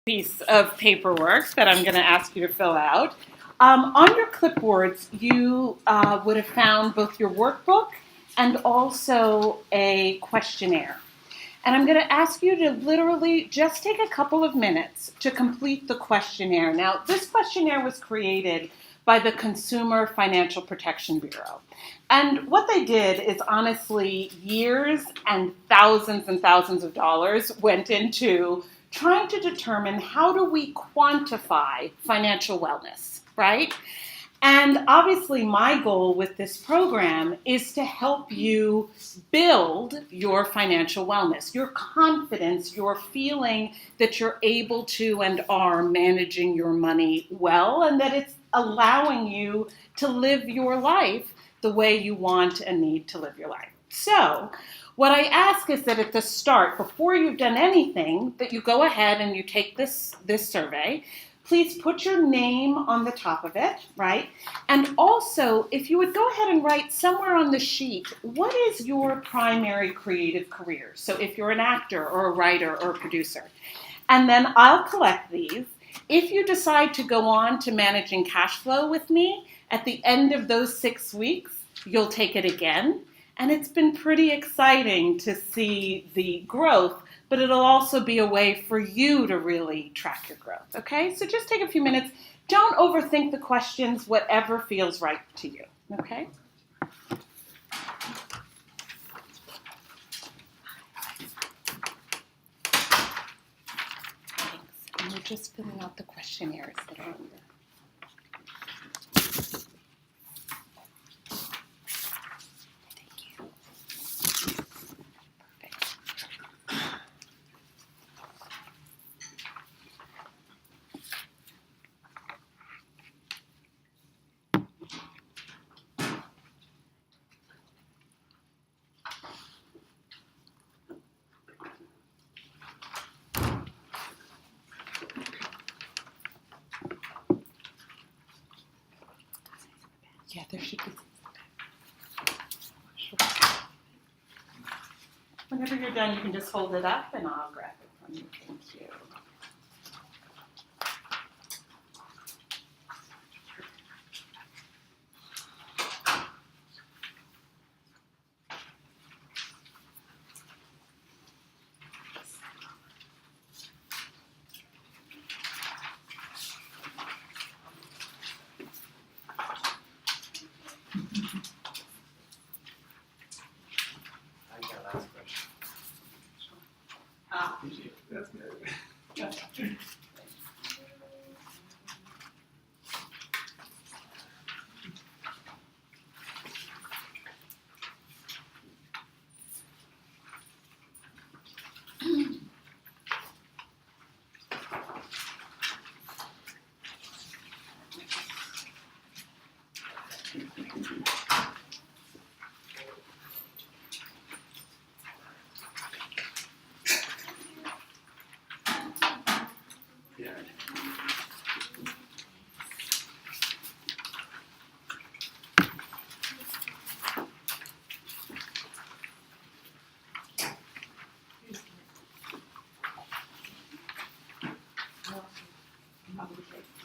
Piece of paperwork that I'm going to ask you to fill out. On your clipboards, you would have found both your workbook and also a questionnaire. And I'm going to ask you to literally just take a couple of minutes to complete the questionnaire. Now, this questionnaire was created by the Consumer Financial Protection Bureau. And what they did is honestly years and thousands of dollars went into trying to determine how do we quantify financial wellness, right? And obviously my goal with this program is to help you build your financial wellness, your confidence, your feeling that you're able to and are managing your money well, and that it's allowing you to live your life the way you want and need to live your life. So what I ask is that at the start, before you've done anything, that you go ahead and you take this survey. Please put your name on the top of it, right? And also, if you would go ahead and write somewhere on the sheet, what is your primary creative career? So if you're an actor or a writer or a producer. And then I'll collect these. If you decide to go on to managing cash flow with me, at the end of those 6 weeks, you'll take it again. And it's been pretty exciting to see the growth, but it'll also be a way for you to really track your growth, okay? So just take a few minutes. Don't overthink the questions, whatever feels right to you, okay? Thanks. And we're just filling out the questionnaires that are under. Yeah, there should be. Sure. Whenever you're done, you can just hold it up and I'll grab it from you. Thank you. That's good. Yeah.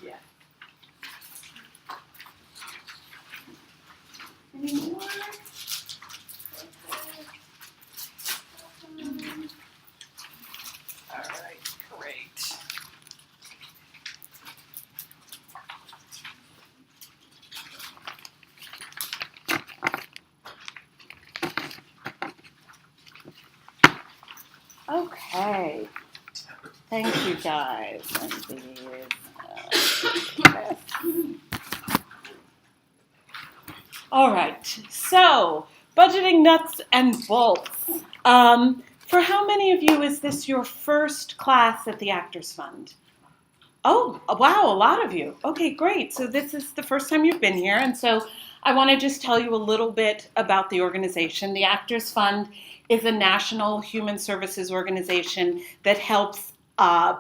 Yeah. Any more? All right, great. Okay. Thank you, guys. And these, all right. So, budgeting nuts and bolts. For how many of you is this your first class at the Actors Fund? Oh, wow, a lot of you. Okay, great. So this is the first time you've been here. And so I want to just tell you a little bit about the organization. The Actors Fund is a national human services organization that helps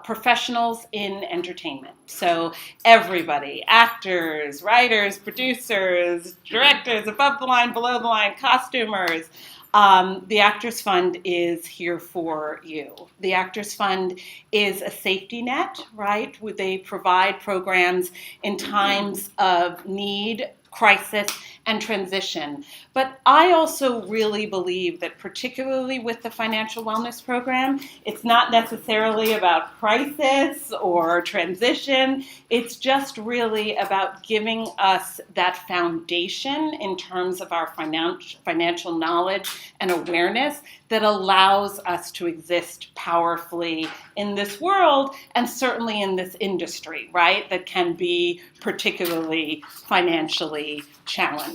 professionals in entertainment. So everybody, actors, writers, producers, directors, above the line, below the line, costumers, The Actors Fund is here for you. The Actors Fund is a safety net, right? They provide programs in times of need, crisis, and transition. But I also really believe that particularly with the financial wellness program, it's not necessarily about crisis or transition. It's just really about giving us that foundation in terms of our financial knowledge and awareness that allows us to exist powerfully in this world and certainly in this industry, right? That can be particularly financially challenging.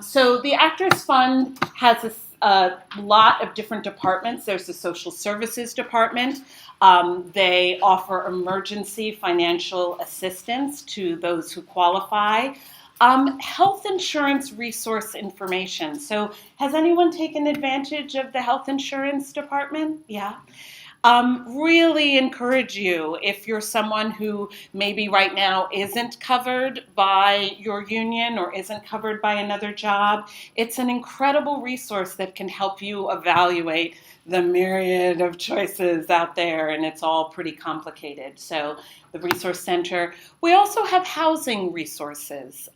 So the Actors Fund has a lot of different departments. There's the social services department. They offer emergency financial assistance to those who qualify. Health insurance resource information. So has anyone taken advantage of the health insurance department? Yeah. Really encourage you, if you're someone who maybe right now isn't covered by your union or isn't covered by another job, it's an incredible resource that can help you evaluate the myriad of choices out there, and it's all pretty complicated. So the Resource Center. We also have housing resources.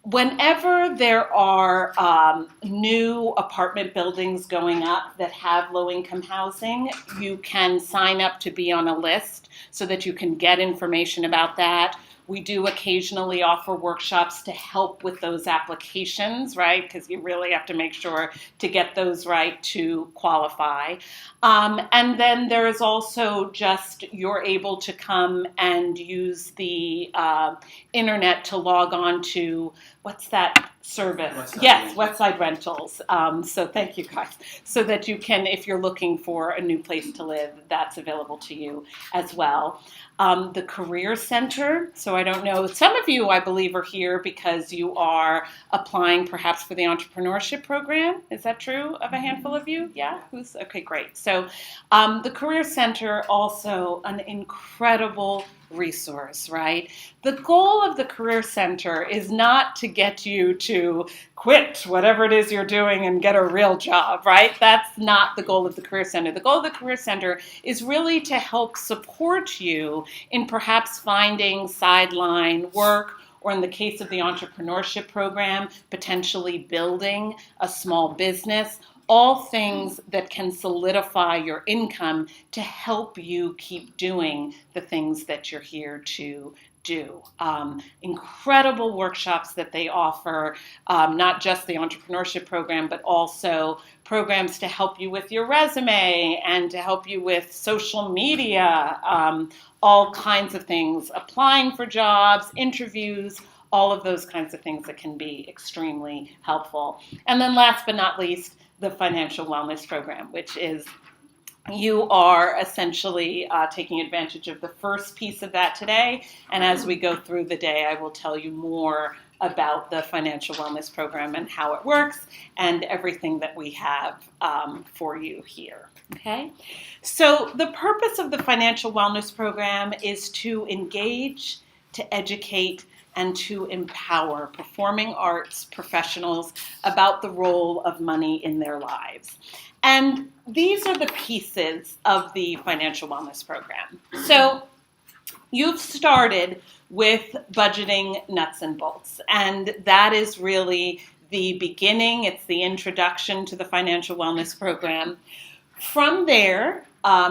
Whenever there are new apartment buildings going up that have low-income housing, you can sign up to be on a list so that you can get information about that. We do occasionally offer workshops to help with those applications, right? Because you really have to make sure to get those right to qualify. And then there is also just you're able to come and use the internet to log on to, what's that service? Westside Rentals. So thank you guys. So that you can, if you're looking for a new place to live, that's available to you as well. The Career Center. So I don't know, some of you, I believe, are here because you are applying perhaps for the entrepreneurship program. Is that true of a handful of you? Yeah? Okay, great. So the Career Center, also an incredible resource, right? The goal of the Career Center is not to get you to quit whatever it is you're doing and get a real job, right? That's not the goal of the Career Center. The goal of the Career Center is really to help support you in perhaps finding sideline work, or in the case of the entrepreneurship program, potentially building a small business. All things that can solidify your income to help you keep doing the things that you're here to do. Incredible workshops that they offer, not just the entrepreneurship program, but also programs to help you with your resume and to help you with social media, all kinds of things, applying for jobs, interviews, all of those kinds of things that can be extremely helpful. And then last but not least, the financial wellness program, which is you are essentially taking advantage of the first piece of that today. And as we go through the day, I will tell you more about the financial wellness program and how it works and everything that we have for you here. Okay? So the purpose of the financial wellness program is to engage, to educate, and to empower performing arts professionals about the role of money in their lives. And these are the pieces of the financial wellness program. So you've started with budgeting nuts and bolts, and that is really the beginning. It's the introduction to the financial wellness program. From there,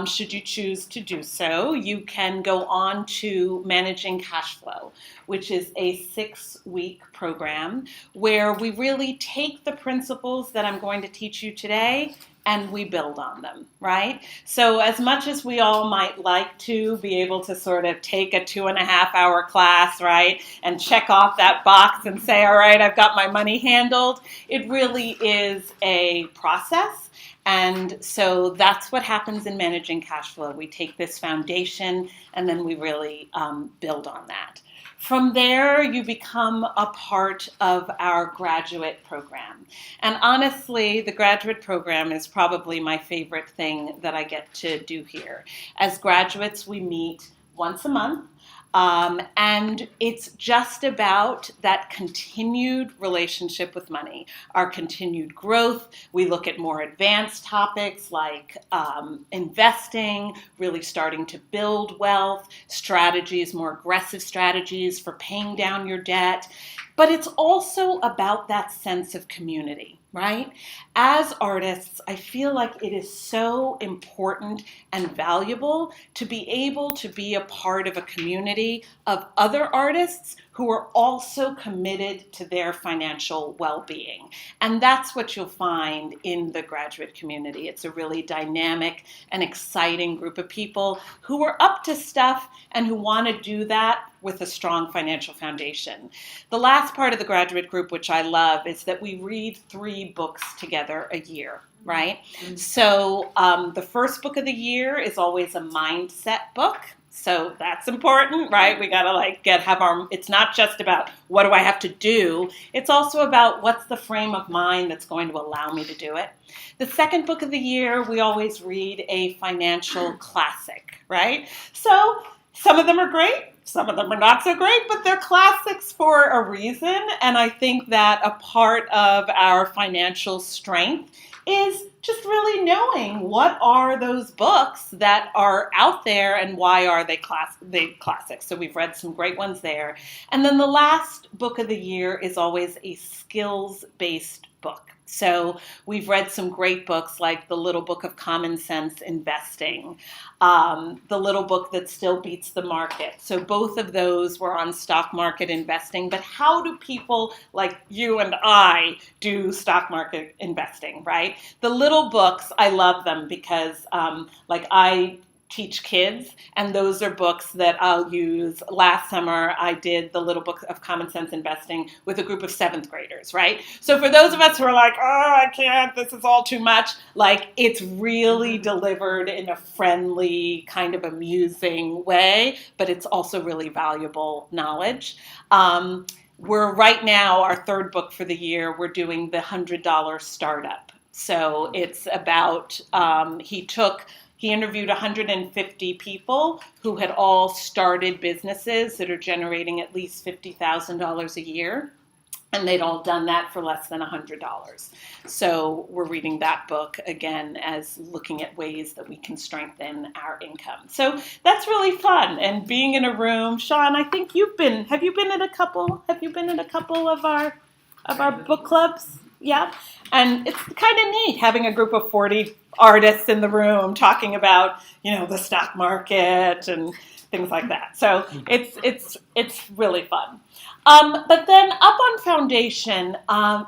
should you choose to do so, you can go on to Managing Cash Flow, which is a 6-week program where we really take the principles that I'm going to teach you today and we build on them, right? So as much as we all might like to be able to sort of take a 2.5-hour class, right, and check off that box and say, all right, I've got my money handled, it really is a process. And so that's what happens in Managing Cash Flow. We take this foundation and then we really build on that. From there, you become a part of our graduate program. And honestly, the graduate program is probably my favorite thing that I get to do here. As graduates, we meet once a month. And it's just about that continued relationship with money, our continued growth. We look at more advanced topics like investing, really starting to build wealth, strategies, more aggressive strategies for paying down your debt. But it's also about that sense of community, right? As artists, I feel like it is so important and valuable to be able to be a part of a community of other artists who are also committed to their financial well-being. And that's what you'll find in the graduate community. It's a really dynamic and exciting group of people who are up to stuff and who want to do that with a strong financial foundation. The last part of the graduate group, which I love, is that we read 3 books together a year, right? Mm-hmm. So the first book of the year is always a mindset book. So that's important, right? We gotta it's not just about what do I have to do. It's also about what's the frame of mind that's going to allow me to do it. The second book of the year, we always read a financial classic, right? So some of them are great. Some of them are not so great, but they're classics for a reason. And I think that a part of our financial strength is just really knowing what are those books that are out there and why are they classics. So we've read some great ones there. And then the last book of the year is always a skills-based book. So we've read some great books like The Little Book of Common Sense Investing, The Little Book That Still Beats the Market. So both of those were on stock market investing. But how do people like you and I do stock market investing, right? The little books, I love them because I teach kids, and those are books that I'll use. Last summer, I did The Little Book of Common Sense Investing with a group of 7th graders, right? So for those of us who are like, oh, I can't, this is all too much, it's really delivered in a friendly, kind of amusing way, but it's also really valuable knowledge. We're right now, our 3rd book for the year, we're doing the $100 Startup. So it's about, he interviewed 150 people who had all started businesses that are generating at least $50,000 a year. And they'd all done that for less than $100. So we're reading that book again as looking at ways that we can strengthen our income. So that's really fun. And being in a room, Sean, I think have you been in a couple of our book clubs? Yeah. And it's kind of neat having a group of 40 artists in the room talking about, the stock market and things like that. So it's really fun. But then up on Foundation,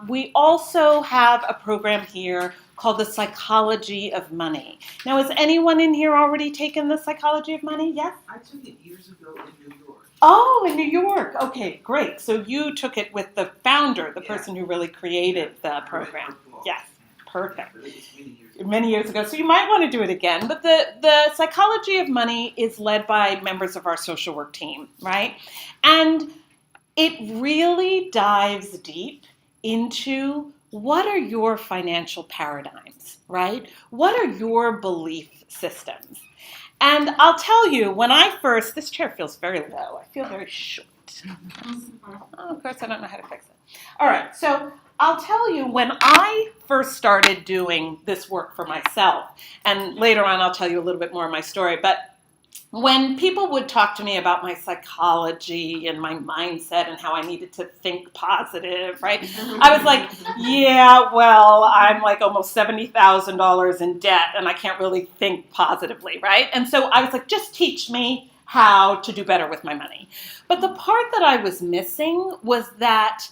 we also have a program here called the Psychology of Money. Now, has anyone in here already taken the Psychology of Money? Yes? I took it years ago in New York. Oh, in New York. Okay, great. So you took it with the founder, the person who really created the program. Yes, perfect. Many years ago. So you might want to do it again. But the Psychology of Money is led by members of our social work team, right? And it really dives deep into what are your financial paradigms, right? What are your belief systems? And I'll tell you, this chair feels very low. I feel very short. Oh, of course, I don't know how to fix it. All right, so I'll tell you, when I first started doing this work for myself, and later on I'll tell you a little bit more of my story, but when people would talk to me about my psychology and my mindset and how I needed to think positive, right? I was like, yeah, well, I'm like almost $70,000 in debt and I can't really think positively, right? And so I was like, just teach me how to do better with my money. But the part that I was missing was that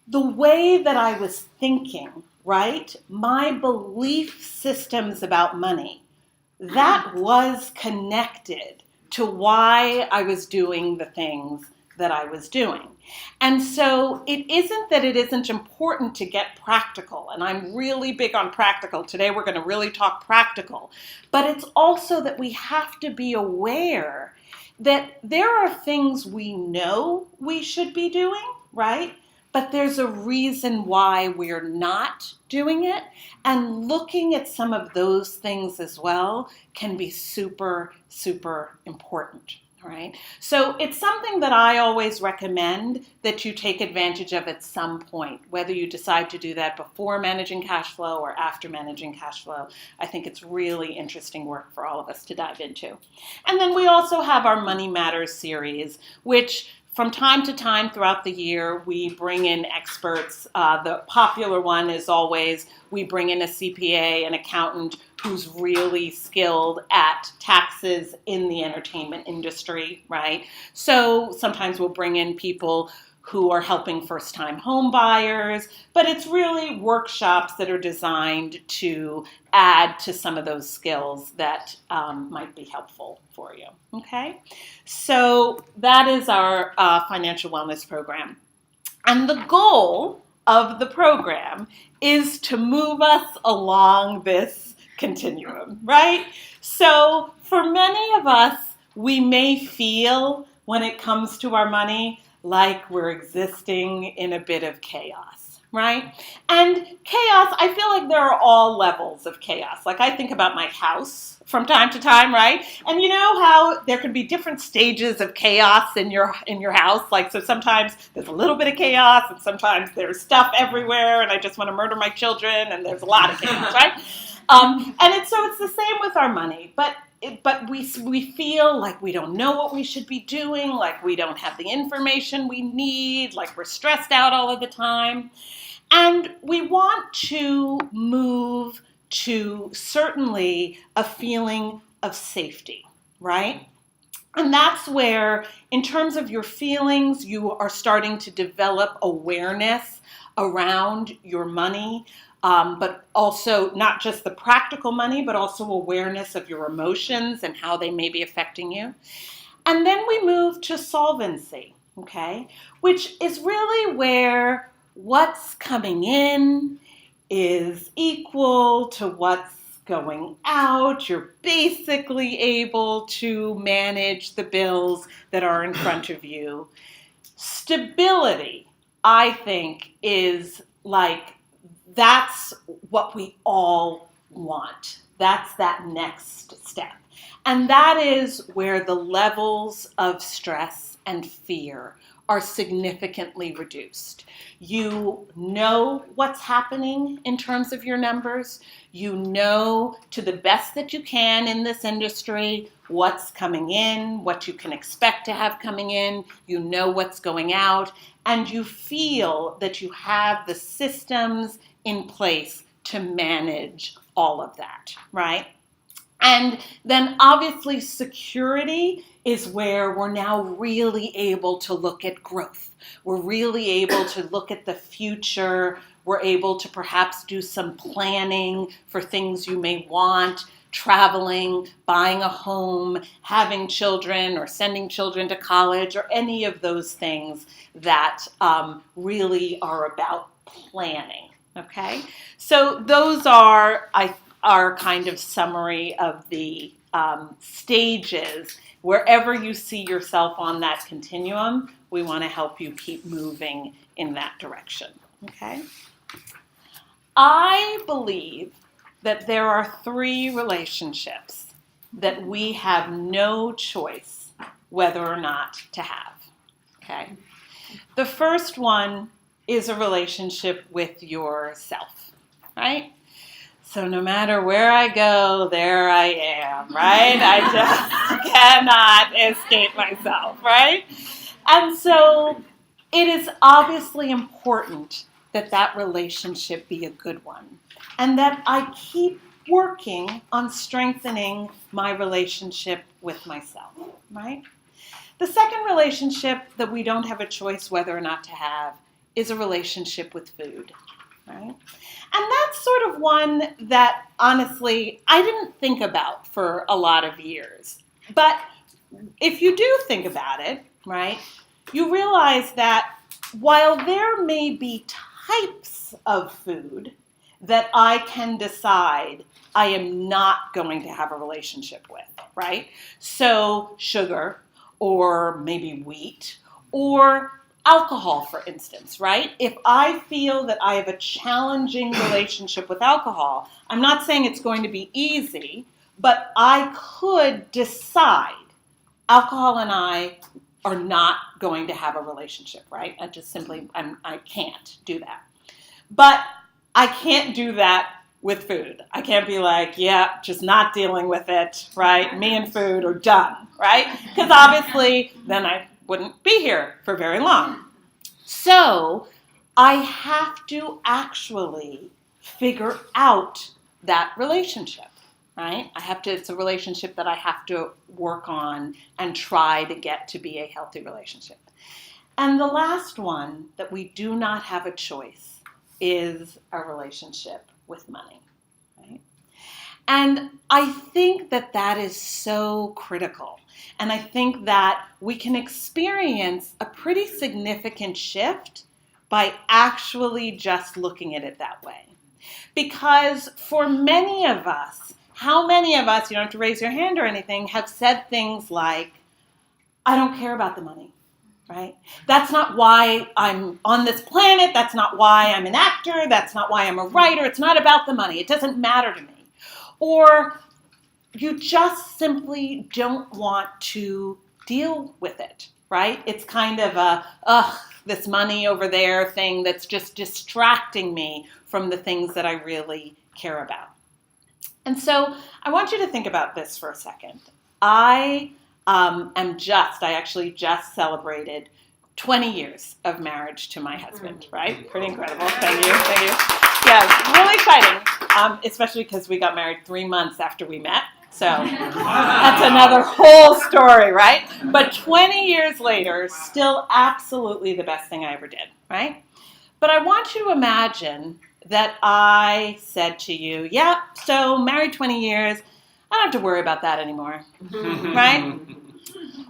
the way that I was thinking, right? My belief systems about money, that was connected to why I was doing the things that I was doing. And so it isn't that it isn't important to get practical, and I'm really big on practical. Today we're going to really talk practical. But it's also that we have to be aware that there are things we know we should be doing, right? But there's a reason why we're not doing it. And looking at some of those things as well can be super, super important, All right. So it's something that I always recommend that you take advantage of at some point, whether you decide to do that before managing cash flow or after managing cash flow. I think it's really interesting work for all of us to dive into. And then we also have our Money Matters series, which from time to time throughout the year, we bring in experts. The popular one is always we bring in a CPA, an accountant who's really skilled at taxes in the entertainment industry, right? So sometimes we'll bring in people who are helping first-time home buyers, but it's really workshops that are designed to add to some of those skills that might be helpful for you, okay? So that is our financial wellness program. And the goal of the program is to move us along this continuum, right? So for many of us, we may feel when it comes to our money like we're existing in a bit of chaos, right? And chaos, I feel like there are all levels of chaos. Like I think about my house from time to time, right? And you know how there can be different stages of chaos in your house? Like, so sometimes there's a little bit of chaos and sometimes there's stuff everywhere and I just want to murder my children and there's a lot of chaos, right? And it's the same with our money, but we feel like we don't know what we should be doing, like we don't have the information we need, like we're stressed out all of the time. And we want to move to certainly a feeling of safety, right? And that's where, in terms of your feelings, you are starting to develop awareness around your money. But also not just the practical money, but also awareness of your emotions and how they may be affecting you. And then we move to solvency, okay, which is really where what's coming in is equal to what's going out. You're basically able to manage the bills that are in front of you. Stability, I think, is like, that's what we all want. That's that next step. And that is where the levels of stress and fear are significantly reduced. You know what's happening in terms of your numbers. You know, to the best that you can in this industry, what's coming in, what you can expect to have coming in. You know what's going out. And you feel that you have the systems in place to manage all of that, right? And then obviously security is where we're now really able to look at growth. We're really able to look at the future. We're able to perhaps do some planning for things you may want, traveling, buying a home, having children, or sending children to college, or any of those things that really are about planning. Okay, so those are our kind of summary of the stages. Wherever you see yourself on that continuum, we want to help you keep moving in that direction. Okay, I believe that there are 3 relationships that we have no choice whether or not to have. Okay, the first one is a relationship with yourself, right? So no matter where I go, there I am, right? I just cannot escape myself, right? And so it is obviously important that that relationship be a good one and that I keep working on strengthening my relationship with myself, right? The second relationship that we don't have a choice whether or not to have is a relationship with food, right? And that's sort of one that, honestly, I didn't think about for a lot of years. But if you do think about it, right, you realize that while there may be types of food that I can decide I am not going to have a relationship with, right? So sugar, or maybe wheat, or alcohol, for instance, right? If I feel that I have a challenging relationship with alcohol, I'm not saying it's going to be easy, but I could decide alcohol and I are not going to have a relationship, right? I can't do that. But I can't do that with food. I can't be like, yeah, just not dealing with it, right? Me and food are done, right? Because obviously then I wouldn't be here for very long. So I have to actually figure out that relationship, right? It's a relationship that I have to work on and try to get to be a healthy relationship. And the last one that we do not have a choice is a relationship with money, right? And I think that is so critical. And I think that we can experience a pretty significant shift by actually just looking at it that way. Because for many of us, how many of us, you don't have to raise your hand or anything, have said things like, I don't care about the money. Right? That's not why I'm on this planet. That's not why I'm an actor. That's not why I'm a writer. It's not about the money. It doesn't matter to me. Or you just simply don't want to deal with it, right? It's kind of this money over there thing that's just distracting me from the things that I really care about. And so I want you to think about this for a second. I actually just celebrated 20 years of marriage to my husband, right? Pretty incredible. Thank you. Yeah, really exciting, especially because we got married 3 months after we met. So that's another whole story, right? But 20 years later, still absolutely the best thing I ever did, right? But I want you to imagine that I said to you, yeah, so married 20 years, I don't have to worry about that anymore, right?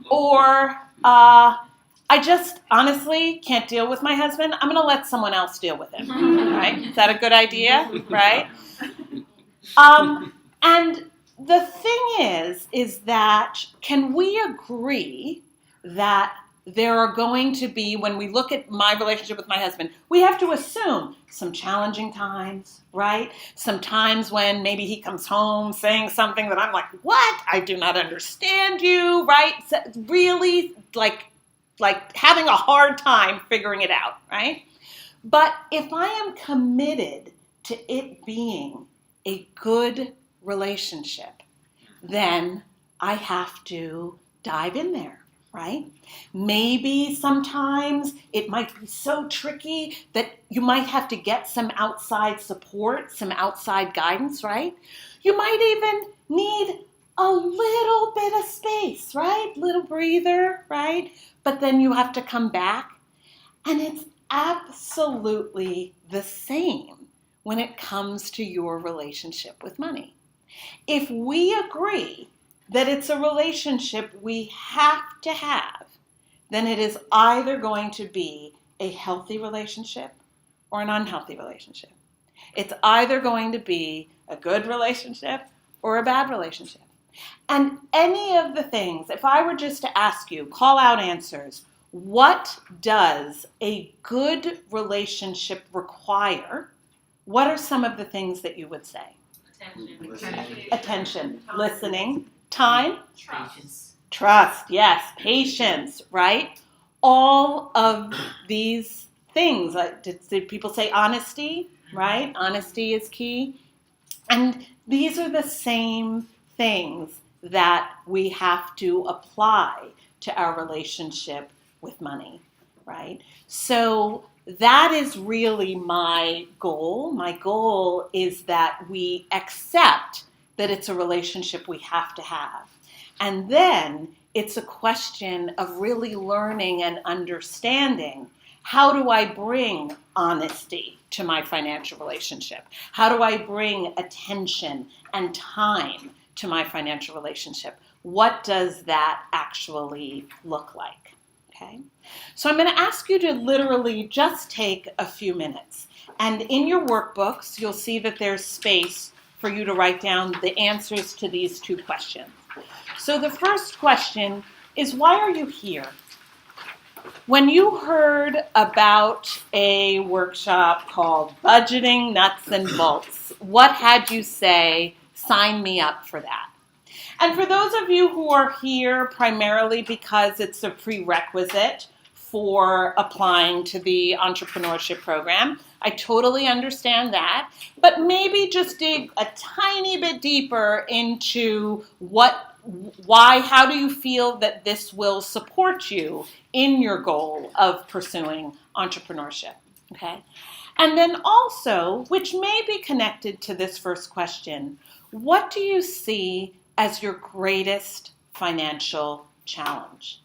Or I just honestly can't deal with my husband. I'm going to let someone else deal with him, right? Is that a good idea, right? And the thing is that can we agree that there are going to be, when we look at my relationship with my husband, we have to assume some challenging times, right? Some times when maybe he comes home saying something that I'm like, what? I do not understand you, right? So really like having a hard time figuring it out, right? But if I am committed to it being a good relationship, then I have to dive in there. Right? Maybe sometimes it might be so tricky that you might have to get some outside support, some outside guidance, right? You might even need a little bit of space, right? Little breather, right? But then you have to come back. And it's absolutely the same when it comes to your relationship with money. If we agree that it's a relationship we have to have, then it is either going to be a healthy relationship or an unhealthy relationship. It's either going to be a good relationship or a bad relationship. And any of the things, if I were just to ask you, call out answers, what does a good relationship require? What are some of the things that you would say? Attention. Listening. Time? Trust, yes. Patience, right? All of these things. Did people say honesty, right? Honesty is key. And these are the same things that we have to apply to our relationship with money, right? So that is really my goal. My goal is that we accept that it's a relationship we have to have. And then it's a question of really learning and understanding, how do I bring honesty to my financial relationship? How do I bring attention and time to my financial relationship? What does that actually look like? Okay? So I'm going to ask you to literally just take a few minutes. And in your workbooks, you'll see that there's space for you to write down the answers to these two questions. So the first question is, why are you here? When you heard about a workshop called Budgeting Nuts and Bolts, what had you say, sign me up for that? And for those of you who are here primarily because it's a prerequisite for applying to the entrepreneurship program, I totally understand that. But maybe just dig a tiny bit deeper into how do you feel that this will support you in your goal of pursuing entrepreneurship, okay? And then also, which may be connected to this first question, what do you see as your greatest financial challenge?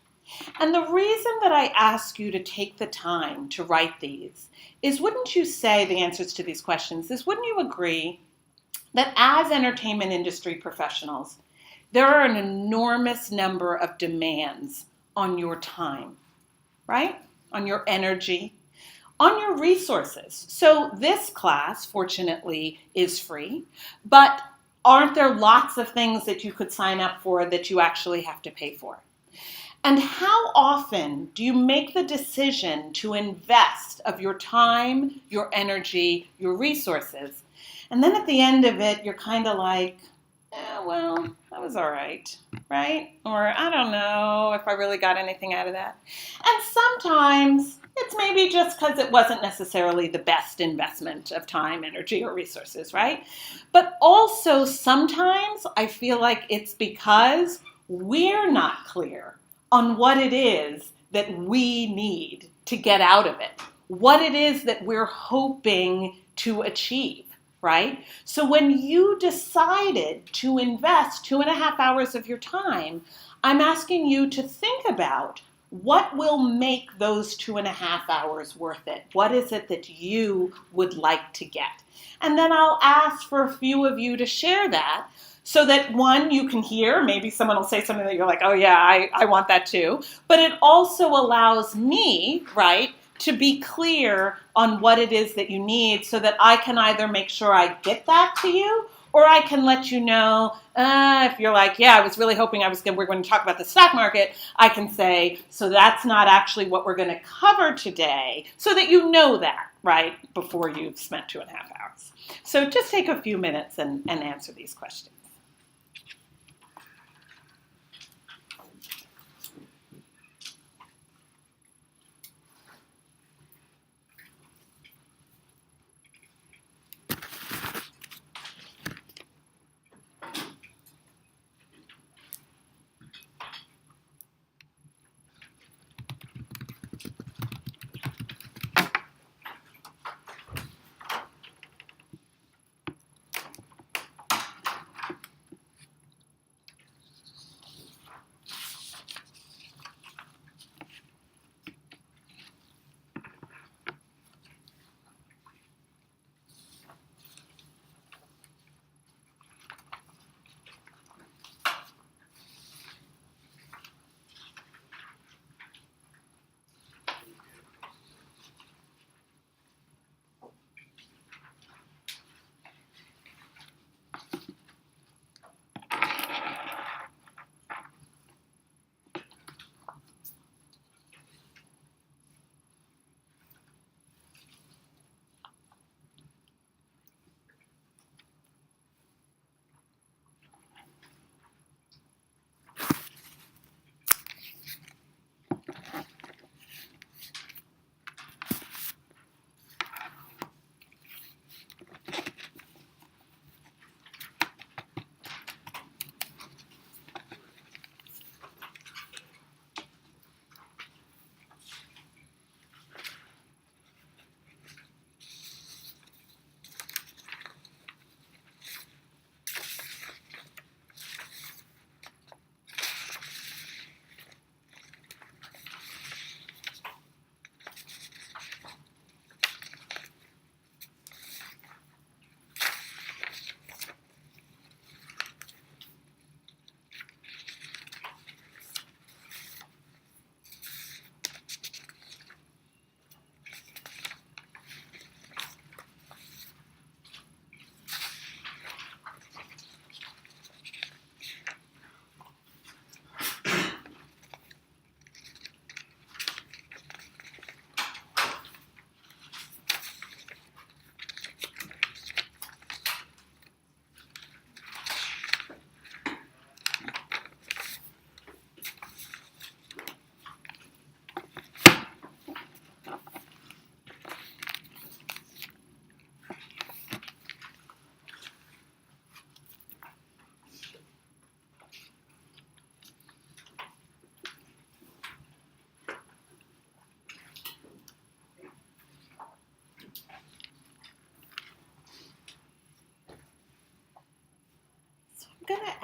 And the reason that I ask you to take the time to write these is, wouldn't you say the answers to these questions is, wouldn't you agree that as entertainment industry professionals, there are an enormous number of demands on your time, right? On your energy, on your resources. So this class, fortunately, is free, but aren't there lots of things that you could sign up for that you actually have to pay for? And how often do you make the decision to invest of your time, your energy, your resources? And then at the end of it, you're kind of like, well, that was all right? Or I don't know if I really got anything out of that. And sometimes it's maybe just because it wasn't necessarily the best investment of time, energy, or resources, right? But also sometimes I feel like it's because we're not clear on what it is that we need to get out of it, what it is that we're hoping to achieve, right? So when you decided to invest 2.5 hours of your time, I'm asking you to think about what will make those 2.5 hours worth it. What is it that you would like to get? And then I'll ask for a few of you to share that, so that, one, you can hear, maybe someone will say something that you're like, oh yeah, I want that too. But it also allows me, right, to be clear on what it is that you need, so that I can either make sure I get that to you, or I can let you know, if you're like, yeah, I was really hoping we're going to talk about the stock market, I can say, so that's not actually what we're going to cover today, so that you know that, right, before you've spent 2.5 hours. So just take a few minutes and answer these questions.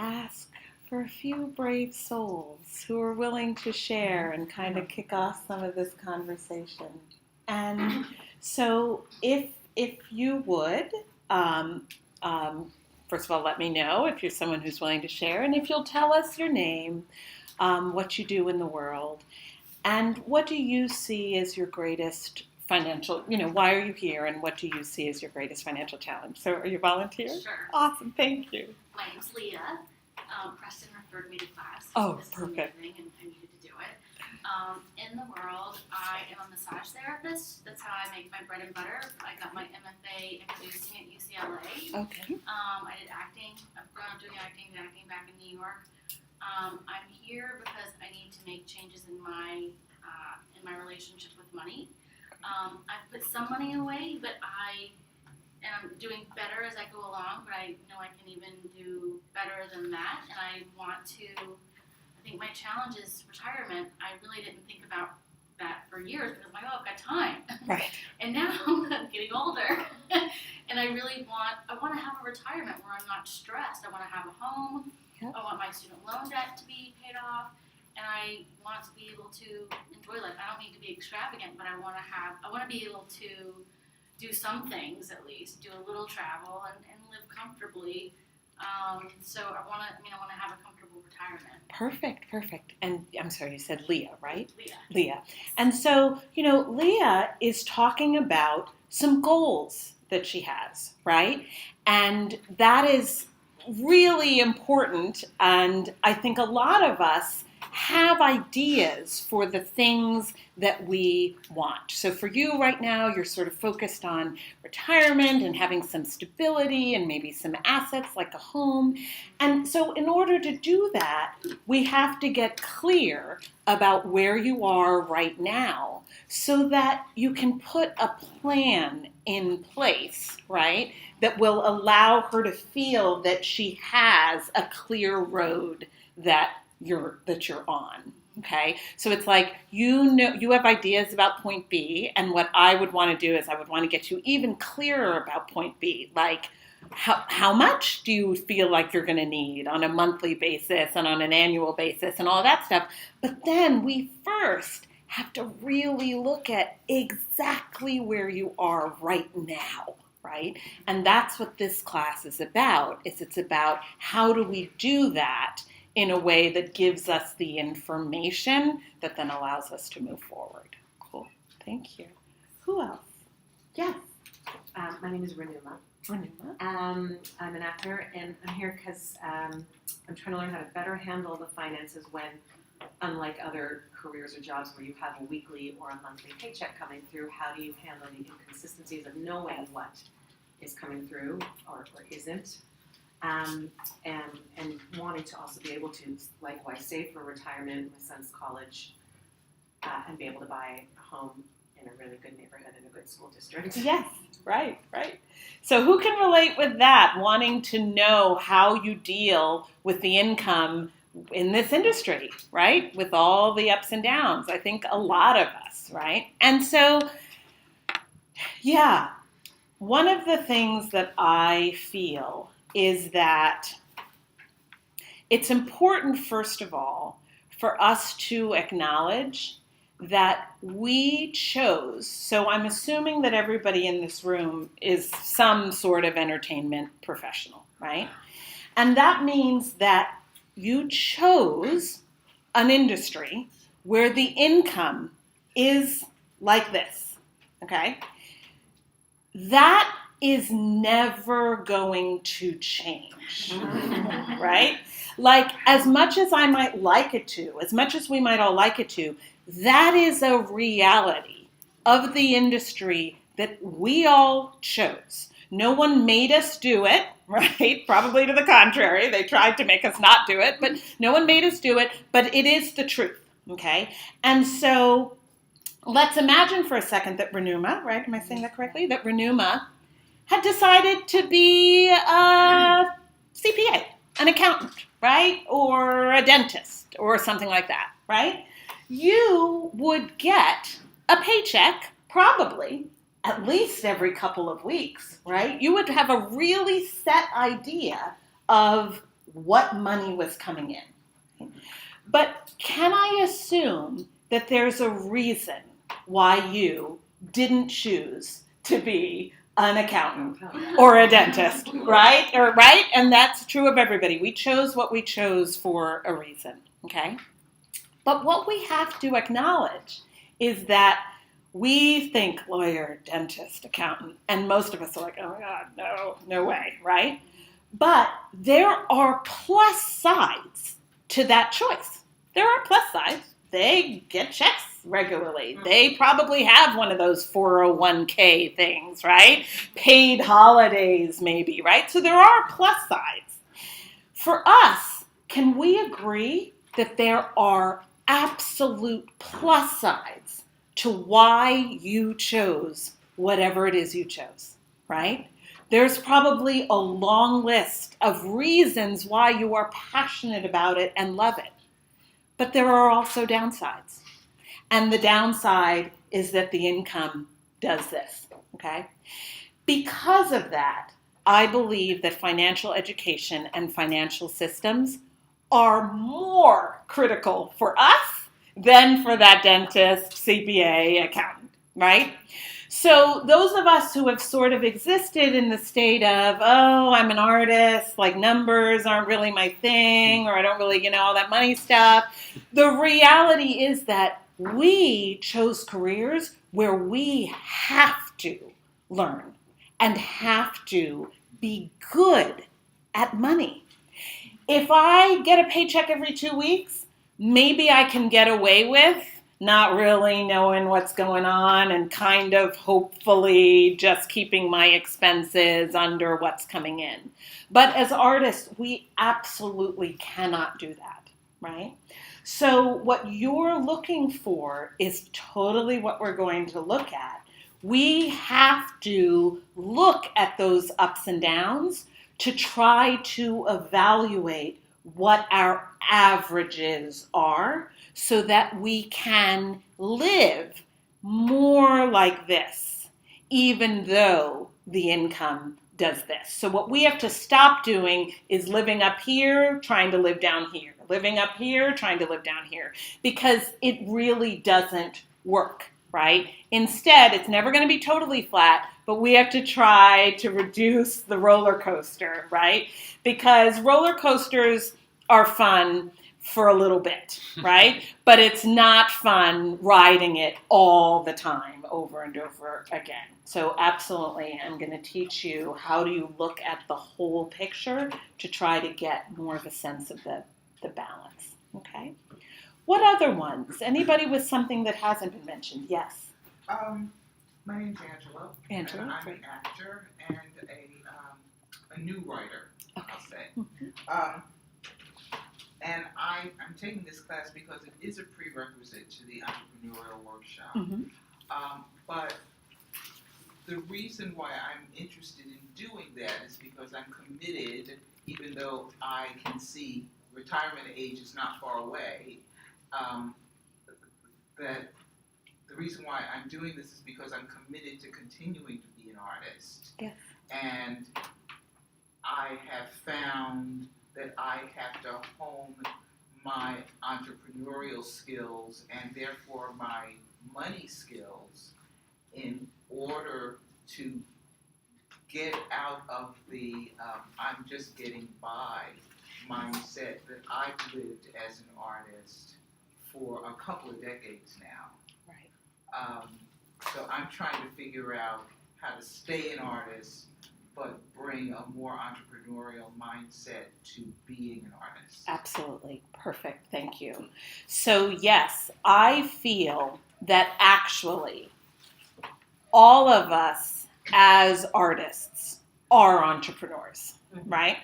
ask for a few brave souls who are willing to share and kind of kick off some of this conversation. And so, if you would, first of all, let me know if you're someone who's willing to share, and if you'll tell us your name, what you do in the world, and what do you see as your greatest financial, why are you here, and what do you see as your greatest financial challenge? So, are you volunteering? Sure. Awesome, thank you. My name's Leah. Preston referred me to class. Oh, This is perfect. amazing, and I needed to do it. In the world, I am a massage therapist. That's how I make my bread and butter. I got my MFA in producing at UCLA. Okay. I did acting. I've grown up doing acting back in New York. I'm here because I need to make changes in my relationship with money. I've put some money away, but I am doing better as I go along. But I know I can even do better than that, and I want to. I think my challenge is retirement. I really didn't think about that for years because I'm like, oh, I've got time. Right. And now I'm getting older, and I want to have a retirement where I'm not stressed. I want to have a home. Yep. I want my student loan debt to be paid off, and I want to be able to enjoy life. I don't need to be extravagant, but I want to be able to do some things at least, do a little travel and live comfortably. So I want to have a comfortable retirement. Perfect. And I'm sorry, you said Leah, right? Leah. And so, Leah is talking about some goals that she has, right? And that is really important. And I think a lot of us have ideas for the things that we want. So for you right now, you're sort of focused on retirement and having some stability and maybe some assets like a home. And so in order to do that, we have to get clear about where you are right now so that you can put a plan in place, right, that will allow her to feel that she has a clear road that you're on. Okay, so it's like you have ideas about point B, and what I would want to do is I would want to get you even clearer about point B, like how much do you feel like you're going to need on a monthly basis and on an annual basis and all that stuff. But then we first have to really look at exactly where you are right now, right? And that's what this class is about. It's about how do we do that in a way that gives us the information that then allows us to move forward. Cool. Thank you. Who else? Yes. My name is Renuma. I'm an actor, and I'm here because I'm trying to learn how to better handle the finances when, unlike other careers or jobs where you have a weekly or a monthly paycheck coming through, how do you handle the inconsistencies of knowing what is coming through or isn't? And wanting to also be able to likewise save for retirement, my son's college, and be able to buy a home in a really good neighborhood in a good school district. Yes, right. So who can relate with that, wanting to know how you deal with the income in this industry, right? With all the ups and downs. I think a lot of us, right? And so, yeah, one of the things that I feel is that it's important, first of all, for us to acknowledge that we chose, so I'm assuming that everybody in this room is some sort of entertainment professional, right? And that means that you chose an industry where the income is like this, okay? That is never going to change, right? Like, as much as I might like it to, as much as we might all like it to, that is a reality of the industry that we all chose. No one made us do it, right? Probably to the contrary. They tried to make us not do it, but no one made us do it. But it is the truth, okay? And so let's imagine for a second that Renuma, right? Am I saying that correctly? That Renuma had decided to be a CPA, an accountant, right? Or a dentist or something like that, right? You would get a paycheck probably at least every couple of weeks, right? You would have a really set idea of what money was coming in. But can I assume that there's a reason why you didn't choose to be an accountant or a dentist, right? Right? And that's true of everybody. We chose what we chose for a reason, okay? But what we have to acknowledge is that we think lawyer, dentist, accountant, and most of us are like, oh my God, no way, right? But there are plus sides to that choice. There are plus sides. They get checks regularly. They probably have one of those 401k things, right? Paid holidays maybe, right? So there are plus sides. For us, can we agree that there are absolute plus sides to why you chose whatever it is you chose, right? There's probably a long list of reasons why you are passionate about it and love it. But there are also downsides. And the downside is that the income does this, okay? Because of that, I believe that financial education and financial systems are more critical for us than for that dentist, CPA, accountant, right? So those of us who have sort of existed in the state of, oh, I'm an artist, like numbers aren't really my thing, or I don't really, all that money stuff. The reality is that we chose careers where we have to learn and have to be good at money. If I get a paycheck every 2 weeks, maybe I can get away with not really knowing what's going on and kind of hopefully just keeping my expenses under what's coming in. But as artists, we absolutely cannot do that, right? So what you're looking for is totally what we're going to look at. We have to look at those ups and downs to try to evaluate what our averages are so that we can live more like this, even though the income does this. So what we have to stop doing is living up here, trying to live down here, living up here, trying to live down here, because it really doesn't work, right? Instead, it's never going to be totally flat, but we have to try to reduce the roller coaster, right? Because roller coasters are fun for a little bit, right? But it's not fun riding it all the time over and over again. So absolutely, I'm going to teach you how do you look at the whole picture to try to get more of a sense of the balance, okay? What other ones? Anybody with something that hasn't been mentioned? Yes. My name's Angela. Angela, And I'm great. an actor and a new writer, Okay. I'll say. Mhm. And I'm taking this class because it is a prerequisite to the entrepreneurial workshop. Mhm. But the reason why I'm interested in doing that is because I'm committed, even though I can see retirement age is not far away, that the reason why I'm doing this is because I'm committed to continuing to be an artist. Yes. And I have found that I have to hone my entrepreneurial skills and therefore my money skills in order to get out of the I'm just getting by mindset that I've lived as an artist for a couple of decades now. Right. So I'm trying to figure out how to stay an artist but bring a more entrepreneurial mindset to being an artist. Absolutely. Perfect. Thank you. So yes, I feel that actually all of us as artists are entrepreneurs, right?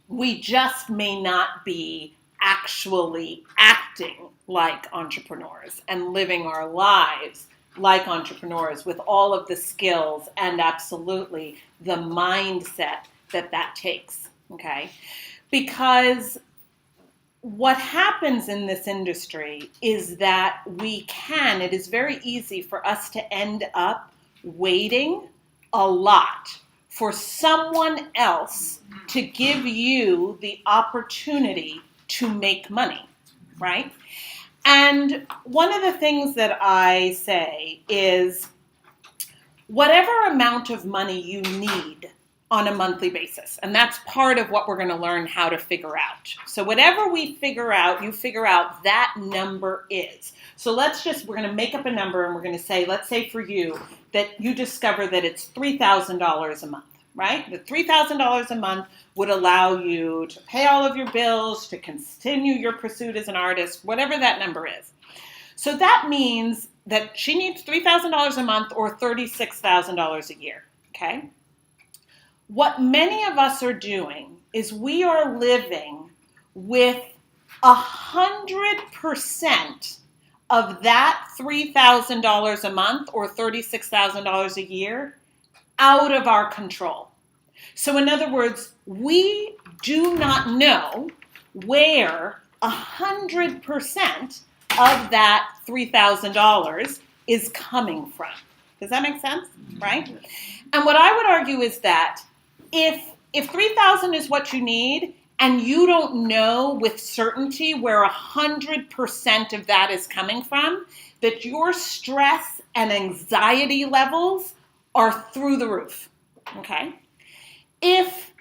We just may not be actually acting like entrepreneurs and living our lives like entrepreneurs with all of the skills and absolutely the mindset that takes, okay? Because what happens in this industry is that it is very easy for us to end up waiting a lot for someone else to give you the opportunity to make money, right? And one of the things that I say is whatever amount of money you need on a monthly basis, and that's part of what we're going to learn how to figure out. So whatever we figure out, you figure out that number is. So we're going to make up a number, and we're going to say, let's say for you, that you discover that it's $3,000 a month, right? The $3,000 a month would allow you to pay all of your bills, to continue your pursuit as an artist, whatever that number is. So that means that she needs $3,000 a month or $36,000 a year, okay? What many of us are doing is we are living with 100% of that $3,000 a month or $36,000 a year out of our control. So in other words, we do not know where 100% of that $3,000 is coming from. Does that make sense? Right? And what I would argue is that if $3,000 is what you need, and you don't know with certainty where 100% of that is coming from, that your stress and anxiety levels are through the roof, okay? If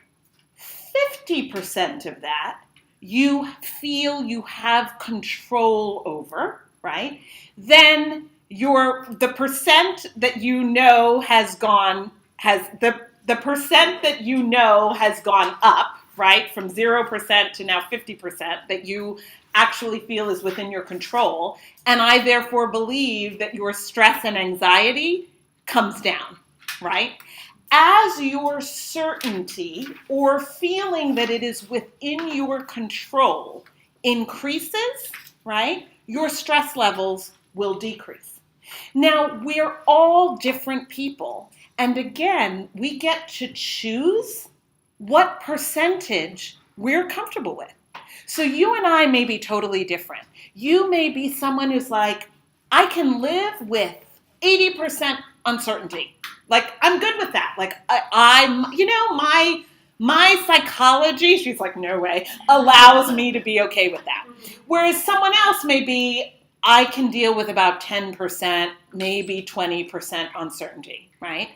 50% of that you feel you have control over, right, then the percent that you know has gone up, right, from 0% to now 50% that you actually feel is within your control. And I therefore believe that your stress and anxiety comes down, right? As your certainty or feeling that it is within your control increases, right, your stress levels will decrease. Now, we're all different people. And again, we get to choose what percentage we're comfortable with. So you and I may be totally different. You may be someone who's like, I can live with 80% uncertainty. Like, I'm good with that. Like, my psychology, she's like, no way, allows me to be okay with that. Whereas someone else may be, I can deal with about 10%, maybe 20% uncertainty, right?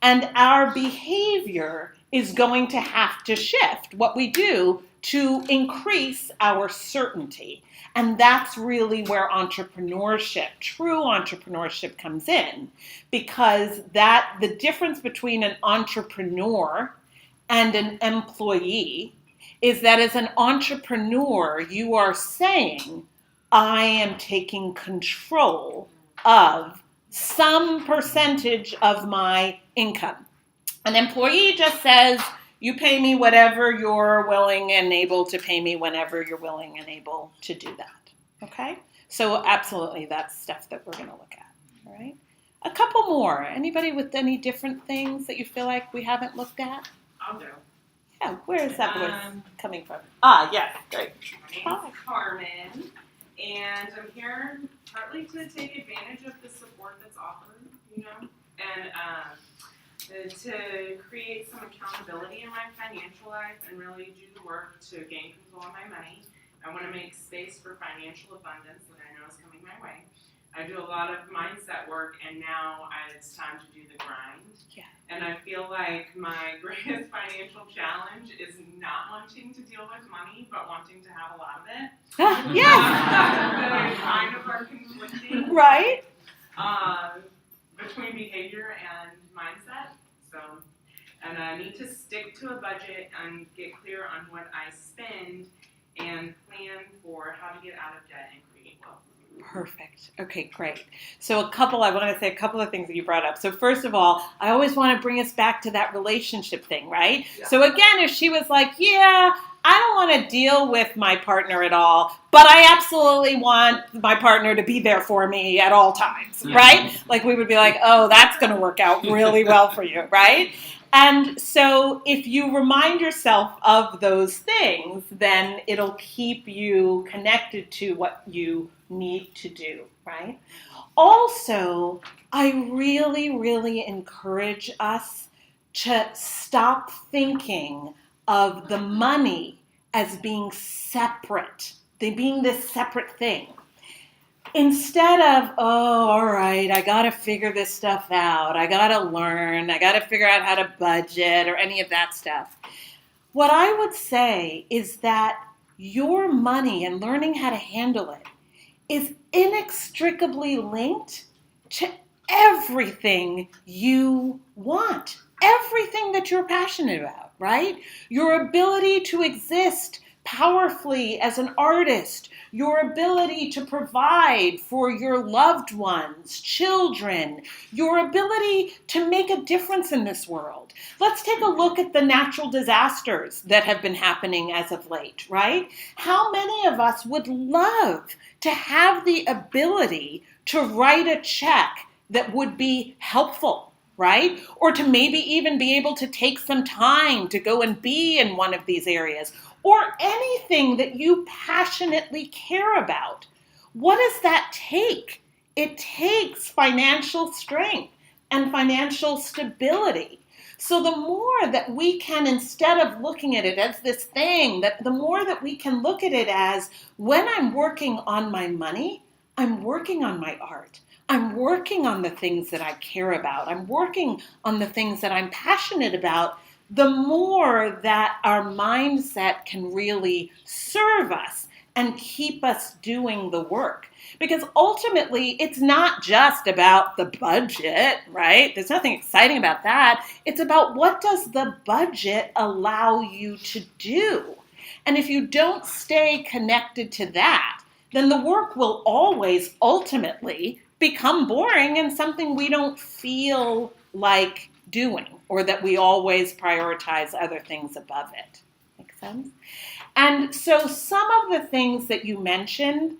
And our behavior is going to have to shift what we do to increase our certainty. And that's really where entrepreneurship, true entrepreneurship, comes in, because the difference between an entrepreneur and an employee is that as an entrepreneur, you are saying, I am taking control of some percentage of my income. An employee just says, you pay me whatever you're willing and able to pay me whenever you're willing and able to do that. Okay? So absolutely, that's stuff that we're going to look at. All right? A couple more. Anybody with any different things that you feel like we haven't looked at? I'll go. Yeah, where is that voice coming from? Ah, yes, great. My name's Carmen, and I'm here partly to take advantage of the support that's offered, and to create some accountability in my financial life and really do the work to gain control of my money. I want to make space for financial abundance that I know is coming my way. I do a lot of mindset work, and now it's time to do the grind. Yeah. And I feel like my greatest financial challenge is not wanting to deal with money, but wanting to have a lot of it. Yes. They kind of are conflicting. Right? Between behavior and mindset. And I need to stick to a budget and get clear on what I spend and plan for how to get out of debt and create wealth. Perfect. Okay, great. So I want to say a couple of things that you brought up. So first of all, I always want to bring us back to that relationship thing, right? Yeah. So again, if she was like, yeah, I don't want to deal with my partner at all, but I absolutely want my partner to be there for me at all times, right? Like we would be like, oh, that's going to work out really well for you, right? And so if you remind yourself of those things, then it'll keep you connected to what you need to do, right? Also, I really, really encourage us to stop thinking of the money as being separate, they being this separate thing. Instead of, oh, all right, I got to figure this stuff out. I got to learn. I got to figure out how to budget or any of that stuff. What I would say is that your money and learning how to handle it is inextricably linked to everything you want, everything that you're passionate about, right? Your ability to exist powerfully as an artist, your ability to provide for your loved ones, children, your ability to make a difference in this world. Let's take a look at the natural disasters that have been happening as of late, right? How many of us would love to have the ability to write a check that would be helpful, right? Or to maybe even be able to take some time to go and be in one of these areas, or anything that you passionately care about. What does that take? It takes financial strength and financial stability. So the more that we can, instead of looking at it as this thing, that the more that we can look at it as, when I'm working on my money, I'm working on my art. I'm working on the things that I care about. I'm working on the things that I'm passionate about. The more that our mindset can really serve us and keep us doing the work. Because ultimately, it's not just about the budget, right? There's nothing exciting about that. It's about, what does the budget allow you to do? And if you don't stay connected to that, then the work will always ultimately become boring and something we don't feel like doing, or that we always prioritize other things above it. Make sense? And so some of the things that you mentioned,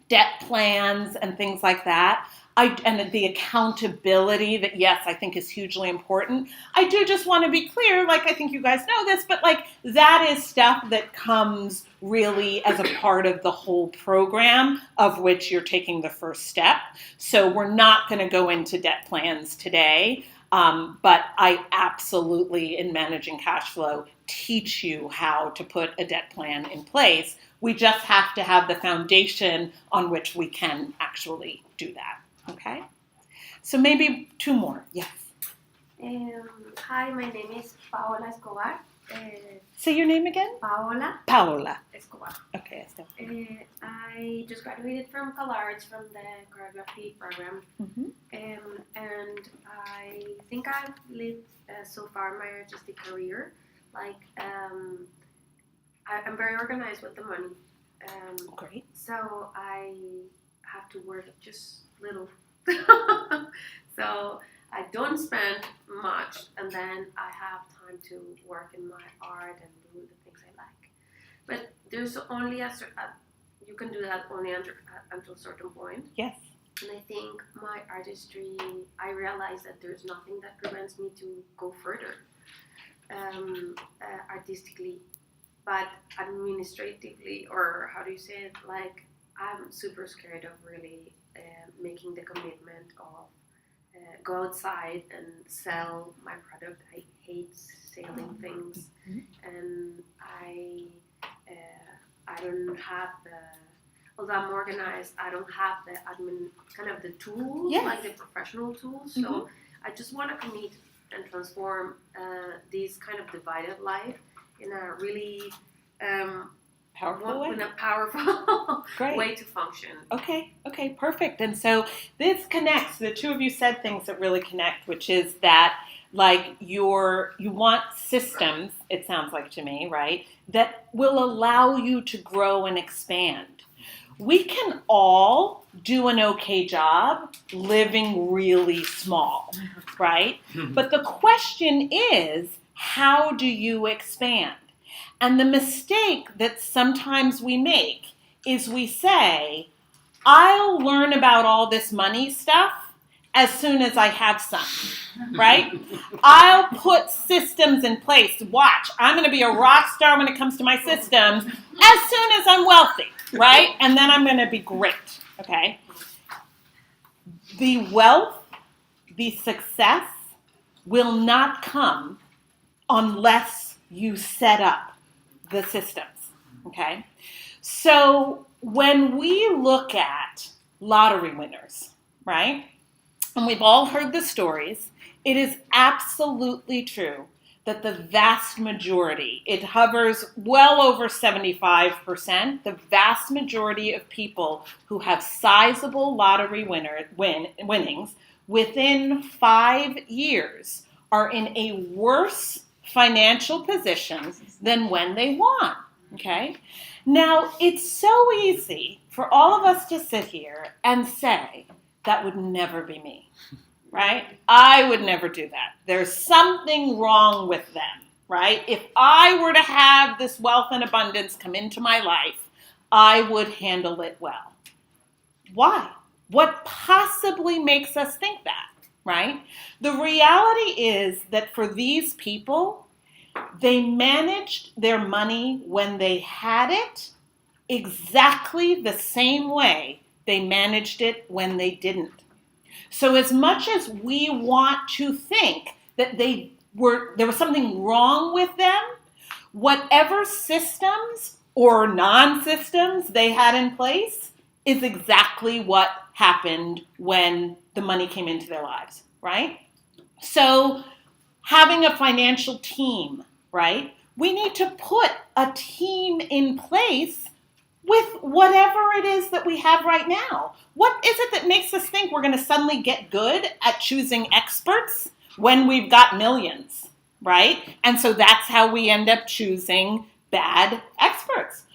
debt plans and things like that, and the accountability that, yes, I think is hugely important. I do just want to be clear, like, I think you guys know this, but like, that is stuff that comes really as a part of the whole program, of which you're taking the first step. So we're not going to go into debt plans today. But I absolutely, in managing cash flow, teach you how to put a debt plan in place. We just have to have the foundation on which we can actually do that. Okay? So maybe two more. Yes. Hi, my name is Paola Escobar. Say your name again? Paola Paola. Escobar. Okay, Escobar. I just graduated from CalArts from the choreography program. Mm-hmm. And I think I've lived so far my artistic career. Like, I'm very organized with the money. Great. So I have to work just little. So I don't spend much, and then I have time to work in my art and do the things I like. But there's only you can do that only until a certain point. Yes. And I think my artistry, I realize that there's nothing that prevents me to go further artistically, but administratively, or how do you say it? Like, I'm super scared of really making the commitment of go outside and sell my product. I hate selling things, and I don't have the. Although I'm organized, I don't have the admin kind of the tools, like the professional tools. So I just want to commit and transform this kind of divided life in a really Powerful way. In a powerful Great. way to function. Okay, perfect. And so this connects, the two of you said things that really connect, which is that, like, you want systems, it sounds like to me, right, that will allow you to grow and expand. We can all do an okay job living really small, right? But the question is, how do you expand? And the mistake that sometimes we make is we say, I'll learn about all this money stuff as soon as I have some, right? I'll put systems in place. Watch, I'm going to be a rock star when it comes to my systems as soon as I'm wealthy, right? And then I'm going to be great, okay? The wealth, the success, will not come unless you set up the systems, okay? So when we look at lottery winners, right, and we've all heard the stories, it is absolutely true that the vast majority, it hovers well over 75%, the vast majority of people who have sizable lottery winnings within 5 years are in a worse financial position than when they won, okay? Now, it's so easy for all of us to sit here and say, that would never be me. Right? I would never do that. There's something wrong with them, right? If I were to have this wealth and abundance come into my life, I would handle it well. Why? What possibly makes us think that, right? The reality is that for these people, they managed their money when they had it exactly the same way they managed it when they didn't. So as much as we want to think that there was something wrong with them, whatever systems or non-systems they had in place is exactly what happened when the money came into their lives, right? So having a financial team, right? We need to put a team in place with whatever it is that we have right now. What is it that makes us think we're going to suddenly get good at choosing experts when we've got millions, right? And so that's how we end up choosing bad experts.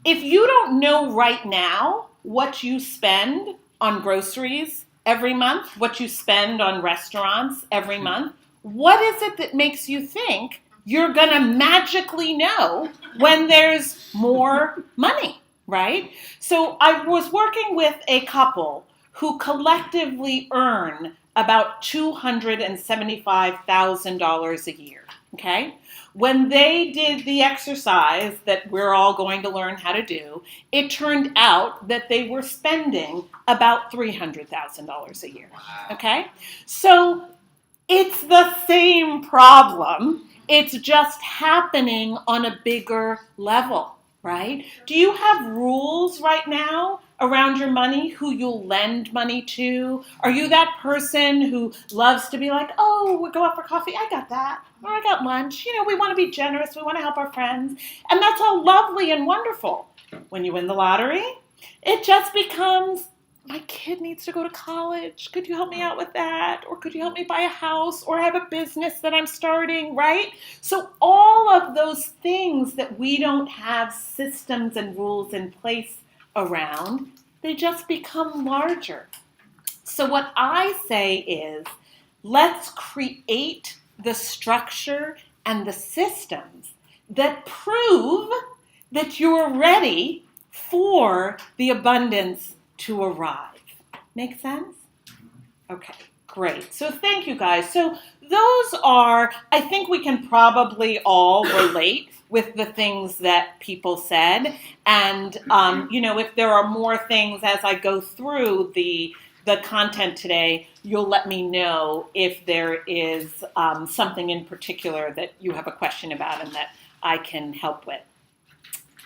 If you don't know right now what you spend on groceries every month, what you spend on restaurants every month, what is it that makes you think you're going to magically know when there's more money? Right? So I was working with a couple who collectively earn about $275,000 a year, okay? When they did the exercise that we're all going to learn how to do, it turned out that they were spending about $300,000 a year, okay? So it's the same problem. It's just happening on a bigger level. Right? Do you have rules right now around your money, who you'll lend money to? Are you that person who loves to be like, oh, we'll go out for coffee, I got that, or I got lunch. You know, we want to be generous, we want to help our friends. And that's all lovely and wonderful. When you win the lottery, it just becomes, my kid needs to go to college. Could you help me out with that? Or could you help me buy a house? Or I have a business that I'm starting, right? So all of those things that we don't have systems and rules in place around, they just become larger. So what I say is, let's create the structure and the systems that prove that you're ready for the abundance to arrive. Make sense? Okay, great. So thank you guys. So those are, I think we can probably all relate with the things that people said. And, if there are more things as I go through the content today, you'll let me know if there is something in particular that you have a question about and that I can help with.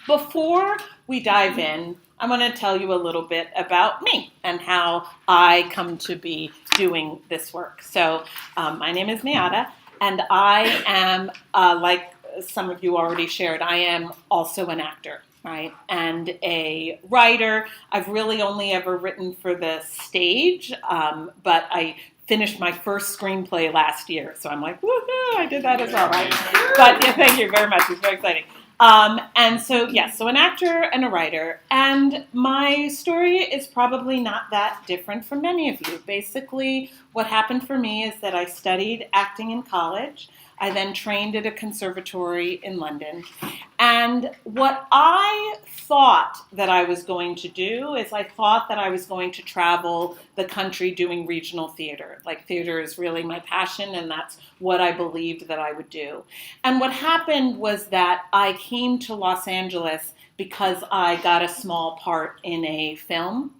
Before we dive in, I'm going to tell you a little bit about me and how I come to be doing this work. So my name is Miata, and I am, like some of you already shared, I am also an actor, right, and a writer. I've really only ever written for the stage, but I finished my first screenplay last year, so I'm like, woohoo, I did that as well, right? But yeah, thank you very much. It's very exciting. And so, yes, so an actor and a writer. And my story is probably not that different from many of you. Basically, what happened for me is that I studied acting in college. I then trained at a conservatory in London. And what I thought that I was going to do is I thought that I was going to travel the country doing regional theater. Like, theater is really my passion, and that's what I believed that I would do. And what happened was that I came to Los Angeles because I got a small part in a film.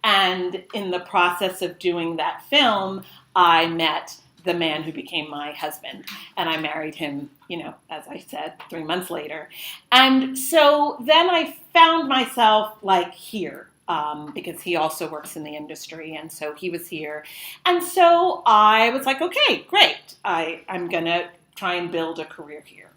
And in the process of doing that film, I met the man who became my husband. And I married him, as I said, 3 months later. And so then I found myself like here. Because he also works in the industry, and so he was here. And so I was like, okay, great. I'm going to try and build a career here.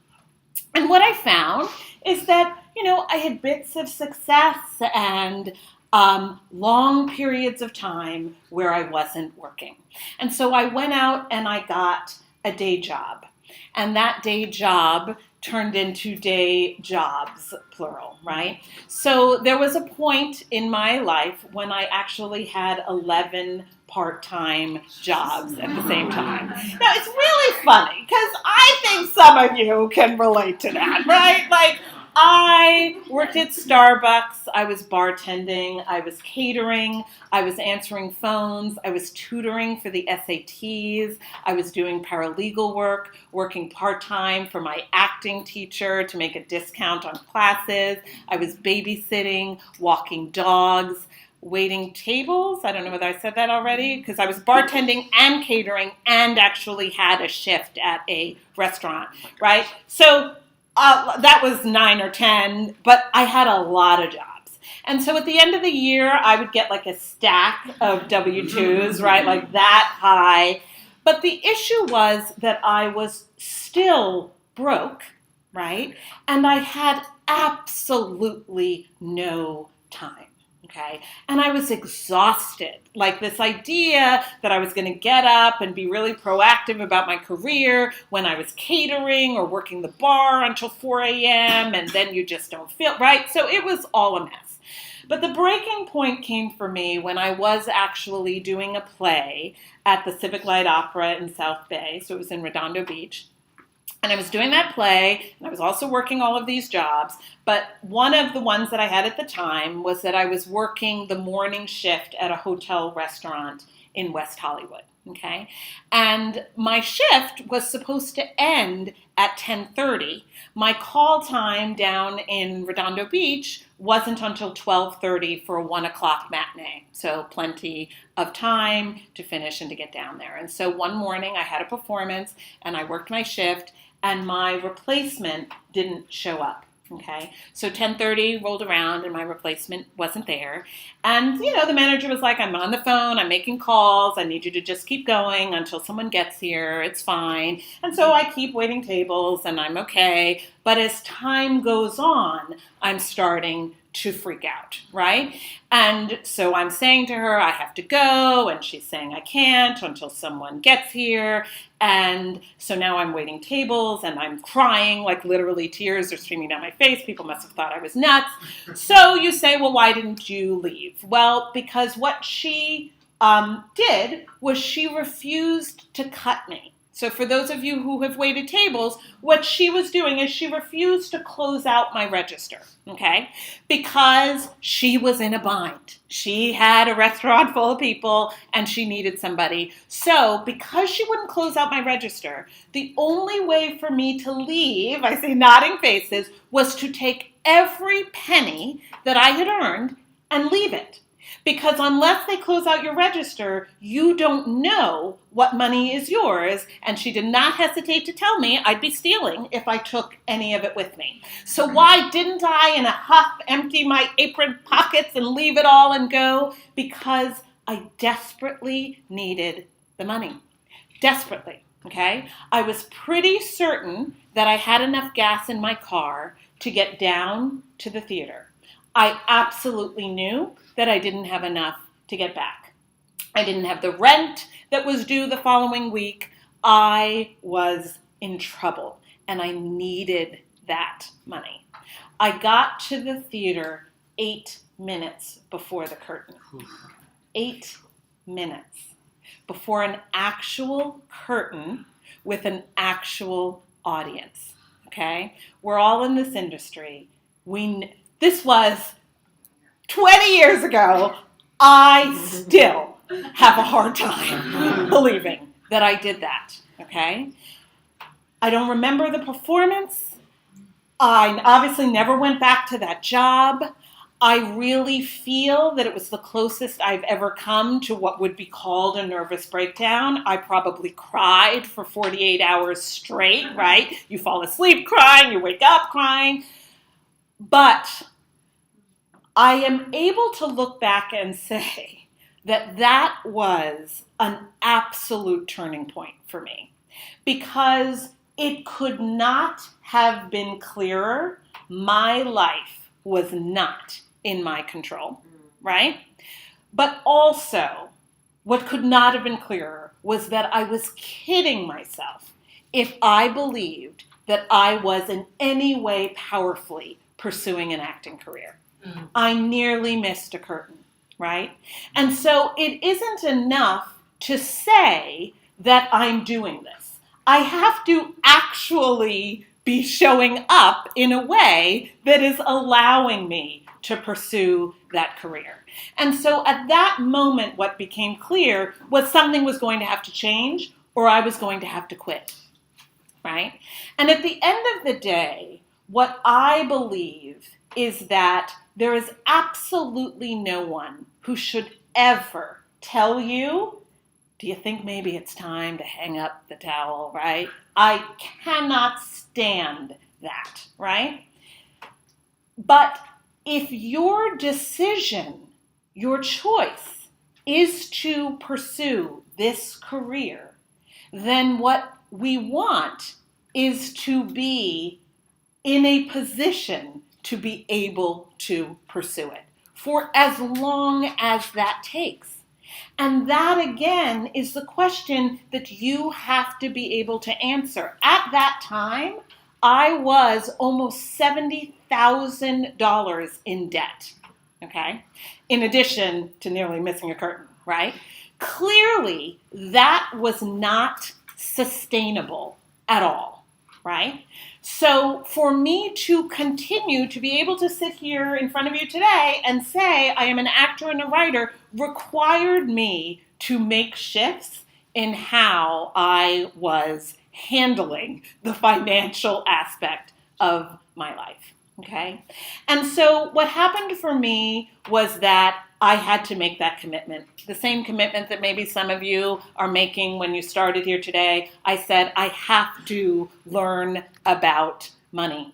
And what I found is that, I had bits of success and long periods of time where I wasn't working. And so I went out and I got a day job. And that day job turned into day jobs, plural, right? So there was a point in my life when I actually had 11 part-time jobs at the same time. Now, it's really funny because I think some of you can relate to that, right? Like, I worked at Starbucks, I was bartending, I was catering, I was answering phones, I was tutoring for the SATs, I was doing paralegal work, working part-time for my acting teacher to make a discount on classes, I was babysitting, walking dogs, waiting tables. I don't know whether I said that already, because I was bartending and catering and actually had a shift at a restaurant, right? So that was 9 or 10, but I had a lot of jobs. And so at the end of the year, I would get like a stack of W-2s, right? Like that high. But the issue was that I was still broke, right? And I had absolutely no time. Okay. And I was exhausted. Like this idea that I was going to get up and be really proactive about my career when I was catering or working the bar until 4 a.m. and then you just don't feel right. So it was all a mess. But the breaking point came for me when I was actually doing a play at the Civic Light Opera in South Bay. So it was in Redondo Beach. And I was doing that play, and I was also working all of these jobs. But one of the ones that I had at the time was that I was working the morning shift at a hotel restaurant in West Hollywood, okay? And my shift was supposed to end at 10:30. My call time down in Redondo Beach wasn't until 12:30 for a 1 o'clock matinee. So plenty of time to finish and to get down there. And so one morning I had a performance, and I worked my shift, and my replacement didn't show up, okay? So 10:30 rolled around, and my replacement wasn't there. And, the manager was like, I'm on the phone, I'm making calls, I need you to just keep going until someone gets here, it's fine. And so I keep waiting tables, and I'm okay. But as time goes on, I'm starting to freak out, right? And so I'm saying to her, I have to go, and she's saying I can't until someone gets here. And so now I'm waiting tables, and I'm crying, like literally tears are streaming down my face. People must have thought I was nuts. So you say, well, why didn't you leave? Well, because what she did was she refused to cut me. So for those of you who have waited tables, what she was doing is she refused to close out my register, okay? Because she was in a bind. She had a restaurant full of people and she needed somebody. So because she wouldn't close out my register, the only way for me to leave, I see nodding faces, was to take every penny that I had earned and leave it. Because unless they close out your register, you don't know what money is yours. And she did not hesitate to tell me I'd be stealing if I took any of it with me. So why didn't I, in a huff, empty my apron pockets and leave it all and go? Because I desperately needed the money. Desperately, okay? I was pretty certain that I had enough gas in my car to get down to the theater. I absolutely knew that I didn't have enough to get back. I didn't have the rent that was due the following week. I was in trouble, and I needed that money. I got to the theater 8 minutes before the curtain. 8 minutes before an actual curtain with an actual audience, okay? We're all in this industry. This was 20 years ago. I still have a hard time believing that I did that, okay? I don't remember the performance. I obviously never went back to that job. I really feel that it was the closest I've ever come to what would be called a nervous breakdown. I probably cried for 48 hours straight, right? You fall asleep crying, you wake up crying. But I am able to look back and say that that was an absolute turning point for me, because it could not have been clearer. My life was not in my control, right? But also, what could not have been clearer was that I was kidding myself if I believed that I was in any way powerfully pursuing an acting career. I nearly missed a curtain, right? And so it isn't enough to say that I'm doing this. I have to actually be showing up in a way that is allowing me to pursue that career. And so at that moment, what became clear was something was going to have to change, or I was going to have to quit, right? And at the end of the day, what I believe is that there is absolutely no one who should ever tell you, do you think maybe it's time to hang up the towel, right? I cannot stand that, right? But if your decision, your choice is to pursue this career, then what we want is to be in a position to be able to pursue it for as long as that takes. And that, again, is the question that you have to be able to answer. At that time, I was almost $70,000 in debt, okay? In addition to nearly missing a curtain, right? Clearly, that was not sustainable at all, right? So for me to continue to be able to sit here in front of you today and say I am an actor and a writer required me to make shifts in how I was handling the financial aspect of my life, okay? And so what happened for me was that I had to make that commitment. The same commitment that maybe some of you are making when you started here today. I said, I have to learn about money.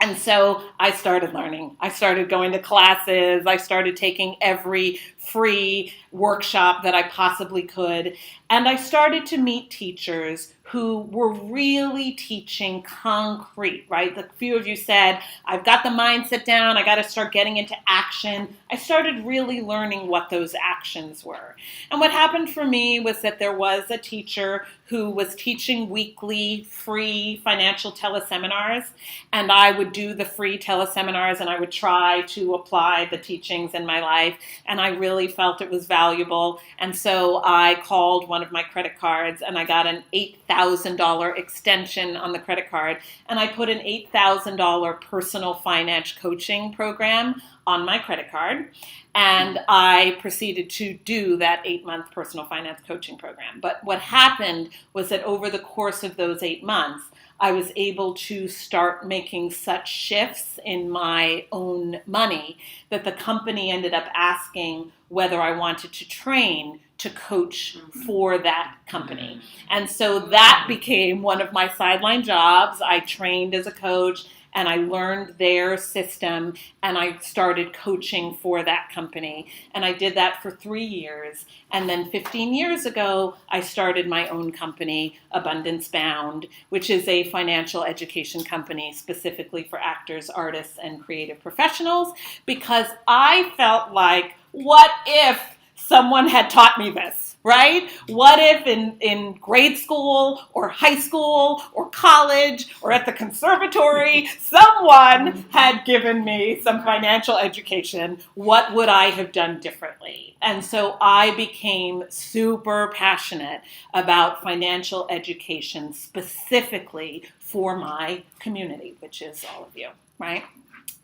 And so I started learning. I started going to classes. I started taking every free workshop that I possibly could. And I started to meet teachers who were really teaching concrete, right? The few of you said, I've got the mindset down, I got to start getting into action. I started really learning what those actions were. And what happened for me was that there was a teacher who was teaching weekly free financial teleseminars, and I would do the free teleseminars and I would try to apply the teachings in my life, and I really felt it was valuable. And so I called one of my credit cards and I got an $8,000 extension on the credit card, and I put an $8,000 personal finance coaching program on my credit card, and I proceeded to do that 8-month personal finance coaching program. But what happened was that over the course of those 8 months, I was able to start making such shifts in my own money that the company ended up asking whether I wanted to train to coach for that company. And so that became one of my sideline jobs. I trained as a coach and I learned their system and I started coaching for that company. And I did that for 3 years. And then 15 years ago, I started my own company, Abundance Bound, which is a financial education company specifically for actors, artists, and creative professionals, because I felt like, what if someone had taught me this, right? What if in grade school or high school or college or at the conservatory, someone had given me some financial education? What would I have done differently? And so I became super passionate about financial education specifically for my community, which is all of you, right?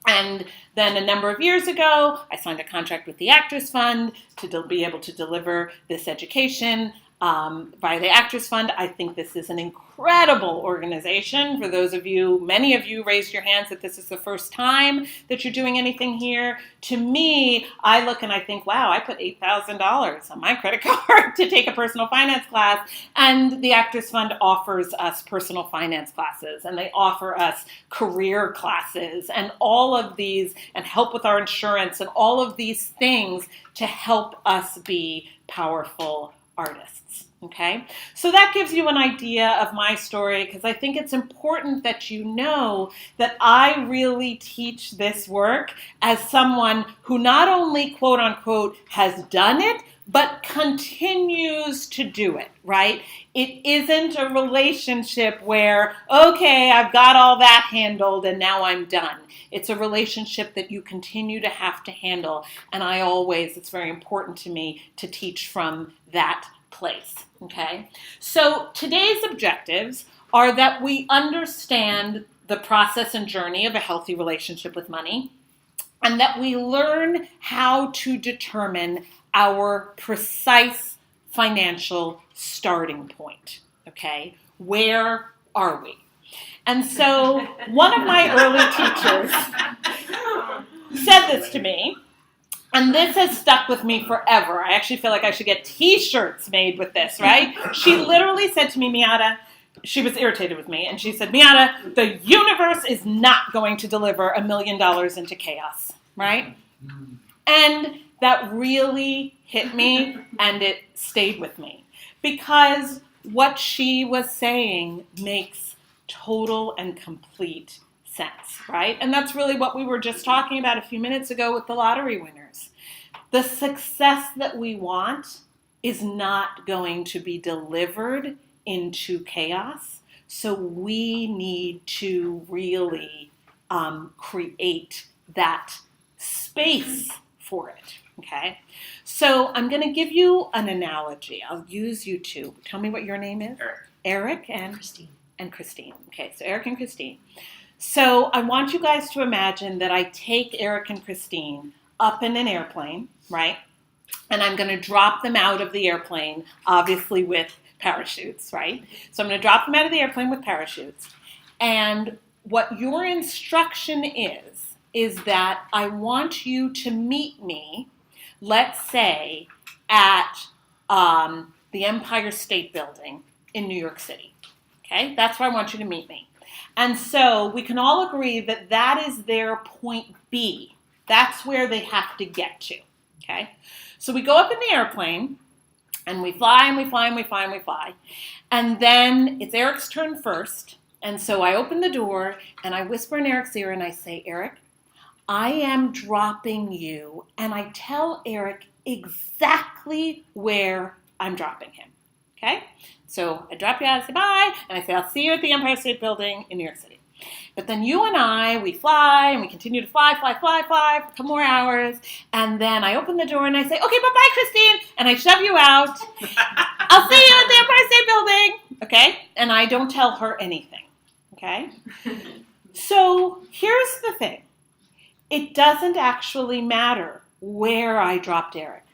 And then a number of years ago, I signed a contract with the Actors Fund to be able to deliver this education. by the Actors Fund. I think this is an incredible organization. For those of you, many of you raised your hands that this is the first time that you're doing anything here. To me, I look and I think, wow, I put $8,000 on my credit card to take a personal finance class, and the Actors Fund offers us personal finance classes, and they offer us career classes and all of these, and help with our insurance and all of these things to help us be powerful artists. Okay, so that gives you an idea of my story, because I think it's important that you know that I really teach this work as someone who not only, quote unquote, has done it, but continues to do it, right? It isn't a relationship where, okay, I've got all that handled and now I'm done. It's a relationship that you continue to have to handle. And it's very important to me to teach from that place, okay? So today's objectives are that we understand the process and journey of a healthy relationship with money, and that we learn how to determine our precise financial starting point, okay? Where are we? And so one of my early teachers said this to me, and this has stuck with me forever. I actually feel like I should get t-shirts made with this, right? She literally said to me, Miata, she was irritated with me, and she said, Miata, the universe is not going to deliver $1 million into chaos, right? And that really hit me, and it stayed with me, because what she was saying makes total and complete sense, right? And that's really what we were just talking about a few minutes ago with the lottery winners. The success that we want is not going to be delivered into chaos, so we need to really create that space for it, okay? So I'm going to give you an analogy. I'll use you two. Tell me what your name is. Eric and Christine. And Christine. Okay, so Eric and Christine. So I want you guys to imagine that I take Eric and Christine up in an airplane, right? And I'm going to drop them out of the airplane, obviously with parachutes, right? So I'm going to drop them out of the airplane with parachutes. And what your instruction is that I want you to meet me, let's say, at the Empire State Building in New York City. Okay? That's where I want you to meet me. And so we can all agree that that is their point B. That's where they have to get to. Okay? So we go up in the airplane, and we fly, and we fly, and we fly, and we fly. And then it's Eric's turn first. And so I open the door, and I whisper in Eric's ear, and I say, Eric, I am dropping you. And I tell Eric exactly where I'm dropping him. Okay? So I drop you out, I say bye, and I say, I'll see you at the Empire State Building in New York City. But then you and I, we fly, and we continue to fly for a couple more hours, and then I open the door and I say, okay, bye-bye, Christine, and I shove you out. I'll see you at the Empire State Building, okay? And I don't tell her anything, okay? So here's the thing. It doesn't actually matter where I dropped Eric.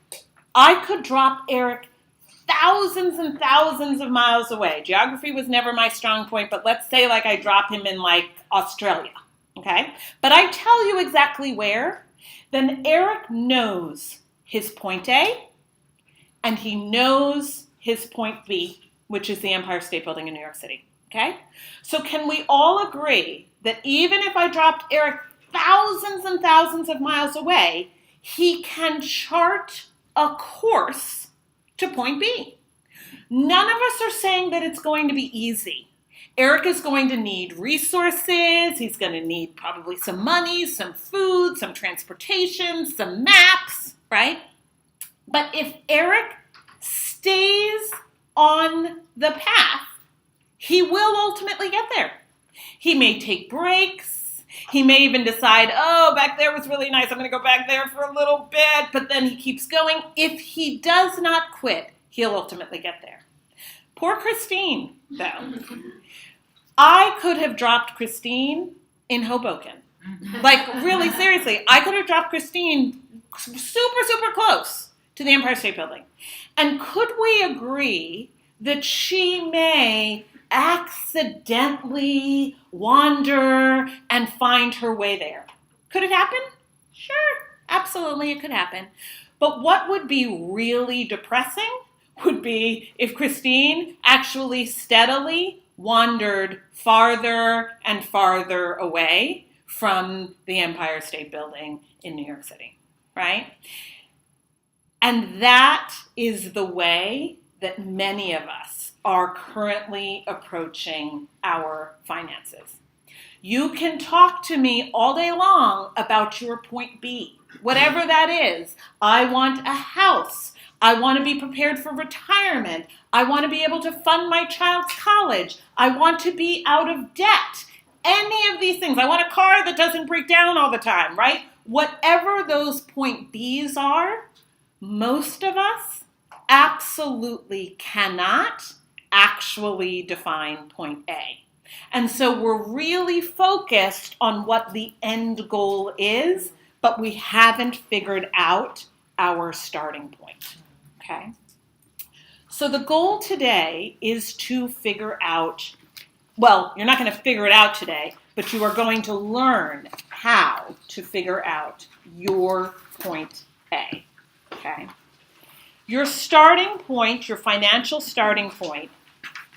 I could drop Eric thousands and thousands of miles away. Geography was never my strong point, but let's say like I drop him in like Australia, okay? But I tell you exactly where, then Eric knows his point A, and he knows his point B, which is the Empire State Building in New York City, okay? So can we all agree that even if I dropped Eric thousands and thousands of miles away, he can chart a course to point B? None of us are saying that it's going to be easy. Eric is going to need resources. He's going to need probably some money, some food, some transportation, some maps, right? But if Eric stays on the path, he will ultimately get there. He may take breaks. He may even decide, oh, back there was really nice. I'm going to go back there for a little bit. But then he keeps going. If he does not quit, he'll ultimately get there. Poor Christine, though. I could have dropped Christine in Hoboken. Like, really, seriously. I could have dropped Christine super, super close to the Empire State Building. And could we agree that she may accidentally wander and find her way there? Could it happen? Sure, absolutely it could happen. But what would be really depressing would be if Christine actually steadily wandered farther and farther away from the Empire State Building in New York City, right? And that is the way that many of us are currently approaching our finances. You can talk to me all day long about your point B, whatever that is. I want a house. I want to be prepared for retirement. I want to be able to fund my child's college. I want to be out of debt. Any of these things. I want a car that doesn't break down all the time, right? Whatever those point Bs are, most of us absolutely cannot actually define point A. And so we're really focused on what the end goal is, but we haven't figured out our starting point, okay? So the goal today is to figure out, well, you're not going to figure it out today, but you are going to learn how to figure out your point A, okay? Your starting point, your financial starting point,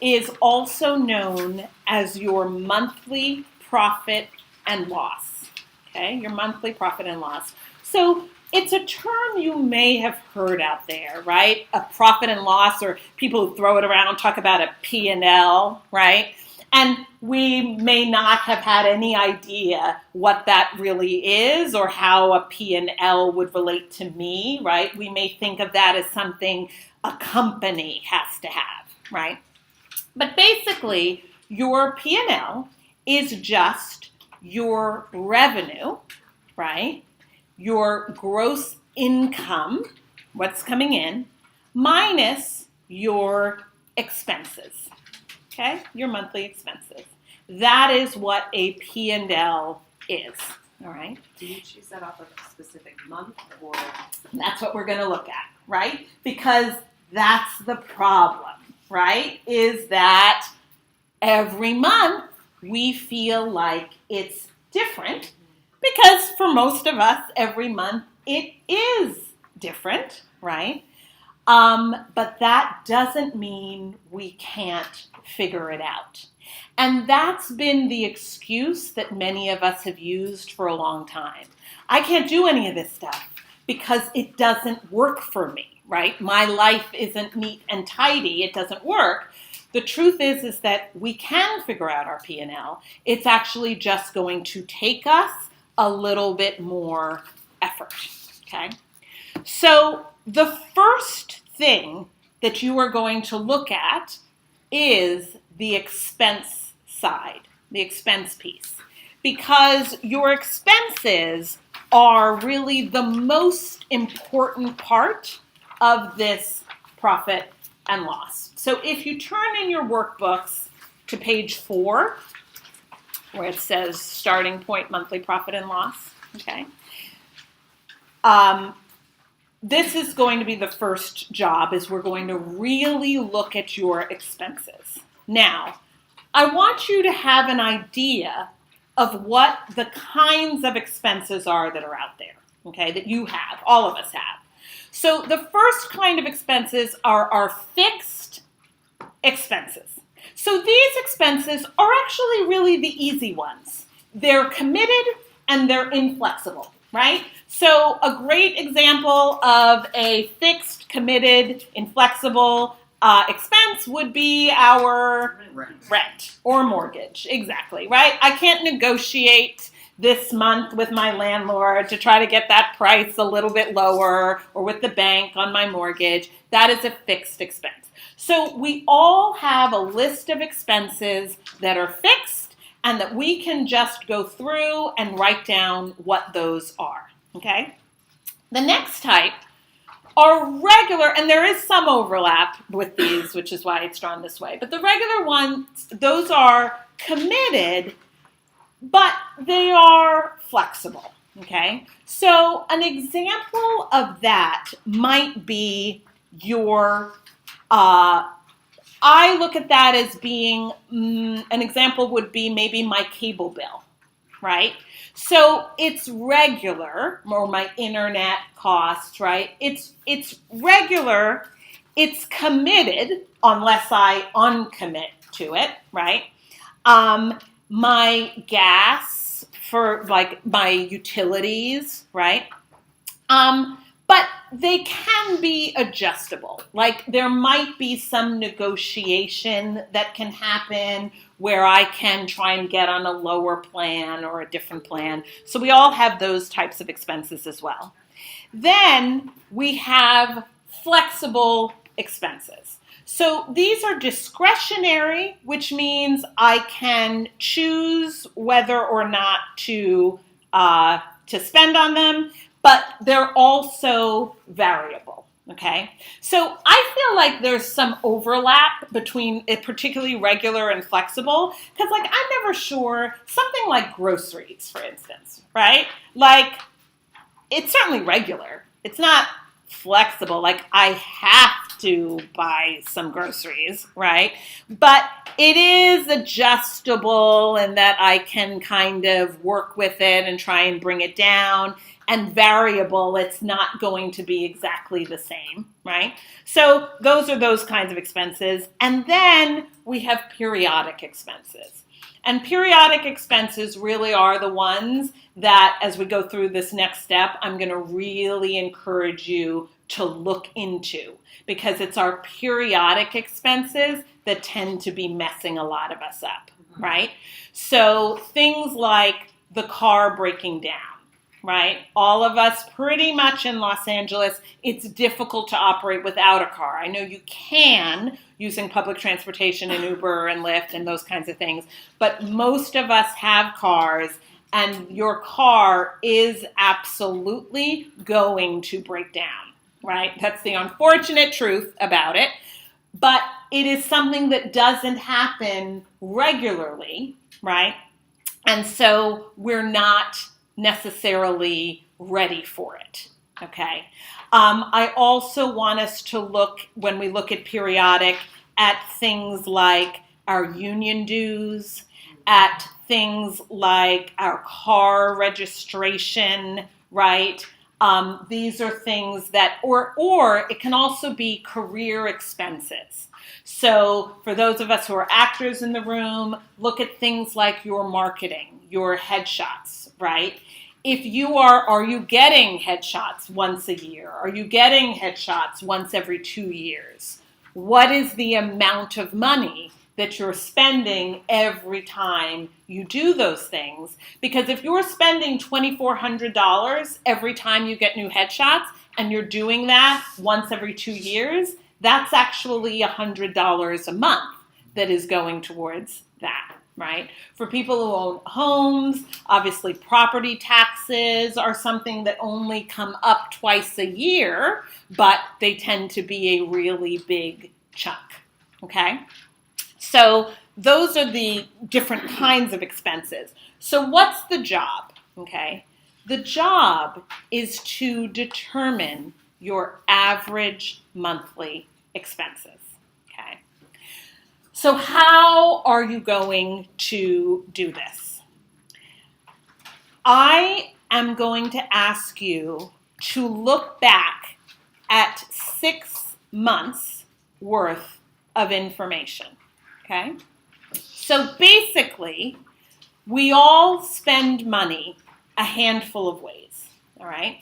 is also known as your monthly profit and loss, okay? Your monthly profit and loss. So it's a term you may have heard out there, right? A profit and loss, or people who throw it around and talk about a P&L, right? And we may not have had any idea what that really is or how a P&L would relate to me, right? We may think of that as something a company has to have, right? But basically, your P&L is just your revenue, right? Your gross income, what's coming in, minus your expenses, okay? Your monthly expenses. That is what a P&L is, all right? Do you choose that off of a specific month or? That's what we're going to look at, right? Because that's the problem, right? Is that every month we feel like it's different because for most of us, every month it is different, right? But that doesn't mean we can't figure it out. And that's been the excuse that many of us have used for a long time. I can't do any of this stuff because it doesn't work for me, right? My life isn't neat and tidy. It doesn't work. The truth is that we can figure out our P&L. It's actually just going to take us a little bit more effort, okay? So the first thing that you are going to look at is the expense side, the expense piece, because your expenses are really the most important part of this profit and loss. So if you turn in your workbooks to page 4, where it says starting point monthly profit and loss, okay? This is going to be the first job, is we're going to really look at your expenses. Now, I want you to have an idea of what the kinds of expenses are that are out there, okay, that you have, all of us have. So the first kind of expenses are our fixed expenses. So these expenses are actually really the easy ones. They're committed and they're inflexible, right? So a great example of a fixed, committed, inflexible expense would be our rent or mortgage, exactly, right? I can't negotiate this month with my landlord to try to get that price a little bit lower, or with the bank on my mortgage. That is a fixed expense. So we all have a list of expenses that are fixed and that we can just go through and write down what those are, okay? The next type are regular, and there is some overlap with these, which is why it's drawn this way. But the regular ones, those are committed, but they are flexible, Okay, so an example of that might be your, I look at that as being, an example would be maybe my cable bill, right? So it's regular, or my internet costs, right? It's regular, it's committed unless I uncommit to it, right? My gas for like my utilities, right? But they can be adjustable. Like there might be some negotiation that can happen where I can try and get on a lower plan or a different plan. So we all have those types of expenses as well. Then we have flexible expenses. So these are discretionary, which means I can choose whether or not to spend on them, but they're also variable, okay? So I feel like there's some overlap between particularly regular and flexible, because like I'm never sure, something like groceries, for instance, right? Like it's certainly regular. It's not flexible, like I have to buy some groceries, right? But it is adjustable in that I can kind of work with it and try and bring it down. And variable, it's not going to be exactly the same, right? So those are those kinds of expenses. And then we have periodic expenses. And periodic expenses really are the ones that, as we go through this next step, I'm going to really encourage you to look into, because it's our periodic expenses that tend to be messing a lot of us up, right? So things like the car breaking down, right? All of us pretty much in Los Angeles, it's difficult to operate without a car. I know you can using public transportation and Uber and Lyft and those kinds of things, but most of us have cars, and your car is absolutely going to break down, right? That's the unfortunate truth about it, but it is something that doesn't happen regularly, right? And so we're not necessarily ready for it, okay? I also want us to look, when we look at periodic, at things like our union dues, at things like our car registration, right? These are things that, or it can also be career expenses. So for those of us who are actors in the room, look at things like your marketing, your headshots, right? If you are you getting headshots once a year? Are you getting headshots once every 2 years? What is the amount of money that you're spending every time you do those things? Because if you're spending $2,400 every time you get new headshots, and you're doing that once every 2 years, that's actually $100 a month that is going towards that, right? For people who own homes, obviously property taxes are something that only come up twice a year, but they tend to be a really big chunk, okay? So those are the different kinds of expenses. So what's the job, okay? The job is to determine your average monthly expenses, okay? So how are you going to do this? I am going to ask you to look back at 6 months worth of information, okay? So basically, we all spend money a handful of ways, all right?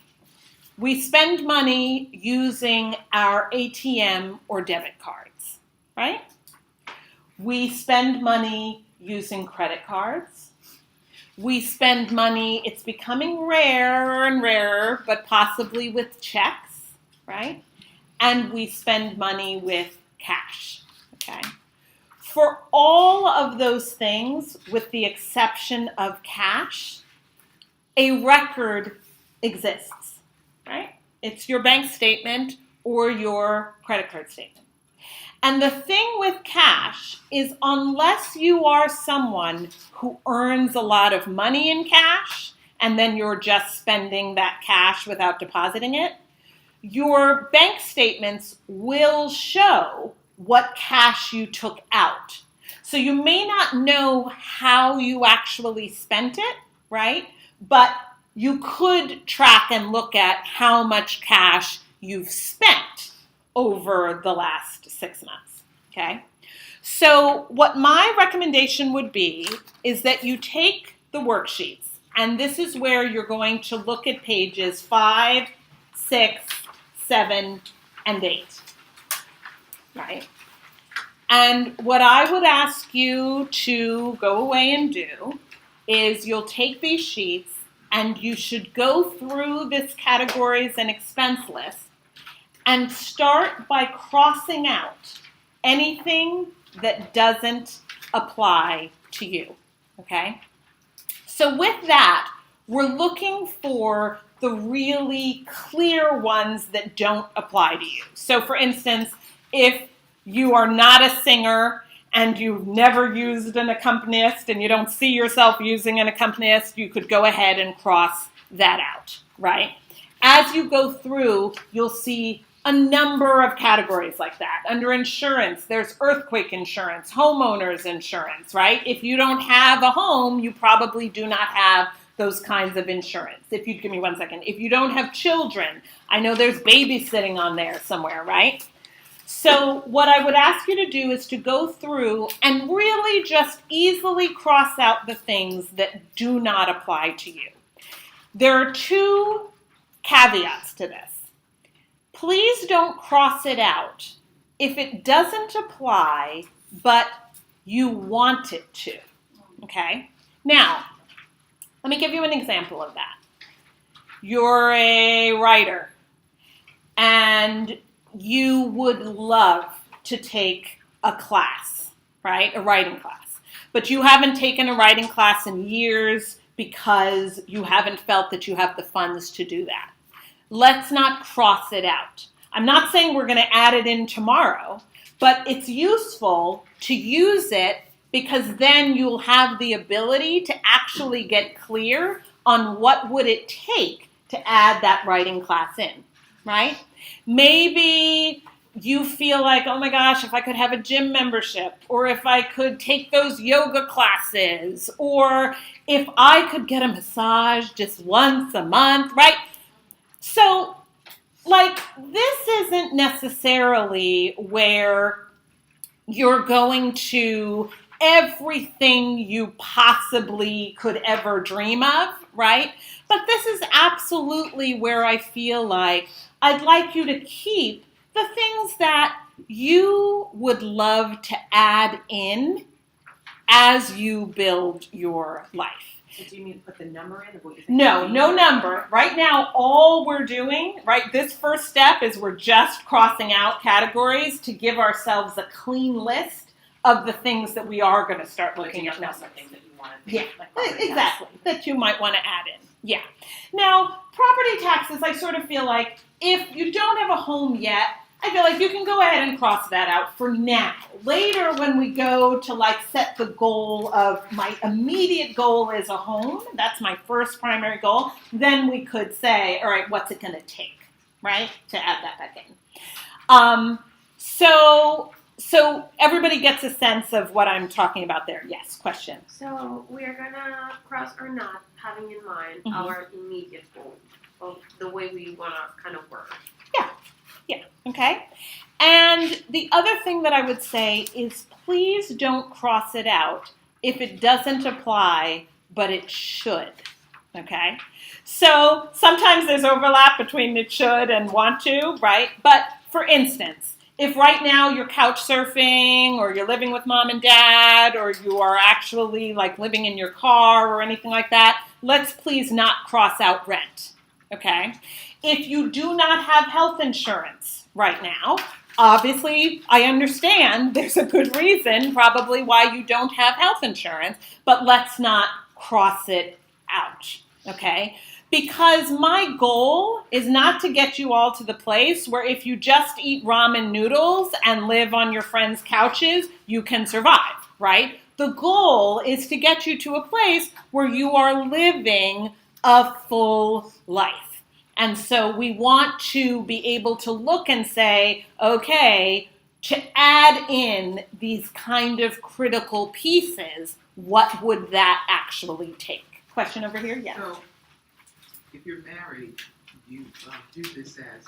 We spend money using our ATM or debit cards, right? We spend money using credit cards. We spend money, it's becoming rarer and rarer, but possibly with checks, right? And we spend money with cash, okay? For all of those things, with the exception of cash, a record exists, right? It's your bank statement or your credit card statement. And the thing with cash is, unless you are someone who earns a lot of money in cash and then you're just spending that cash without depositing it, your bank statements will show what cash you took out. So you may not know how you actually spent it, right? But you could track and look at how much cash you've spent over the last 6 months, okay? So what my recommendation would be is that you take the worksheets, and this is where you're going to look at pages 5, 6, 7, and 8, right? And what I would ask you to go away and do is you'll take these sheets and you should go through this categories and expense list and start by crossing out anything that doesn't apply to you, okay? So with that, we're looking for the really clear ones that don't apply to you. So for instance, if you are not a singer and you've never used an accompanist and you don't see yourself using an accompanist, you could go ahead and cross that out, right? As you go through, you'll see a number of categories like that. Under insurance, there's earthquake insurance, homeowners insurance, right? If you don't have a home, you probably do not have those kinds of insurance. If you'd give me 1 second. If you don't have children, I know there's babysitting on there somewhere, right? So what I would ask you to do is to go through and really just easily cross out the things that do not apply to you. There are 2 caveats to this. Please don't cross it out if it doesn't apply, but you want it to, okay? Now, let me give you an example of that. You're a writer, and you would love to take a class, right? A writing class. But you haven't taken a writing class in years because you haven't felt that you have the funds to do that. Let's not cross it out. I'm not saying we're going to add it in tomorrow, but it's useful to use it because then you'll have the ability to actually get clear on what would it take to add that writing class in, right? Maybe you feel like, oh my gosh, if I could have a gym membership, or if I could take those yoga classes, or if I could get a massage just once a month, right? So, like, this isn't necessarily where you're going to everything you possibly could ever dream of, right? But this is absolutely where I feel like I'd like you to keep the things that you would love to add in as you build your life. So do you mean put the number in? Of what you think No number. Right now, all we're doing, right, this first step is we're just crossing out categories to give ourselves a clean list of the things that we are going to start looking at now. Something that you want to Yeah, like property exactly, that you might want to add in. Yeah. Now, property taxes, I sort of feel like if you don't have a home yet, I feel like you can go ahead and cross that out for now. Later, when we go to like set the goal of my immediate goal is a home, that's my first primary goal, then we could say, all right, what's it going to take, right, to add that back in. So everybody gets a sense of what I'm talking about there. Yes, question. So we are gonna cross or not having in mind our immediate goal of the way we wanna kind of work. Yeah, okay. And the other thing that I would say is please don't cross it out if it doesn't apply, but it should, okay? So sometimes there's overlap between it should and want to, right? But for instance, if right now you're couch surfing or you're living with mom and dad or you are actually like living in your car or anything like that, let's please not cross out rent, okay? If you do not have health insurance right now, obviously I understand there's a good reason probably why you don't have health insurance, but let's not cross it out, okay? Because my goal is not to get you all to the place where if you just eat ramen noodles and live on your friends' couches, you can survive, right? The goal is to get you to a place where you are living a full life. And so we want to be able to look and say, okay, to add in these kind of critical pieces, what would that actually take? Question over here? Yeah. So, if you're married, you do this as,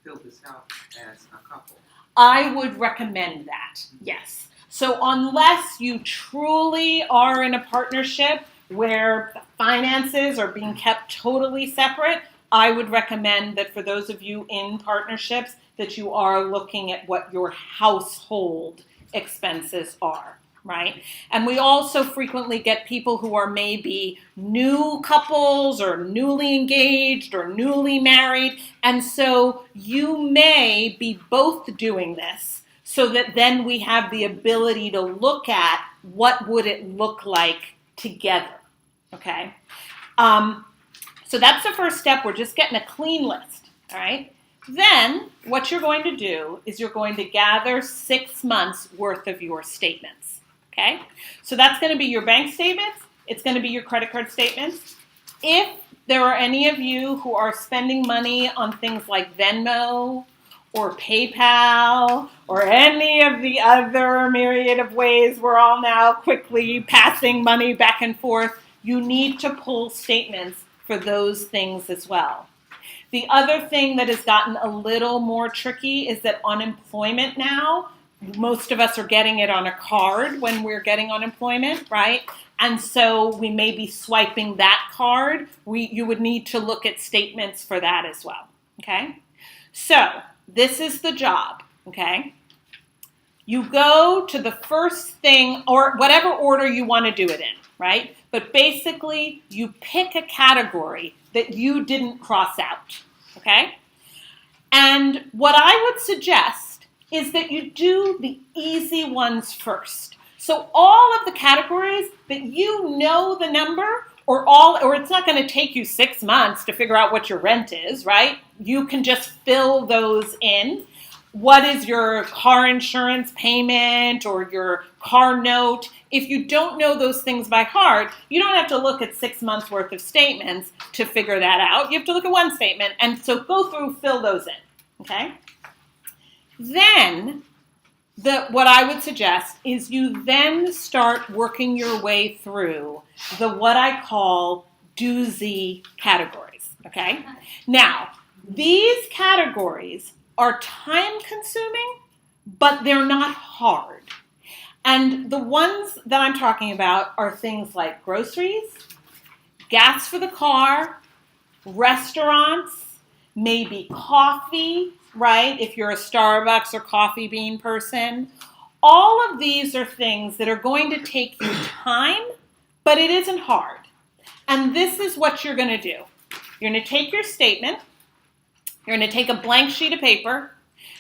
fill this out as a couple. I would recommend that, yes. So unless you truly are in a partnership where finances are being kept totally separate, I would recommend that for those of you in partnerships that you are looking at what your household expenses are, right? And we also frequently get people who are maybe new couples or newly engaged or newly married, and so you may be both doing this so that then we have the ability to look at what would it look like together, okay? So that's the first step. We're just getting a clean list, all right? Then what you're going to do is you're going to gather 6 months worth of your statements, okay? So that's going to be your bank statements. It's going to be your credit card statements. If there are any of you who are spending money on things like Venmo or PayPal or any of the other myriad of ways we're all now quickly passing money back and forth, you need to pull statements for those things as well. The other thing that has gotten a little more tricky is that unemployment now, most of us are getting it on a card when we're getting unemployment, right? And so we may be swiping that card. You would need to look at statements for that as well, okay? So this is the job, okay? You go to the first thing, or whatever order you want to do it in, right? But basically, you pick a category that you didn't cross out, okay? And what I would suggest is that you do the easy ones first. So all of the categories that you know the number, or it's not going to take you 6 months to figure out what your rent is, right? You can just fill those in. What is your car insurance payment or your car note? If you don't know those things by heart, you don't have to look at 6 months worth of statements to figure that out. You have to look at one statement, and so go through, fill those in, okay? Then, what I would suggest is you then start working your way through the what I call doozy categories, okay? Now, these categories are time consuming, but they're not hard. And the ones that I'm talking about are things like groceries, gas for the car, restaurants, maybe coffee, right? If you're a Starbucks or Coffee Bean person. All of these are things that are going to take you time, but it isn't hard. And this is what you're going to do. You're going to take your statement. You're going to take a blank sheet of paper.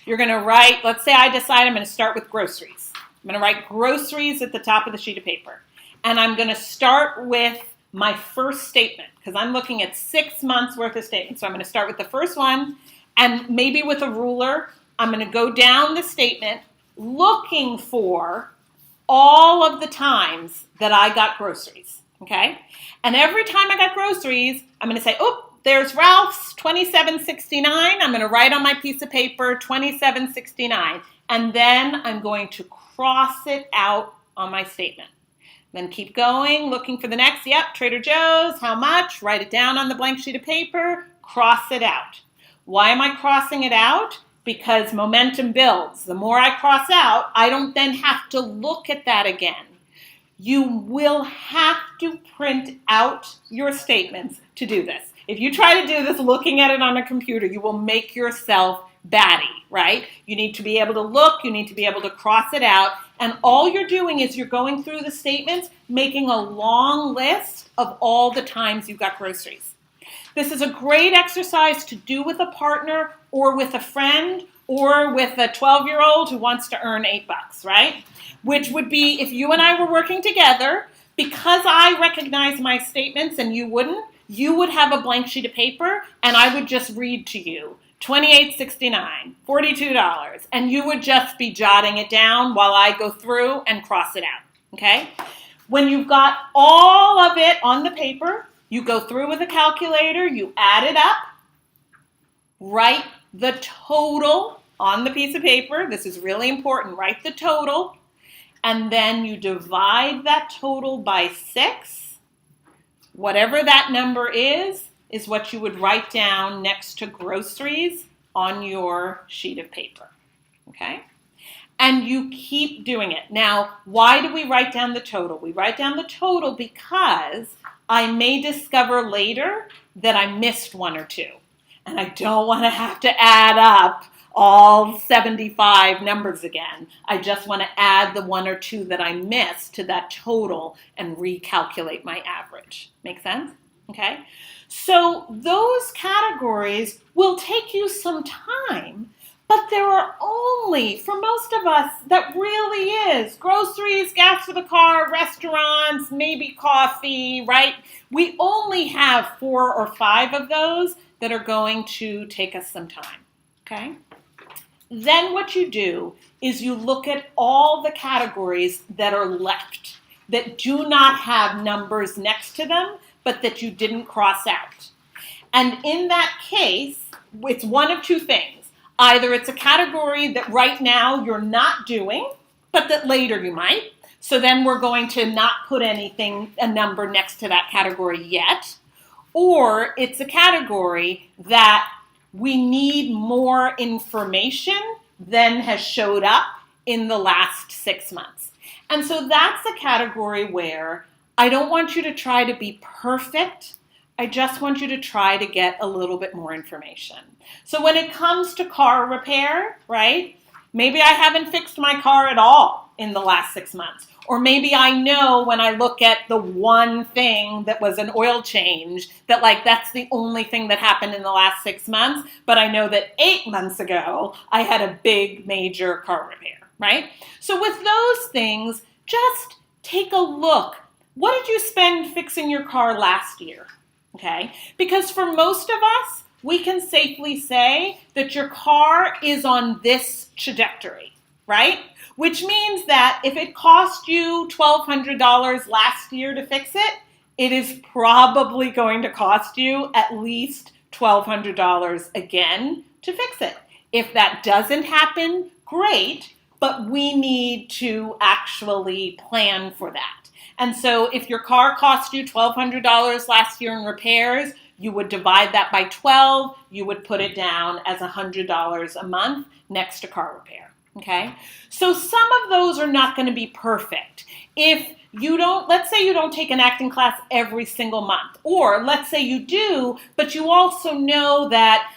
You're going to write, let's say I decide I'm going to start with groceries. I'm going to write groceries at the top of the sheet of paper. And I'm going to start with my first statement because I'm looking at 6 months worth of statements. So I'm going to start with the first one and maybe with a ruler, I'm going to go down the statement looking for all of the times that I got groceries, okay? And every time I got groceries, I'm going to say, oh, there's Ralph's $27.69. I'm going to write on my piece of paper $27.69. And then I'm going to cross it out on my statement. Then keep going, looking for the next. Yep, Trader Joe's, how much? Write it down on the blank sheet of paper, cross it out. Why am I crossing it out? Because momentum builds. The more I cross out, I don't then have to look at that again. You will have to print out your statements to do this. If you try to do this looking at it on a computer, you will make yourself batty, right? You need to be able to look, you need to be able to cross it out, and all you're doing is you're going through the statements, making a long list of all the times you got groceries. This is a great exercise to do with a partner or with a friend or with a 12-year-old who wants to earn $8, right? Which would be if you and I were working together, because I recognize my statements and you wouldn't, you would have a blank sheet of paper and I would just read to you $28.69, $42, and you would just be jotting it down while I go through and cross it out, okay? When you've got all of it on the paper, You go through with a calculator, you add it up, write the total on the piece of paper. This is really important. Write the total, and then you divide that total by 6. Whatever that number is what you would write down next to groceries on your sheet of paper, okay? And you keep doing it. Now, why do we write down the total? We write down the total because I may discover later that I missed 1 or 2. And I don't want to have to add up all 75 numbers again. I just want to add the 1 or 2 that I missed to that total and recalculate my average. Make sense? Okay? So those categories will take you some time, but there are only, for most of us, that really is groceries, gas for the car, restaurants, maybe coffee, right? We only have 4 or 5 of those that are going to take us some time, okay? Then what you do is you look at all the categories that are left that do not have numbers next to them, but that you didn't cross out. And in that case, it's one of 2 things. Either it's a category that right now you're not doing, but that later you might. So then we're going to not put a number next to that category yet. Or it's a category that we need more information than has showed up in the last 6 months. And so that's a category where I don't want you to try to be perfect. I just want you to try to get a little bit more information. So when it comes to car repair, right? Maybe I haven't fixed my car at all in the last 6 months. Or maybe I know when I look at the one thing that was an oil change that that's the only thing that happened in the last 6 months, but I know that 8 months ago I had a big major car repair, right? So with those things, just take a look. What did you spend fixing your car last year? Okay? Because for most of us, we can safely say that your car is on this trajectory, right? Which means that if it cost you $1,200 last year to fix it, it is probably going to cost you at least $1,200 again to fix it. If that doesn't happen, great, but we need to actually plan for that. And so if your car cost you $1,200 last year in repairs, you would divide that by 12, you would put it down as $100 a month next to car repair. Okay? So some of those are not going to be perfect. If you don't, let's say you don't take an acting class every single month, or let's say you do, but you also know that,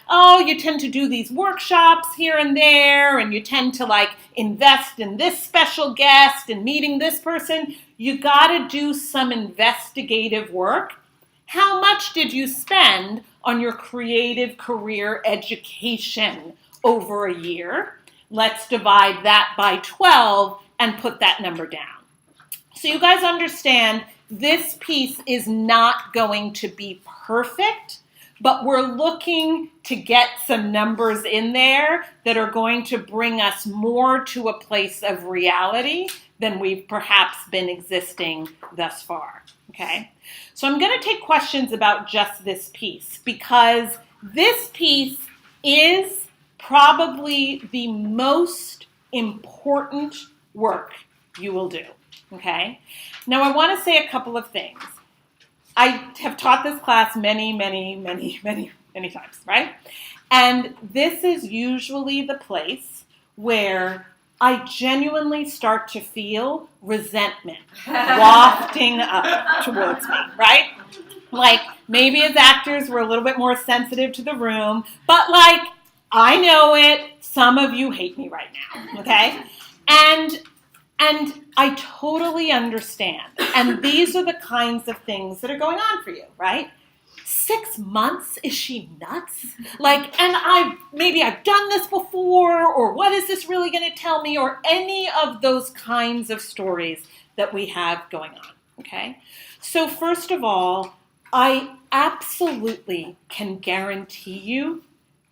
you tend to do these workshops here and there, and you tend to invest in this special guest and meeting this person, you got to do some investigative work. How much did you spend on your creative career education over a year? Let's divide that by 12 and put that number down. So you guys understand this piece is not going to be perfect, but we're looking to get some numbers in there that are going to bring us more to a place of reality than we've perhaps been existing thus far. Okay? So I'm going to take questions about just this piece because this piece is probably the most important work you will do, okay? Now, I want to say a couple of things. I have taught this class many times, right? And this is usually the place where I genuinely start to feel resentment wafting up towards me, right? Maybe as actors, we're a little bit more sensitive to the room, but I know it. Some of you hate me right now, okay? And I totally understand. And these are the kinds of things that are going on for you, right? 6 months? Is she nuts? And maybe I've done this before, or what is this really going to tell me, or any of those kinds of stories that we have going on, okay? So first of all, I absolutely can guarantee you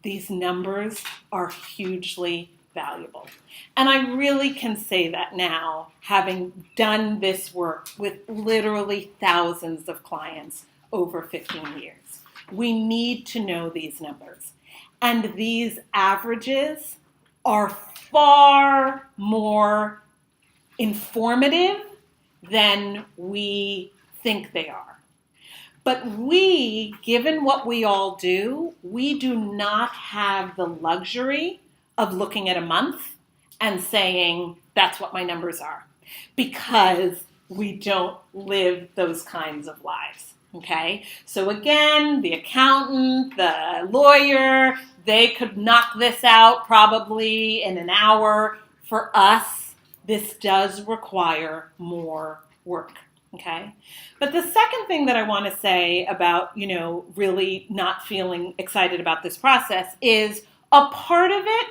these numbers are hugely valuable. And I really can say that now, having done this work with literally thousands of clients over 15 years. We need to know these numbers. And these averages are far more informative than we think they are. But we, given what we all do, we do not have the luxury of looking at a month and saying, that's what my numbers are, because we don't live those kinds of lives, okay? So again, the accountant, the lawyer, they could knock this out probably in an hour. For us, this does require more work, okay? But the second thing that I want to say about, really not feeling excited about this process is a part of it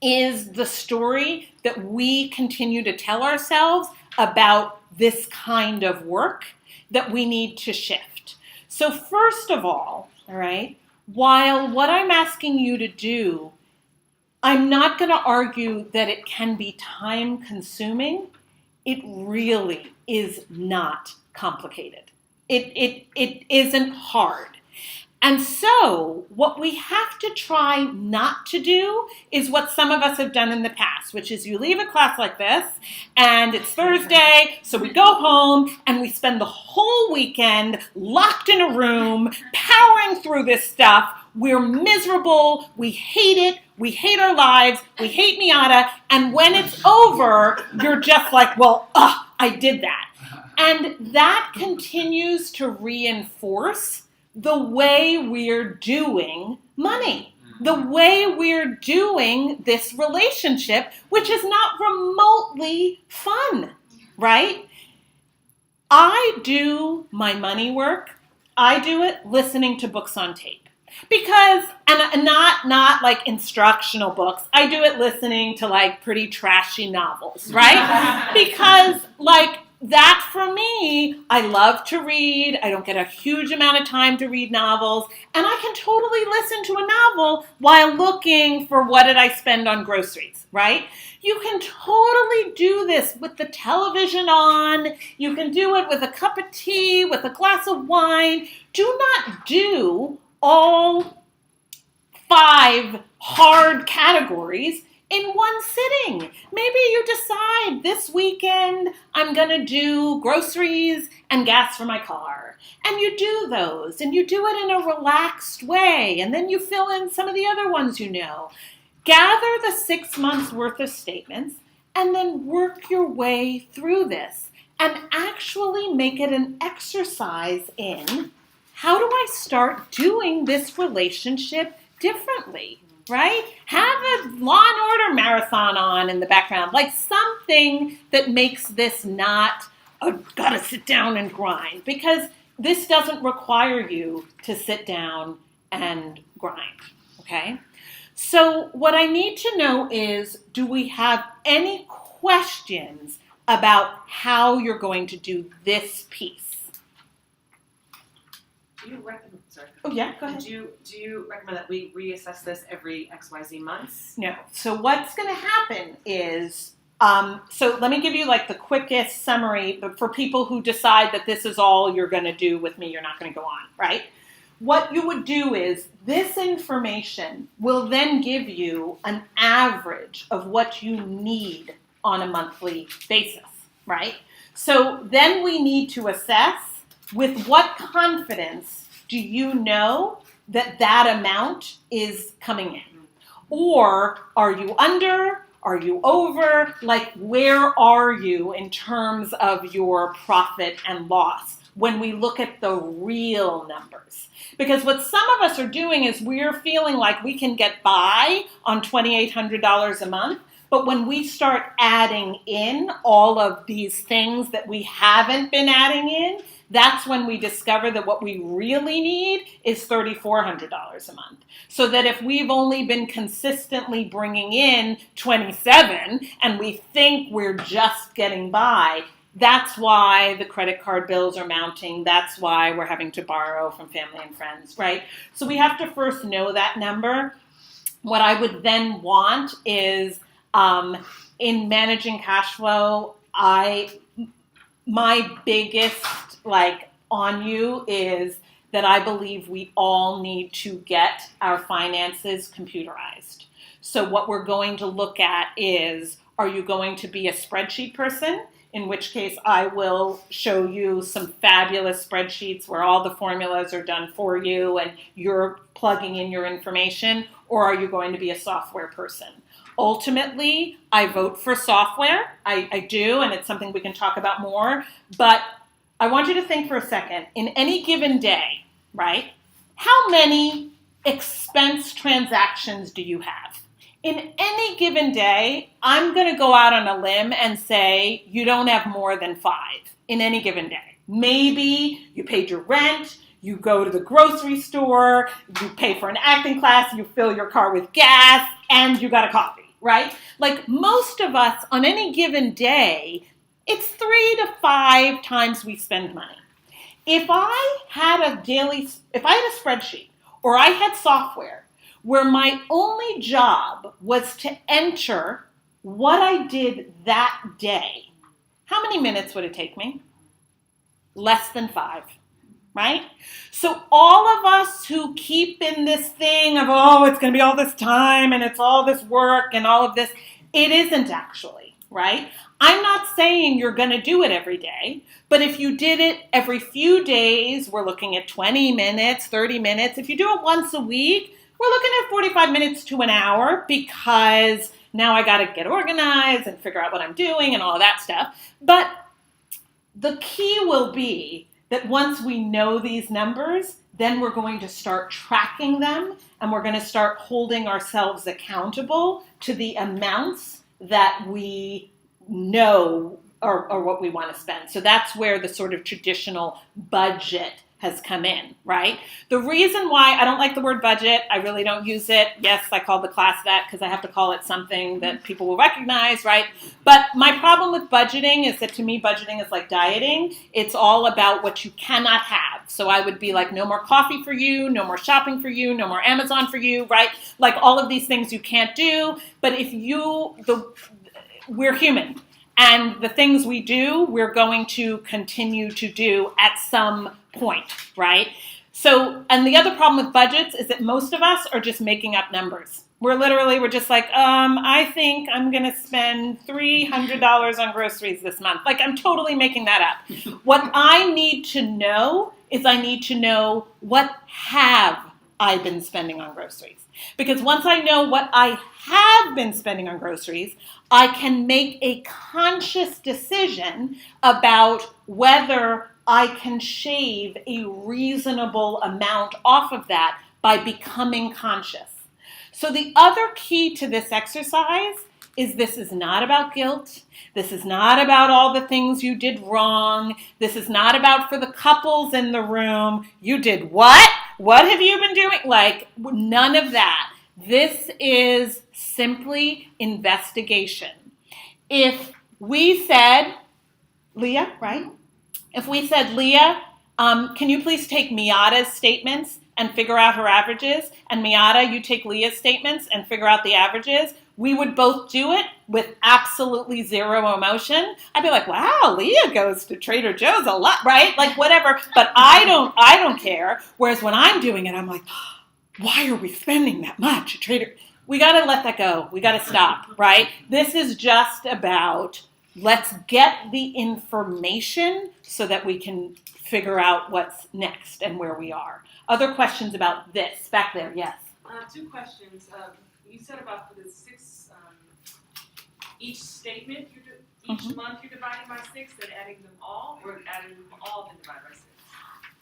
is the story that we continue to tell ourselves about this kind of work that we need to shift. So first of all right, while what I'm asking you to do, I'm not going to argue that it can be time consuming. It really is not complicated. It isn't hard. And so what we have to try not to do is what some of us have done in the past, which is you leave a class like this and it's Thursday, so we go home and we spend the whole weekend locked in a room, powering through this stuff. We're miserable, we hate it, we hate our lives, we hate Miata, and when it's over, you're just like, well, I did that. And that continues to reinforce the way we're doing money, the way we're doing this relationship, which is not remotely fun, right? I do my money work. I do it listening to books on tape. Because, and not like instructional books, I do it listening to like pretty trashy novels, right? Because that for me, I love to read. I don't get a huge amount of time to read novels. And I can totally listen to a novel while looking for what did I spend on groceries, right? You can totally do this with the television on. You can do it with a cup of tea, with a glass of wine. Do not do all 5 hard categories in one sitting. Maybe you decide this weekend I'm going to do groceries and gas for my car. And you do those, and you do it in a relaxed way, and then you fill in some of the other ones you know. Gather the 6 months worth of statements, and then work your way through this, and actually make it an exercise in how do I start doing this relationship differently? Right? Have a Law and Order marathon on in the background, like something that makes this not gotta sit down and grind, because this doesn't require you to sit down and grind, okay? So what I need to know is, do we have any questions about how you're going to do this piece? Do you recommend, sorry. Oh yeah, go ahead. Do you recommend that we reassess this every XYZ months? No. So what's going to happen is, so let me give you like the quickest summary, but for people who decide that this is all you're going to do with me, you're not going to go on, right? What you would do is this information will then give you an average of what you need on a monthly basis, right? So then we need to assess with what confidence do you know that that amount is coming in? Or are you under? Are you over? Like, where are you in terms of your profit and loss when we look at the real numbers? Because what some of us are doing is we're feeling like we can get by on $2,800 a month, but when we start adding in all of these things that we haven't been adding in, that's when we discover that what we really need is $3,400 a month. So that if we've only been consistently bringing in 27 and we think we're just getting by, that's why the credit card bills are mounting. That's why we're having to borrow from family and friends, right? So we have to first know that number. What I would then want is, in managing cash flow, my biggest on you is that I believe we all need to get our finances computerized. So what we're going to look at is, are you going to be a spreadsheet person? In which case I will show you some fabulous spreadsheets where all the formulas are done for you and you're plugging in your information, or are you going to be a software person? Ultimately, I vote for software. I do, and it's something we can talk about more. But I want you to think for a second. In any given day, right, how many expense transactions do you have? In any given day, I'm going to go out on a limb and say you don't have more than 5 in any given day. Maybe you paid your rent, you go to the grocery store, you pay for an acting class, you fill your car with gas, and you got a coffee, right? Like most of us on any given day, it's 3 to 5 times we spend money. If I had a spreadsheet or I had software where my only job was to enter what I did that day, how many minutes would it take me? Less than 5, right? So all of us who keep in this thing of, oh, it's going to be all this time and it's all this work and all of this, it isn't actually, right? I'm not saying you're going to do it every day, but if you did it every few days, we're looking at 20 minutes, 30 minutes. If you do it once a week, we're looking at 45 minutes to an hour, because now I got to get organized and figure out what I'm doing and all of that stuff. But the key will be that once we know these numbers, then we're going to start tracking them and we're going to start holding ourselves accountable to the amounts that we know or what we want to spend. So that's where the sort of traditional budget has come in, right? The reason why I don't like the word budget, I really don't use it. Yes, I called the class that because I have to call it something that people will recognize, right? But my problem with budgeting is that to me, budgeting is like dieting. It's all about what you cannot have. So I would be like, no more coffee for you, no more shopping for you, no more Amazon for you, right? Like all of these things you can't do. But we're human. And the things we do, we're going to continue to do at some point, right? So, and the other problem with budgets is that most of us are just making up numbers. We're just like, I think I'm going to spend $300 on groceries this month. Like, I'm totally making that up. What I need to know is I need to know what have I been spending on groceries. Because once I know what I have been spending on groceries, I can make a conscious decision about whether I can shave a reasonable amount off of that by becoming conscious. So the other key to this exercise is this is not about guilt. This is not about all the things you did wrong. This is not about, for the couples in the room, you did what? What have you been doing? Like, none of that. This is simply investigation. If we said, Leah, right? If we said, Leah, can you please take Miata's statements and figure out her averages? And Miata, you take Leah's statements and figure out the averages. We would both do it with absolutely zero emotion. I'd be like, wow, Leah goes to Trader Joe's a lot, right? Like whatever. But I don't care. Whereas when I'm doing it, I'm like, why are we spending that much at Trader? We got to let that go. We got to stop, right? This is just about let's get the information so that we can figure out what's next and where we are. Other questions about this? Back there, yes. 2 questions. You said about the 6, each statement, each month you're dividing by 6 and adding them all, or adding them all and dividing by 6?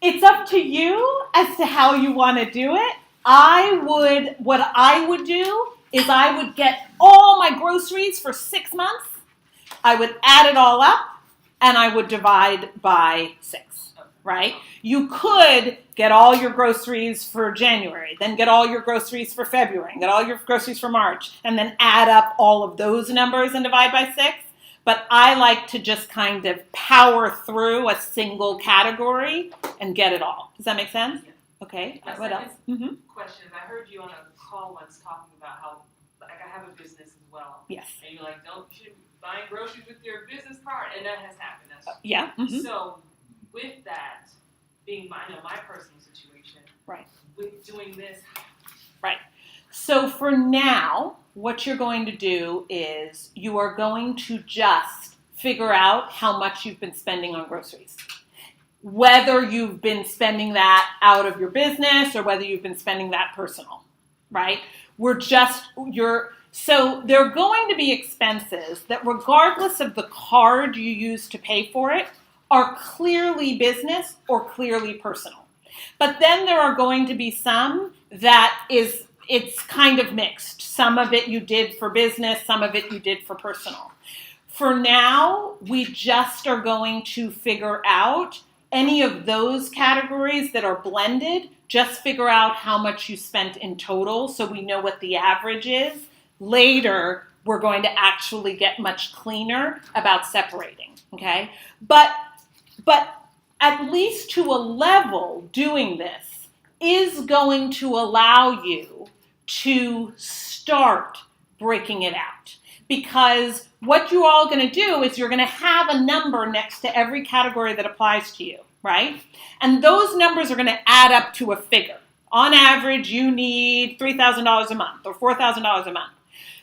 It's up to you as to how you want to do it. What I would do is I would get all my groceries for 6 months. I would add it all up and I would divide by 6, right? You could get all your groceries for January, then get all your groceries for February, get all your groceries for March, and then add up all of those numbers and divide by 6. But I like to just kind of power through a single category and get it all. Does that make sense? Yeah. Okay. My What else? second question is, I heard you on a call once talking about how, like, I have a business as well. Yes. And you're like, you shouldn't be buying groceries with your business card, and that has happened. Yeah. So, with that, my personal situation. Right. With doing this. So for now, what you're going to do is you are going to just figure out how much you've been spending on groceries. Whether you've been spending that out of your business or whether you've been spending that personal, right? So there are going to be expenses that regardless of the card you use to pay for it are clearly business or clearly personal. But then there are going to be some that it's kind of mixed. Some of it you did for business, some of it you did for personal. For now, we just are going to figure out any of those categories that are blended, just figure out how much you spent in total so we know what the average is. Later, we're going to actually get much cleaner about separating, okay? But at least to a level, doing this is going to allow you to start breaking it out. Because what you're all going to do is you're going to have a number next to every category that applies to you, right? And those numbers are going to add up to a figure. On average, you need $3,000 a month or $4,000 a month.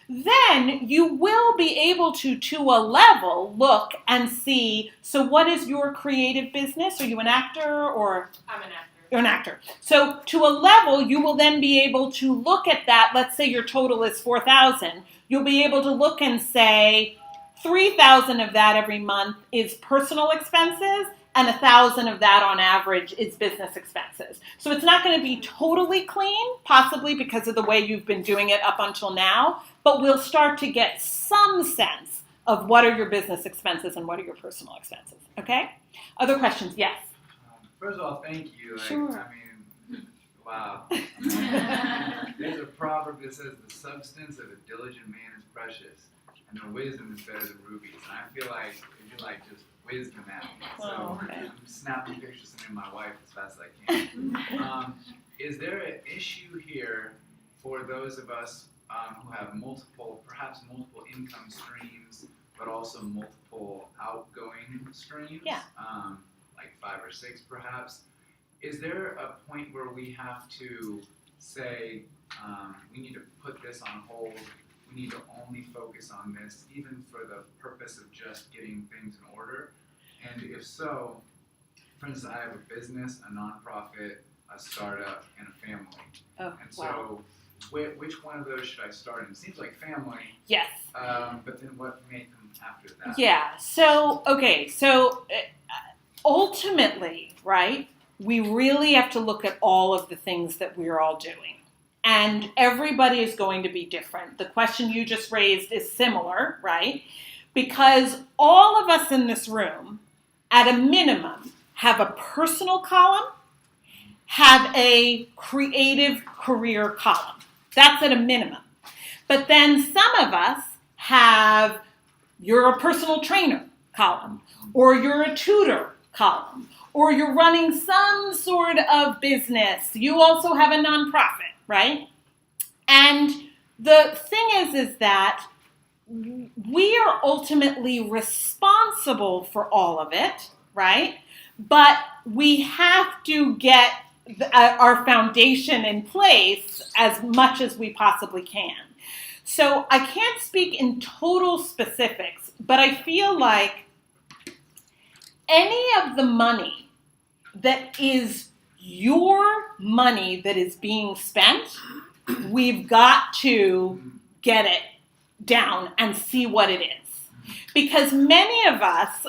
Then you will be able to a level, look and see, so what is your creative business? Are you an actor or? I'm an actor. You're an actor. So to a level, you will then be able to look at that. Let's say your total is $4,000. You'll be able to look and say $3,000 of that every month is personal expenses and $1,000 of that on average is business expenses. So it's not going to be totally clean, possibly because of the way you've been doing it up until now, but we'll start to get some sense of what are your business expenses and what are your personal expenses. Okay? Other questions? Yes. First of all, thank you. Sure. Wow. There's a proverb that says the substance of a diligent man is precious, and their wisdom is better than rubies. And I feel like if you just wisdom at me. So I'm snapping pictures of me and my wife as fast as I can. Is there an issue here for those of us who have perhaps multiple income streams, but also multiple outgoing streams? Yeah. Like 5 or 6 perhaps. Is there a point where we have to say, we need to put this on hold, we need to only focus on this, even for the purpose of just getting things in order? And if so, for instance, I have a business, a nonprofit, a startup, and a family. Oh, And wow. so, which one of those should I start in? It seems like family, Yes. but then what may come after that? Yeah. So, okay. So ultimately, right, we really have to look at all of the things that we're all doing. And everybody is going to be different. The question you just raised is similar, right? Because all of us in this room, at a minimum, have a personal column, have a creative career column. That's at a minimum. But then some of us have, you're a personal trainer column, or you're a tutor column, or you're running some sort of business. You also have a nonprofit, right? And the thing is that we are ultimately responsible for all of it, right? But we have to get our foundation in place as much as we possibly can. So I can't speak in total specifics, but I feel like any of the money that is your money that is being spent, we've got to get it down and see what it is. Because many of us,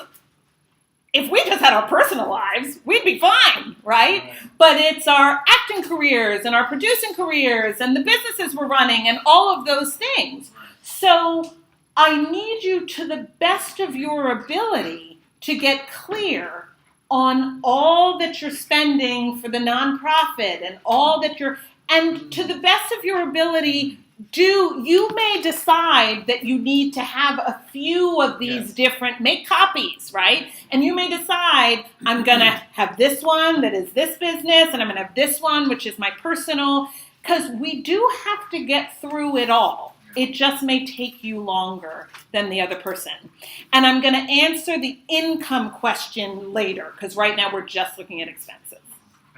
if we just had our personal lives, we'd be fine, right? But it's our acting careers and our producing careers and the businesses we're running and all of those things. So I need you, to the best of your ability, to get clear on all that you're spending for the nonprofit and all that and to the best of your ability, you may decide that you need to have a few of these different, make copies, right? And you may decide, I'm going to have this one that is this business, and I'm going to have this one, which is my personal, because we do have to get through it all. It just may take you longer than the other person. And I'm going to answer the income question later, because right now we're just looking at expenses.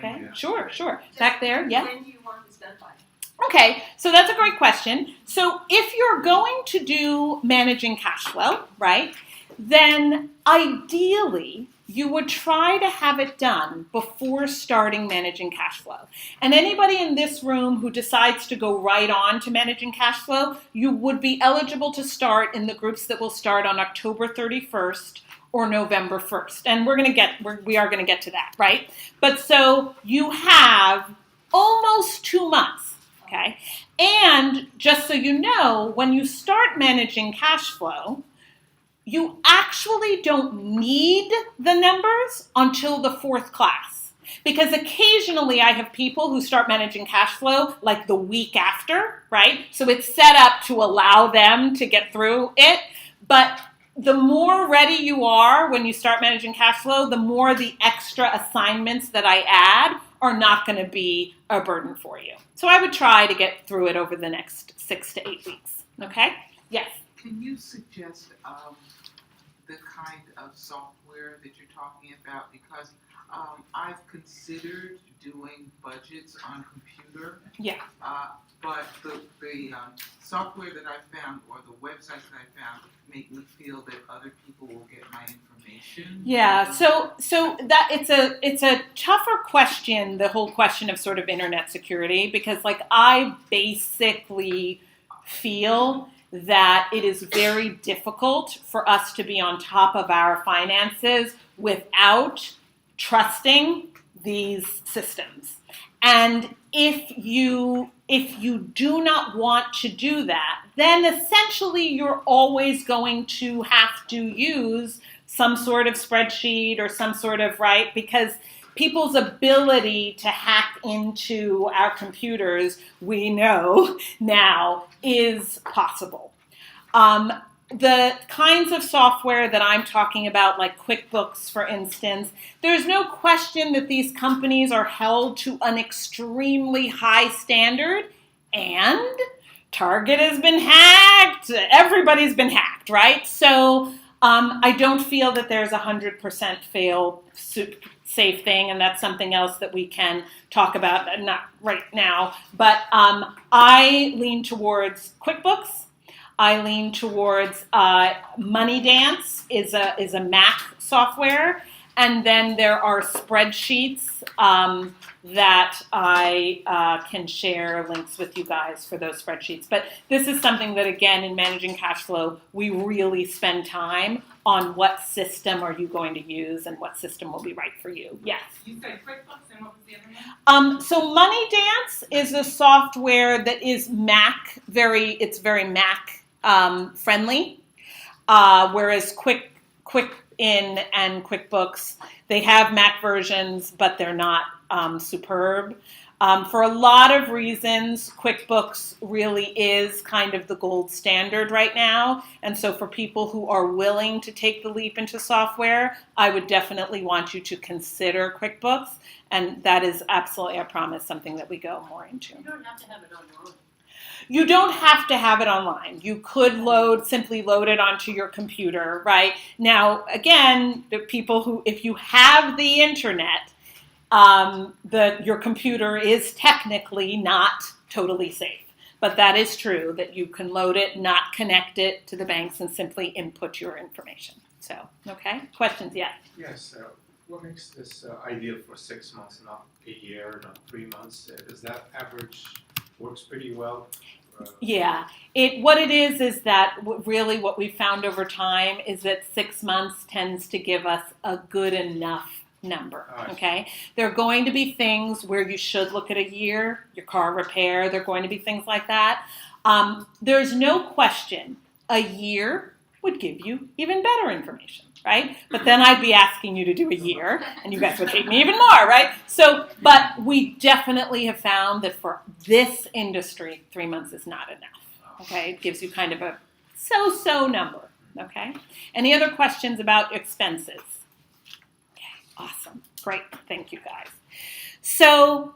Thank Okay, you. sure. Back there, yeah. When do you want this done by? Okay, so that's a great question. So if you're going to do managing cash flow, right, then ideally you would try to have it done before starting managing cash flow. And anybody in this room who decides to go right on to managing cash flow, you would be eligible to start in the groups that will start on October 31st or November 1st. And we are going to get to that, right? But so you have almost 2 months, okay? And just so you know, when you start managing cash flow, you actually don't need the numbers until the 4th class. Because occasionally I have people who start managing cash flow like the week after, right? So it's set up to allow them to get through it. But the more ready you are when you start managing cash flow, the more the extra assignments that I add are not going to be a burden for you. So I would try to get through it over the next 6 to 8 weeks. Okay? Yes. Can you suggest the kind of software that you're talking about? Because I've considered doing budgets on computer. Yeah. But the software that I found or the websites that I found make me feel that other people will get my information. Yeah, so that it's a tougher question, the whole question of sort of internet security, because like I basically feel that it is very difficult for us to be on top of our finances without trusting these systems. And if you do not want to do that, then essentially you're always going to have to use some sort of spreadsheet or some sort of, right? Because people's ability to hack into our computers, we know now, is possible. The kinds of software that I'm talking about, like QuickBooks, for instance, there's no question that these companies are held to an extremely high standard, and Target has been hacked. Everybody's been hacked, right? So I don't feel that there's 100% fail-safe thing, and that's something else that we can talk about, not right now. But I lean towards QuickBooks. I lean towards MoneyDance is a Mac software, and then there are spreadsheets that I can share links with you guys for those spreadsheets. But this is something that, again, in managing cash flow, we really spend time on what system are you going to use and what system will be right for you. Yes? You said QuickBooks, and what was the other one? So MoneyDance is a software that is Mac, very Mac friendly, whereas QuickIn and QuickBooks, they have Mac versions, but they're not superb. For a lot of reasons, QuickBooks really is kind of the gold standard right now. And so for people who are willing to take the leap into software, I would definitely want you to consider QuickBooks. And that is absolutely, I promise, something that we go more into. You don't have to have it online. You don't have to have it online. You could simply load it onto your computer, right? Now, again, the people who, if you have the internet, your computer is technically not totally safe. But that is true, that you can load it, not connect it to the banks, and simply input your information. So, okay? Questions? Yes? Yes, what makes this ideal for 6 months, not a year, not 3 months? Does that average works pretty well? Yeah, what it is that really what we found over time is that 6 months tends to give us a good enough number, okay? There are going to be things where you should look at a year, your car repair, there are going to be things like that. There's no question a year would give you even better information, right? But then I'd be asking you to do a year, and you guys would hate me even more, right? So, but we definitely have found that for this industry, 3 months is not enough, okay? It gives you kind of a so-so number, okay? Any other questions about expenses? Okay, awesome, great, thank you guys. So,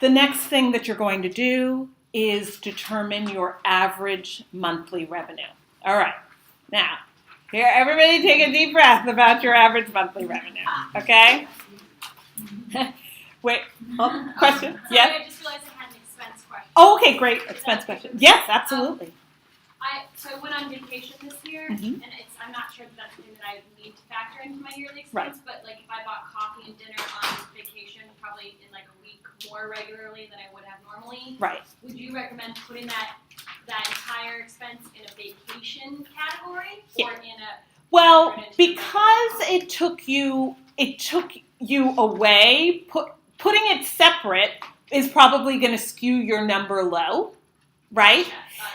the next thing that you're going to do is determine your average monthly revenue. All right, now, here, everybody take a deep breath about your average monthly revenue, okay? Wait, question? Sorry, Yes? I just realized I had an expense question. Oh, okay, great. Expense question. Yes, absolutely. So I went on vacation this year, Mhm. and I'm not sure that that's something that I need to factor into my yearly expense, but like if I bought coffee and dinner on vacation, probably in like a week more regularly than I would have normally, Right. would you recommend putting that entire expense in a vacation category Yeah. or in a Well, Turn it into because it took you away, putting it separate is probably going to skew your number low, right?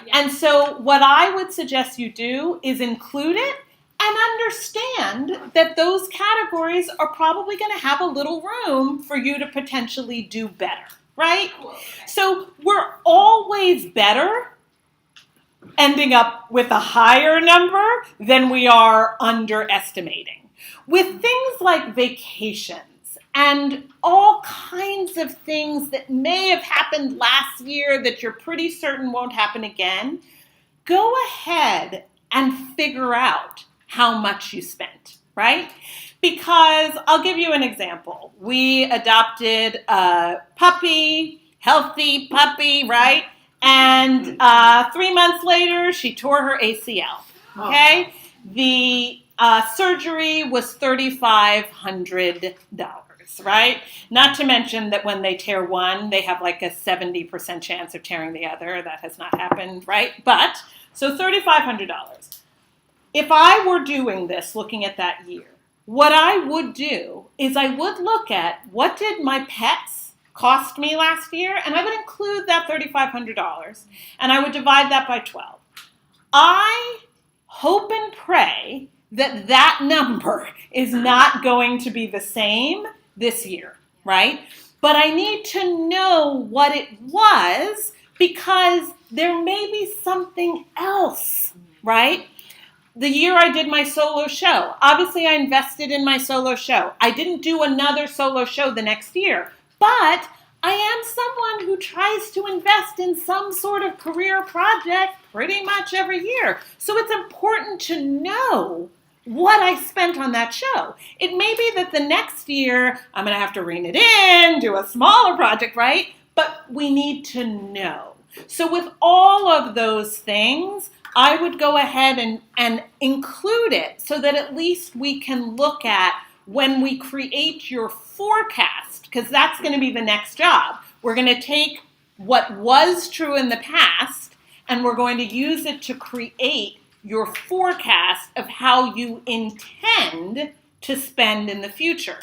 yeah. And so what I would suggest you do is include it and understand that those categories are probably going to have a little room for you to potentially do better, right? Cool. Okay. So we're always better ending up with a higher number than we are underestimating. With things like vacations and all kinds of things that may have happened last year that you're pretty certain won't happen again, go ahead and figure out how much you spent, right? Because I'll give you an example. We adopted a puppy, healthy puppy, right? And 3 months later, she tore her ACL, okay? The surgery was $3,500, right? Not to mention that when they tear one, they have like a 70% chance of tearing the other. That has not happened, right? But, so $3,500. If I were doing this, looking at that year, what I would do is I would look at what did my pets cost me last year, and I would include that $3,500, and I would divide that by 12. I hope and pray that that number is not going to be the same this year, right? But I need to know what it was because there may be something else, right? The year I did my solo show, obviously I invested in my solo show. I didn't do another solo show the next year, but I am someone who tries to invest in some sort of career project pretty much every year. So it's important to know what I spent on that show. It may be that the next year I'm going to have to rein it in, do a smaller project, right? But we need to know. So with all of those things, I would go ahead and include it so that at least we can look at when we create your forecast, because that's going to be the next job. We're going to take what was true in the past and we're going to use it to create your forecast of how you intend to spend in the future.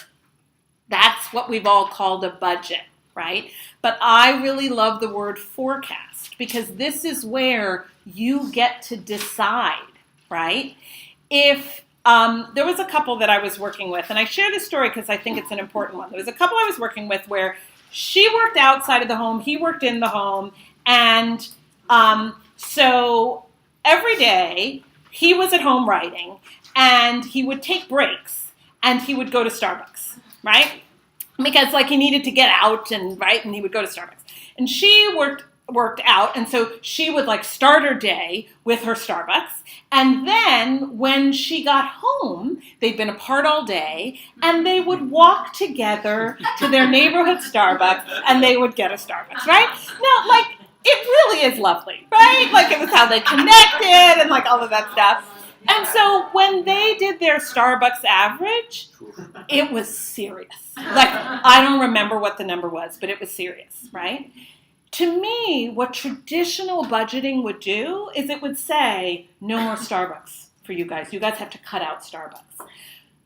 That's what we've all called a budget, right? But I really love the word forecast because this is where you get to decide, right? If there was a couple that I was working with, and I share this story because I think it's an important one. There was a couple I was working with where she worked outside of the home, he worked in the home, and so every day he was at home writing, and he would take breaks, and he would go to Starbucks, right? Because like he needed to get out and right, and he would go to Starbucks. And she worked out, and so she would like start her day with her Starbucks, and then when she got home, they'd been apart all day, and they would walk together to their neighborhood Starbucks, and they would get a Starbucks, right? Now, like, it really is lovely, right? Like, it was how they connected, and like all of that stuff. And so when they did their Starbucks average, it was serious. Like, I don't remember what the number was, but it was serious, right? To me, what traditional budgeting would do is it would say, no more Starbucks for you guys. You guys have to cut out Starbucks.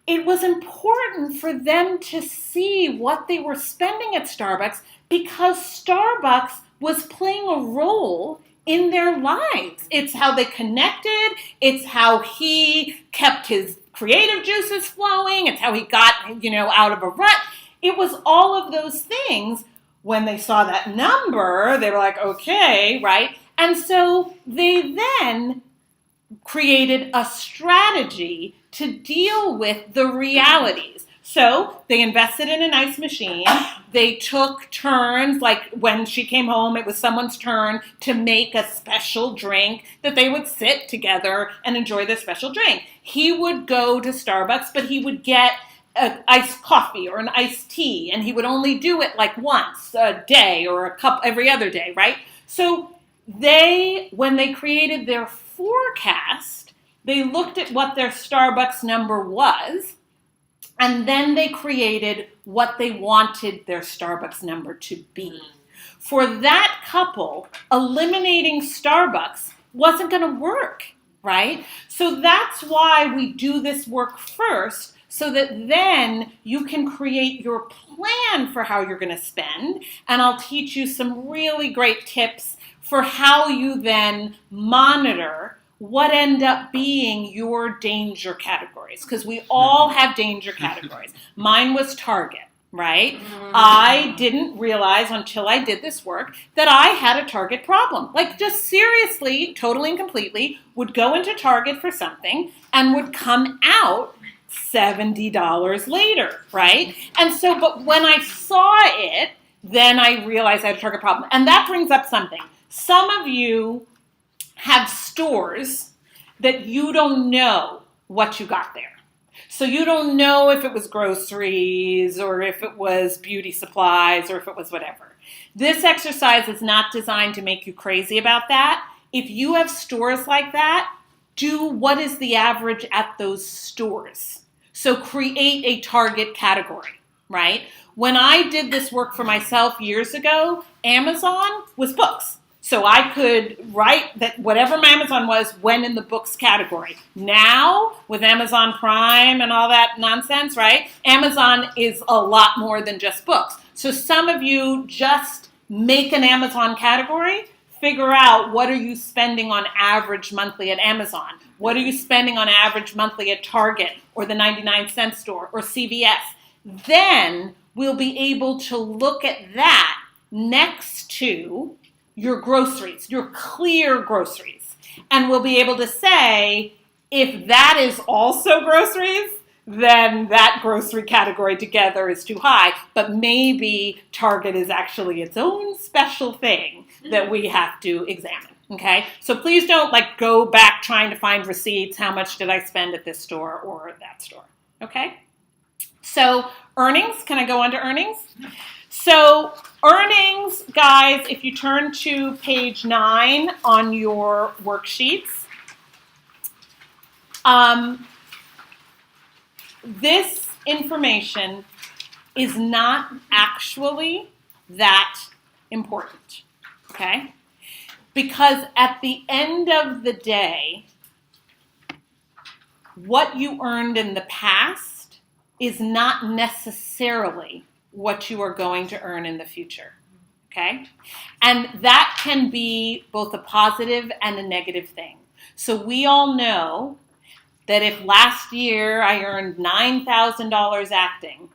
It was important for them to see what they were spending at Starbucks because Starbucks was playing a role in their lives. It's how they connected. It's how he kept his creative juices flowing. It's how he got, out of a rut. It was all of those things. When they saw that number, they were like, okay, right? And so they then created a strategy to deal with the realities. So they invested in a nice machine. They took turns, like when she came home, it was someone's turn to make a special drink that they would sit together and enjoy the special drink. He would go to Starbucks, but he would get an iced coffee or an iced tea, and he would only do it like once a day or a cup every other day, right? So when they created their forecast, they looked at what their Starbucks number was, and then they created what they wanted their Starbucks number to be. For that couple, eliminating Starbucks wasn't going to work, right? So that's why we do this work first, so that then you can create your plan for how you're going to spend. And I'll teach you some really great tips for how you then monitor what end up being your danger categories. Because we all have danger categories. Mine was Target, right? I didn't realize until I did this work that I had a Target problem. Like, just seriously, totally and completely, would go into Target for something and would come out $70 later, right? And so, but when I saw it, then I realized I had a Target problem. And that brings up something. Some of you have stores that you don't know what you got there. So you don't know if it was groceries or if it was beauty supplies or if it was whatever. This exercise is not designed to make you crazy about that. If you have stores like that, do what is the average at those stores. So create a target category, right? When I did this work for myself years ago, Amazon was books. So I could write that whatever my Amazon was went in the books category. Now, with Amazon Prime and all that nonsense, right? Amazon is a lot more than just books. So some of you just make an Amazon category, figure out what are you spending on average monthly at Amazon? What are you spending on average monthly at Target or the 99-cent store or CVS? Then we'll be able to look at that next to your groceries, your clear groceries. And we'll be able to say, if that is also groceries, then that grocery category together is too high. But maybe Target is actually its own special thing that we have to examine. Okay? So please don't go back trying to find receipts. How much did I spend at this store or that store? Okay? So earnings, can I go on to earnings? So earnings, guys, if you turn to page 9 on your worksheets, this information is not actually that important, okay? Because at the end of the day, what you earned in the past is not necessarily what you are going to earn in the future, okay? And that can be both a positive and a negative thing. So we all know that if last year I earned $9,000 acting,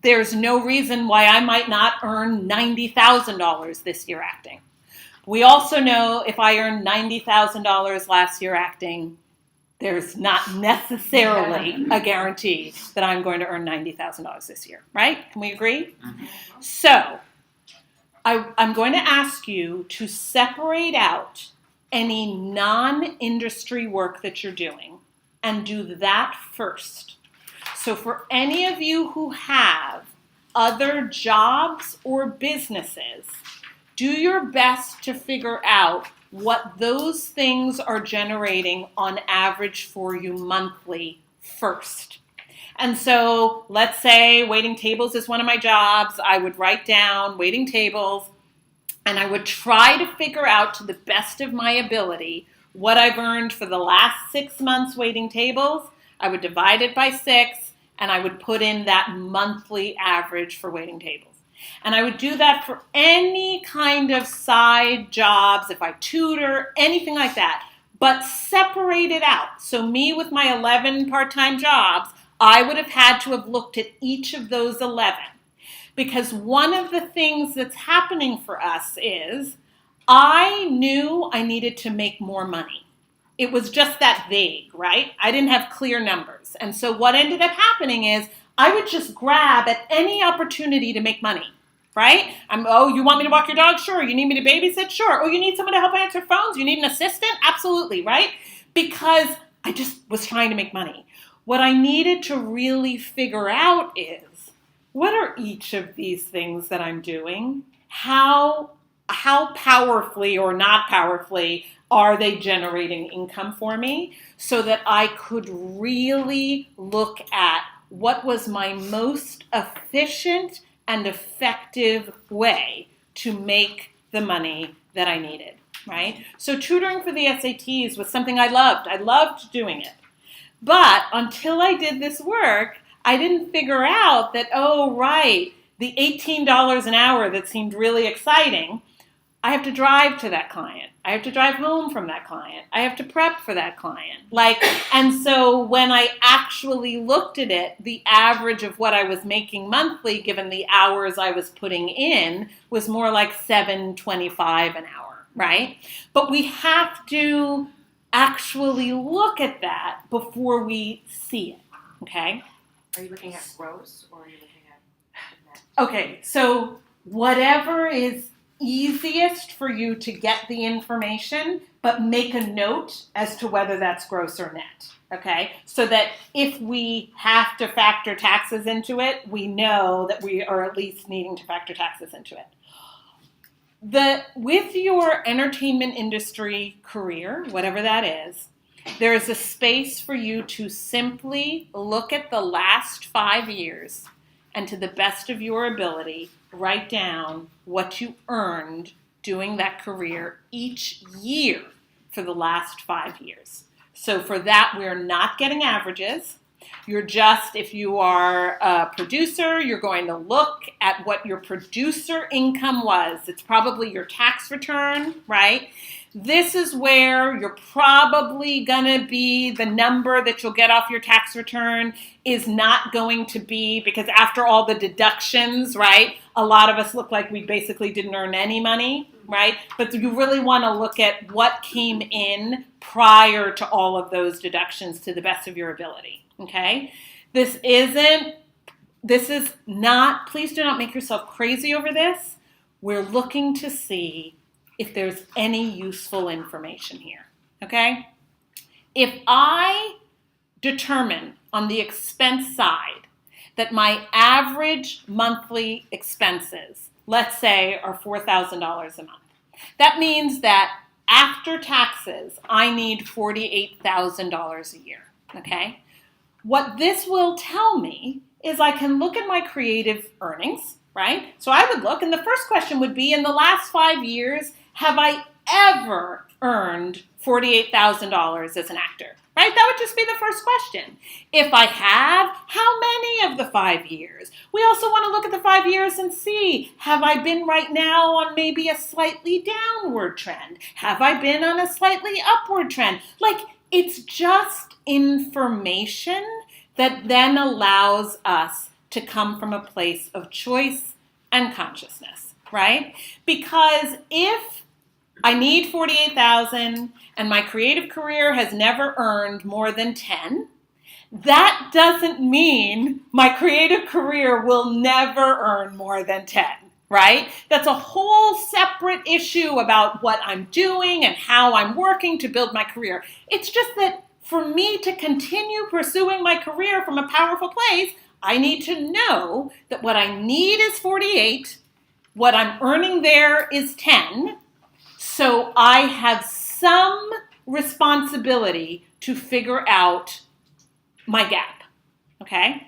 there's no reason why I might not earn $90,000 this year acting. We also know if I earned $90,000 last year acting, there's not necessarily a guarantee that I'm going to earn $90,000 this year, right? Can we agree? Mm-hmm. So I'm going to ask you to separate out any non-industry work that you're doing and do that first. So for any of you who have other jobs or businesses, do your best to figure out what those things are generating on average for you monthly first. And so let's say waiting tables is one of my jobs. I would write down waiting tables and I would try to figure out to the best of my ability what I've earned for the last 6 months waiting tables. I would divide it by 6 and I would put in that monthly average for waiting tables. And I would do that for any kind of side jobs, if I tutor, anything like that, but separate it out. So me with my 11 part-time jobs, I would have had to have looked at each of those 11. Because one of the things that's happening for us is I knew I needed to make more money. It was just that vague, right? I didn't have clear numbers. And so what ended up happening is I would just grab at any opportunity to make money, right? You want me to walk your dog? Sure. You need me to babysit? Sure. Oh, you need someone to help answer phones? You need an assistant? Absolutely, right? Because I just was trying to make money. what I needed to really figure out is, what are each of these things that I'm doing? How powerfully or not powerfully are they generating income for me, so that I could really look at what was my most efficient and effective way to make the money that I needed, right? So tutoring for the SATs was something I loved. I loved doing it. But until I did this work, I didn't figure out that, oh, right, the $18 an hour that seemed really exciting, I have to drive to that client. I have to drive home from that client. I have to prep for that client. And so when I actually looked at it, the average of what I was making monthly, given the hours I was putting in, was more like $7.25 an hour, right? But we have to actually look at that before we see it, okay? Are you looking at gross or are you looking at net? Okay, so whatever is easiest for you to get the information, but make a note as to whether that's gross or net, okay? So that if we have to factor taxes into it, we know that we are at least needing to factor taxes into it. With your entertainment industry career, whatever that is, there is a space for you to simply look at the last 5 years and, to the best of your ability, write down what you earned doing that career each year for the last 5 years. So for that, we're not getting averages. You're just, if you are a producer, you're going to look at what your producer income was. It's probably your tax return, right? This is where you're probably going to be, the number that you'll get off your tax return is not going to be, because after all the deductions, right, a lot of us look like we basically didn't earn any money, right? But you really want to look at what came in prior to all of those deductions to the best of your ability, okay? This is not, please do not make yourself crazy over this. We're looking to see if there's any useful information here, okay? If I determine on the expense side that my average monthly expenses, let's say, are $4,000 a month, that means that after taxes, I need $48,000 a year, okay? What this will tell me is I can look at my creative earnings, right? So I would look, and the first question would be, in the last 5 years, have I ever earned $48,000 as an actor, right? That would just be the first question. If I have, how many of the 5 years? We also want to look at the 5 years and see, have I been right now on maybe a slightly downward trend? Have I been on a slightly upward trend? It's just information that then allows us to come from a place of choice and consciousness, right? Because if I need 48,000 and my creative career has never earned more than 10, that doesn't mean my creative career will never earn more than 10, right? That's a whole separate issue about what I'm doing and how I'm working to build my career. It's just that for me to continue pursuing my career from a powerful place, I need to know that what I need is 48, what I'm earning there is 10, so I have some responsibility to figure out my gap, okay?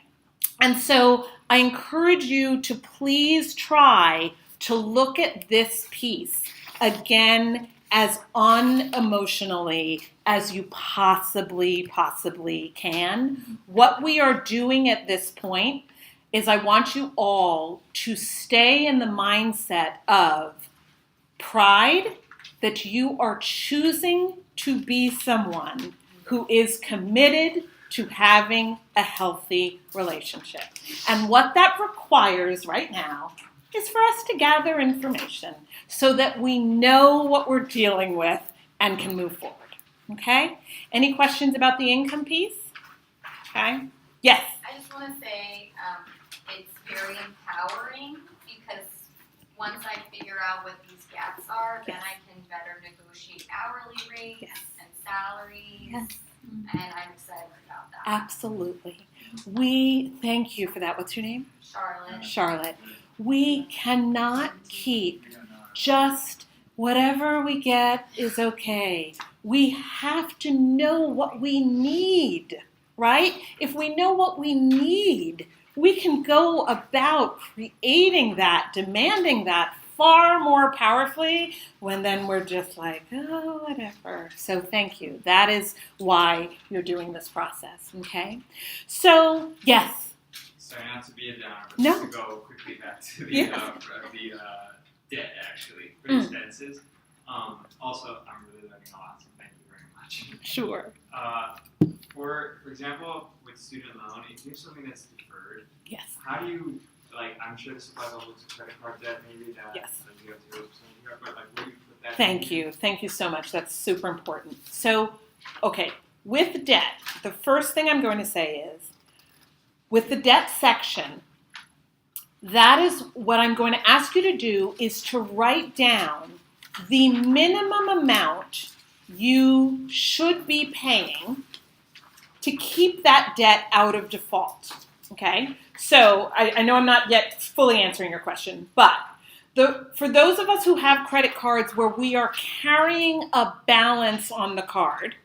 And so I encourage you to please try to look at this piece again as unemotionally as you possibly can. What we are doing at this point is I want you all to stay in the mindset of pride, that you are choosing to be someone who is committed to having a healthy relationship. And what that requires right now is for us to gather information so that we know what we're dealing with and can move forward. Okay? Any questions about the income piece? Okay? Yes? I just want to say it's very empowering because once I figure out what these gaps are, then I can better negotiate hourly rates and salaries and I'm excited about that. Absolutely. We thank you for that. What's your name? Charlotte. Charlotte. We cannot keep just whatever we get is okay. We have to know what we need, right? If we know what we need, we can go about creating that, demanding that far more powerfully when then we're just like, oh, whatever. So thank you. That is why you're doing this process, okay? So, yes. Sorry, not to be a downer, but No. just to go quickly back to the, Yes. Debt, actually, for expenses. Also, I'm really learning a lot, so thank you very much. Sure. For example, with student loan, if you have something that's deferred, Yes. how do you, like, I'm sure this applies also to credit card debt, maybe that Yes. that you have to, but like, where do you put that? Thank you. Thank you so much. That's super important. So, okay, with debt, the first thing I'm going to say is, with the debt section, that is what I'm going to ask you to do is to write down the minimum amount you should be paying to keep that debt out of default. Okay? So I know I'm not yet fully answering your question, but for those of us who have credit cards where we are carrying a balance on the card,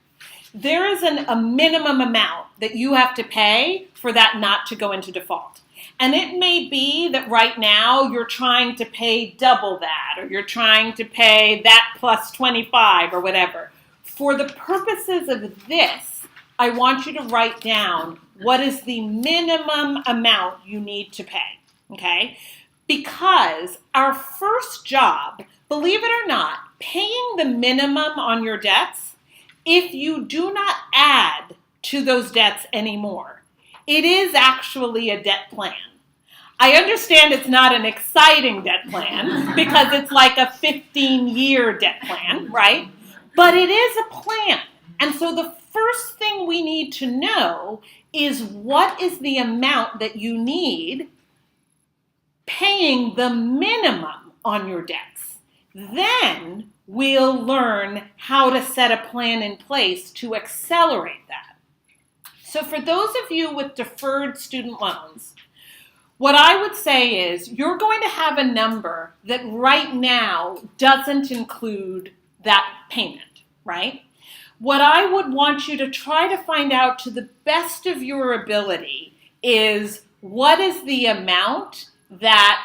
there is a minimum amount that you have to pay for that not to go into default. And it may be that right now you're trying to pay double that, or you're trying to pay that plus 25 or whatever. For the purposes of this, I want you to write down what is the minimum amount you need to pay, okay? Because our first job, believe it or not, paying the minimum on your debts, if you do not add to those debts anymore, it is actually a debt plan. I understand it's not an exciting debt plan because it's like a 15-year debt plan, right? But it is a plan. And so the first thing we need to know is what is the amount that you need paying the minimum on your debts. Then we'll learn how to set a plan in place to accelerate that. So for those of you with deferred student loans, what I would say is you're going to have a number that right now doesn't include that payment, right? What I would want you to try to find out to the best of your ability is what is the amount that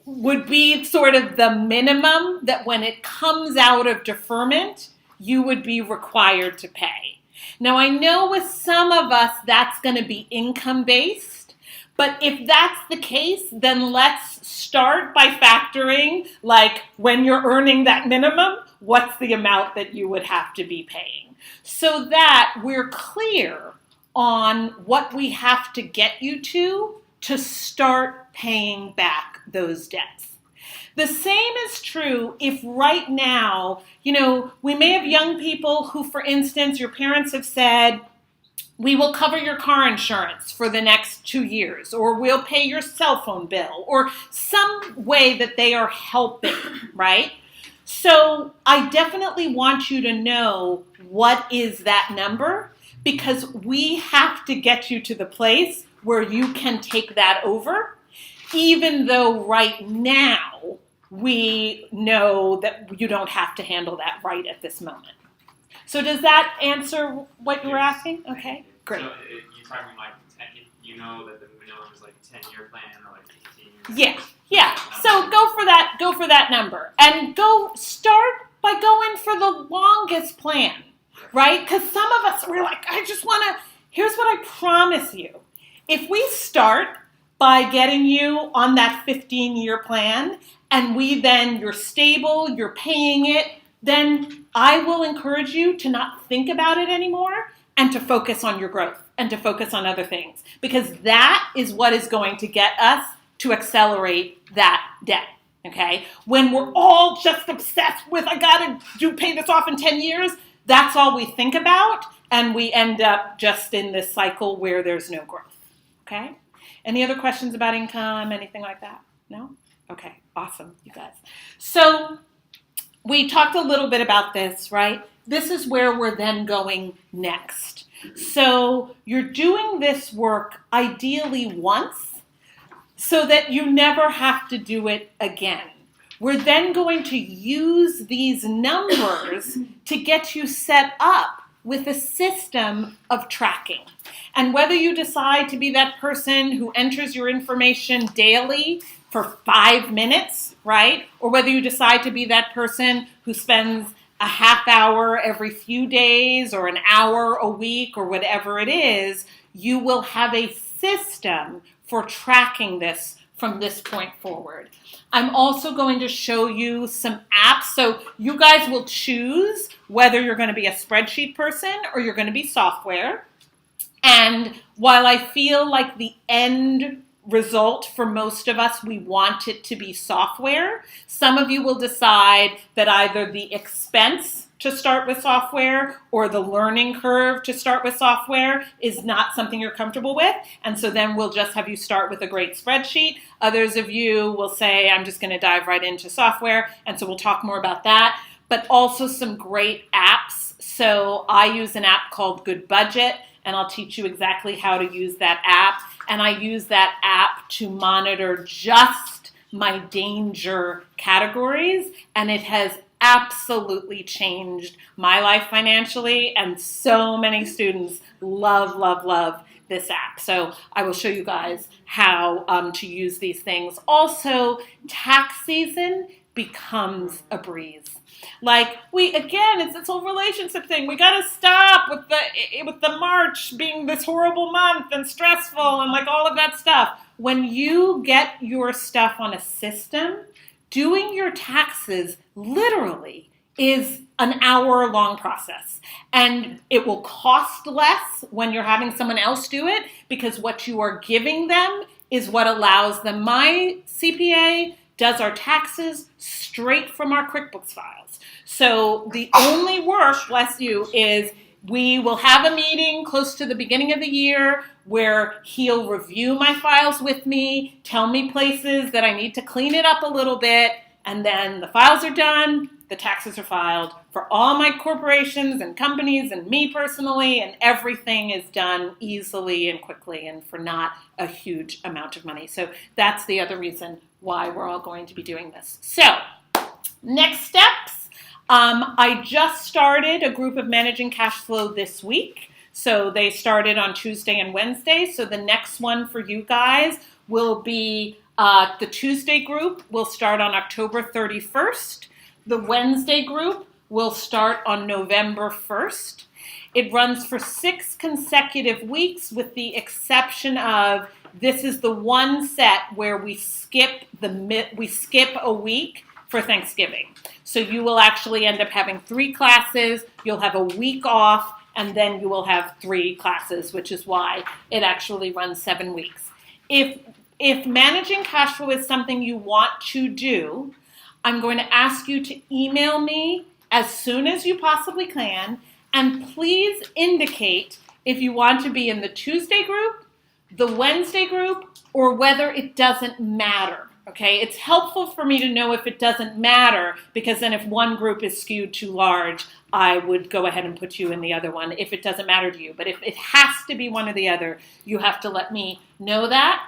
would be sort of the minimum that when it comes out of deferment, you would be required to pay. Now, I know with some of us that's going to be income-based, but if that's the case, then let's start by factoring, like, when you're earning that minimum, what's the amount that you would have to be paying? So that we're clear on what we have to get you to start paying back those debts. The same is true if right now, we may have young people who, for instance, your parents have said, we will cover your car insurance for the next 2 years, or we'll pay your cell phone bill, or some way that they are helping, right? So I definitely want you to know what is that number, because we have to get you to the place where you can take that over, even though right now we know that you don't have to handle that right at this moment. So does that answer what you were asking? Okay, great. So you're talking like 10, you know that the minimum is like 10-year plan or like 15 years? Yeah. So go for that number. And start by going for the longest plan, right? Because some of us, we're like, here's what I promise you. If we start by getting you on that 15-year plan, and you're stable, you're paying it, then I will encourage you to not think about it anymore and to focus on your growth and to focus on other things, because that is what is going to get us to accelerate that debt, okay? When we're all just obsessed with, I gotta pay this off in 10 years, that's all we think about, and we end up just in this cycle where there's no growth, okay? Any other questions about income, anything like that? No? Okay, awesome, you guys. So we talked a little bit about this, right? this is where we're then going next. So you're doing this work ideally once so that you never have to do it again. We're then going to use these numbers to get you set up with a system of tracking. And whether you decide to be that person who enters your information daily for 5 minutes, right? Or whether you decide to be that person who spends a half hour every few days or an hour a week or whatever it is, you will have a system for tracking this from this point forward. I'm also going to show you some apps. So you guys will choose whether you're going to be a spreadsheet person or you're going to be software. And while I feel like the end result for most of us, we want it to be software, some of you will decide that either the expense to start with software or the learning curve to start with software is not something you're comfortable with. And so then we'll just have you start with a great spreadsheet. Others of you will say, I'm just going to dive right into software. And so we'll talk more about that, but also some great apps. So I use an app called Good Budget, and I'll teach you exactly how to use that app. And I use that app to monitor just my danger categories, and it has absolutely changed my life financially, and so many students love this app. So I will show you guys how to use these things. Also, tax season becomes a breeze. Like it's this whole relationship thing. We gotta stop with the March being this horrible month and stressful and like all of that stuff. When you get your stuff on a system, doing your taxes literally is an hour-long process. And it will cost less when you're having someone else do it because what you are giving them is what allows them. My CPA does our taxes straight from our QuickBooks files. So the only work, bless you, is we will have a meeting close to the beginning of the year where he'll review my files with me, tell me places that I need to clean it up a little bit, and then the files are done, the taxes are filed for all my corporations and companies and me personally, and everything is done easily and quickly and for not a huge amount of money. So that's the other reason why we're all going to be doing this. So next steps. I just started a group of managing cash flow this week. So they started on Tuesday and Wednesday. So the next one for you guys will be the Tuesday group will start on October 31st. The Wednesday group will start on November 1st. It runs for 6 consecutive weeks with the exception of this is the one set where we skip a week for Thanksgiving. So you will actually end up having 3 classes, you'll have a week off, and then you will have 3 classes, which is why it actually runs 7 weeks. If managing cash flow is something you want to do, I'm going to ask you to email me as soon as you possibly can, and please indicate if you want to be in the Tuesday group, the Wednesday group, or whether it doesn't matter. Okay, it's helpful for me to know if it doesn't matter, because then if one group is skewed too large, I would go ahead and put you in the other one if it doesn't matter to you. But if it has to be one or the other, you have to let me know that.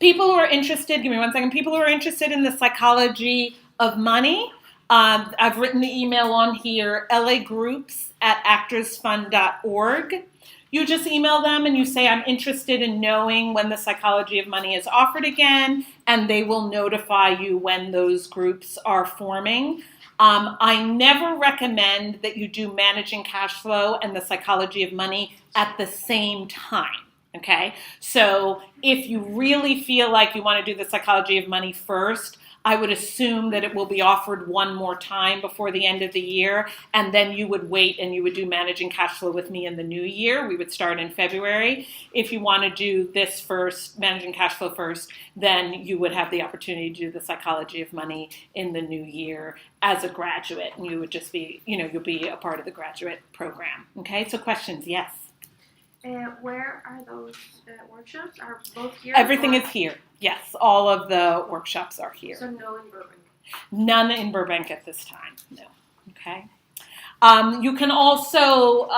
People who are interested, give me one second, people who are interested in the psychology of money, I've written the email on here, lagroups@actorsfund.org. You just email them and you say, I'm interested in knowing when the psychology of money is offered again, and they will notify you when those groups are forming. I never recommend that you do managing cash flow and the psychology of money at the same time. Okay, so if you really feel like you want to do the psychology of money first, I would assume that it will be offered one more time before the end of the year, and then you would wait and you would do managing cash flow with me in the new year. We would start in February. If you want to do this first, managing cash flow first, then you would have the opportunity to do the psychology of money in the new year as a graduate, and you would just be, you'll be a part of the graduate program. Okay, so questions? Yes? Where are those workshops? Are both here? Everything is here. Yes, all of the workshops are here. So no in Burbank? None in Burbank at this time, no. Okay. You can also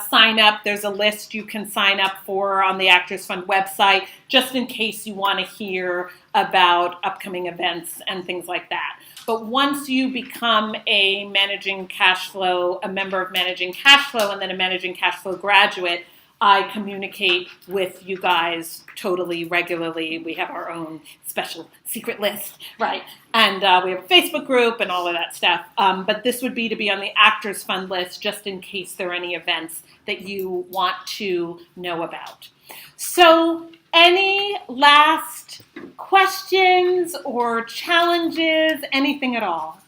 sign up. There's a list you can sign up for on the Actors Fund website, just in case you want to hear about upcoming events and things like that. But once you become a Managing Cash Flow, a member of Managing Cash Flow, and then a Managing Cash Flow graduate, I communicate with you guys totally regularly. We have our own special secret list, right? And we have a Facebook group and all of that stuff. But this would be to be on the Actors Fund list just in case there are any events that you want to know about. So any last questions or challenges, anything at all?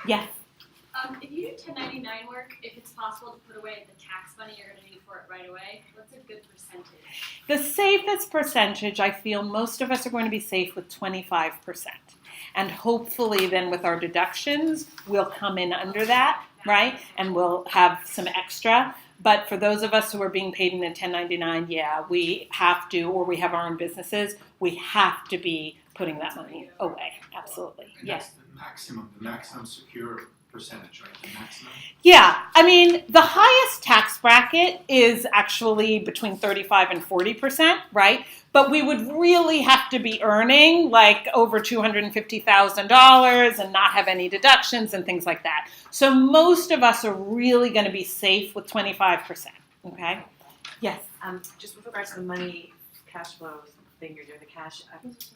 Yes. If you do 1099 work, if it's possible to put away the tax money you're going to need for it right away, what's a good percentage? The safest percentage, I feel most of us are going to be safe with 25%. And hopefully then with our deductions, we'll come in under that, right? And we'll have some extra. But for those of us who are being paid in a 1099, yeah, we have to, or we have our own businesses, we have to be putting that money away. Absolutely. And Yes. that's the maximum secure percentage, right? The maximum. Yeah, I mean, the highest tax bracket is actually between 35 and 40%, right? But we would really have to be earning like over $250,000 and not have any deductions and things like that. So most of us are really going to be safe with 25%, okay? Yes. Just with regards to the money cash flow thing you're doing, the cash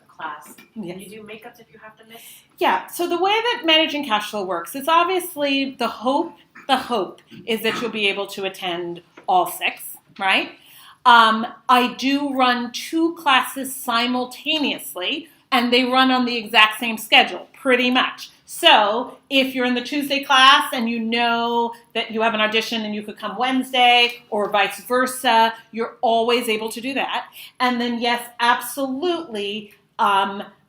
class, can Yes. you do makeups if you have to miss? Yeah, so the way that Managing Cash Flow works is obviously the hope is that you'll be able to attend all 6, right? I do run 2 classes simultaneously, and they run on the exact same schedule, pretty much. So if you're in the Tuesday class and you know that you have an audition and you could come Wednesday or vice versa, you're always able to do that. And then yes, absolutely,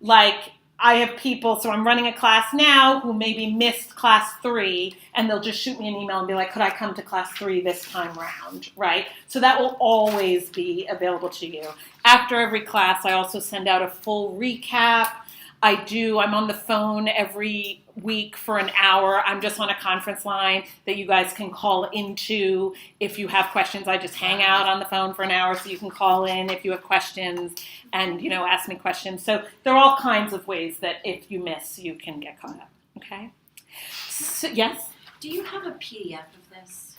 like I have people, so I'm running a class now who maybe missed class 3 and they'll just shoot me an email and be like, could I come to class 3 this time round, right? So that will always be available to you. After every class, I also send out a full recap. I'm on the phone every week for an hour. I'm just on a conference line that you guys can call into. If you have questions, I just hang out on the phone for an hour so you can call in if you have questions and, ask me questions. So there are all kinds of ways that if you miss, you can get caught up, okay? So, yes? Do you have a PDF of this?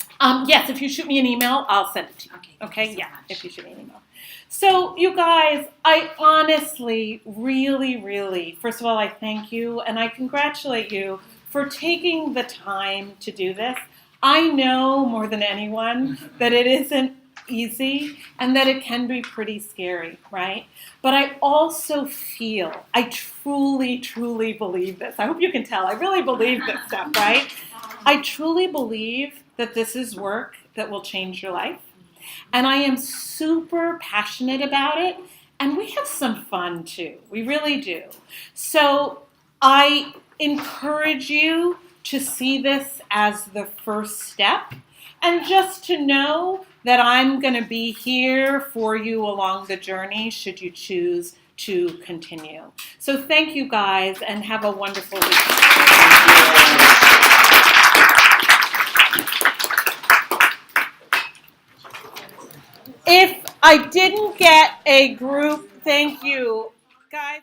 Yes, if you shoot me an email, I'll send it to you. Okay. Okay, yeah, if you shoot me an email. So, you guys, I honestly, really, really, first of all, I thank you and I congratulate you for taking the time to do this. I know more than anyone that it isn't easy and that it can be pretty scary, right? But I also feel, I truly, truly believe this. I hope you can tell. I really believe this stuff, right? I truly believe that this is work that will change your life. And I am super passionate about it. And we have some fun too. We really do. So I encourage you to see this as the first step and just to know that I'm going to be here for you along the journey should you choose to continue. So thank you guys and have a wonderful weekend. If I didn't get a group, thank you, guys.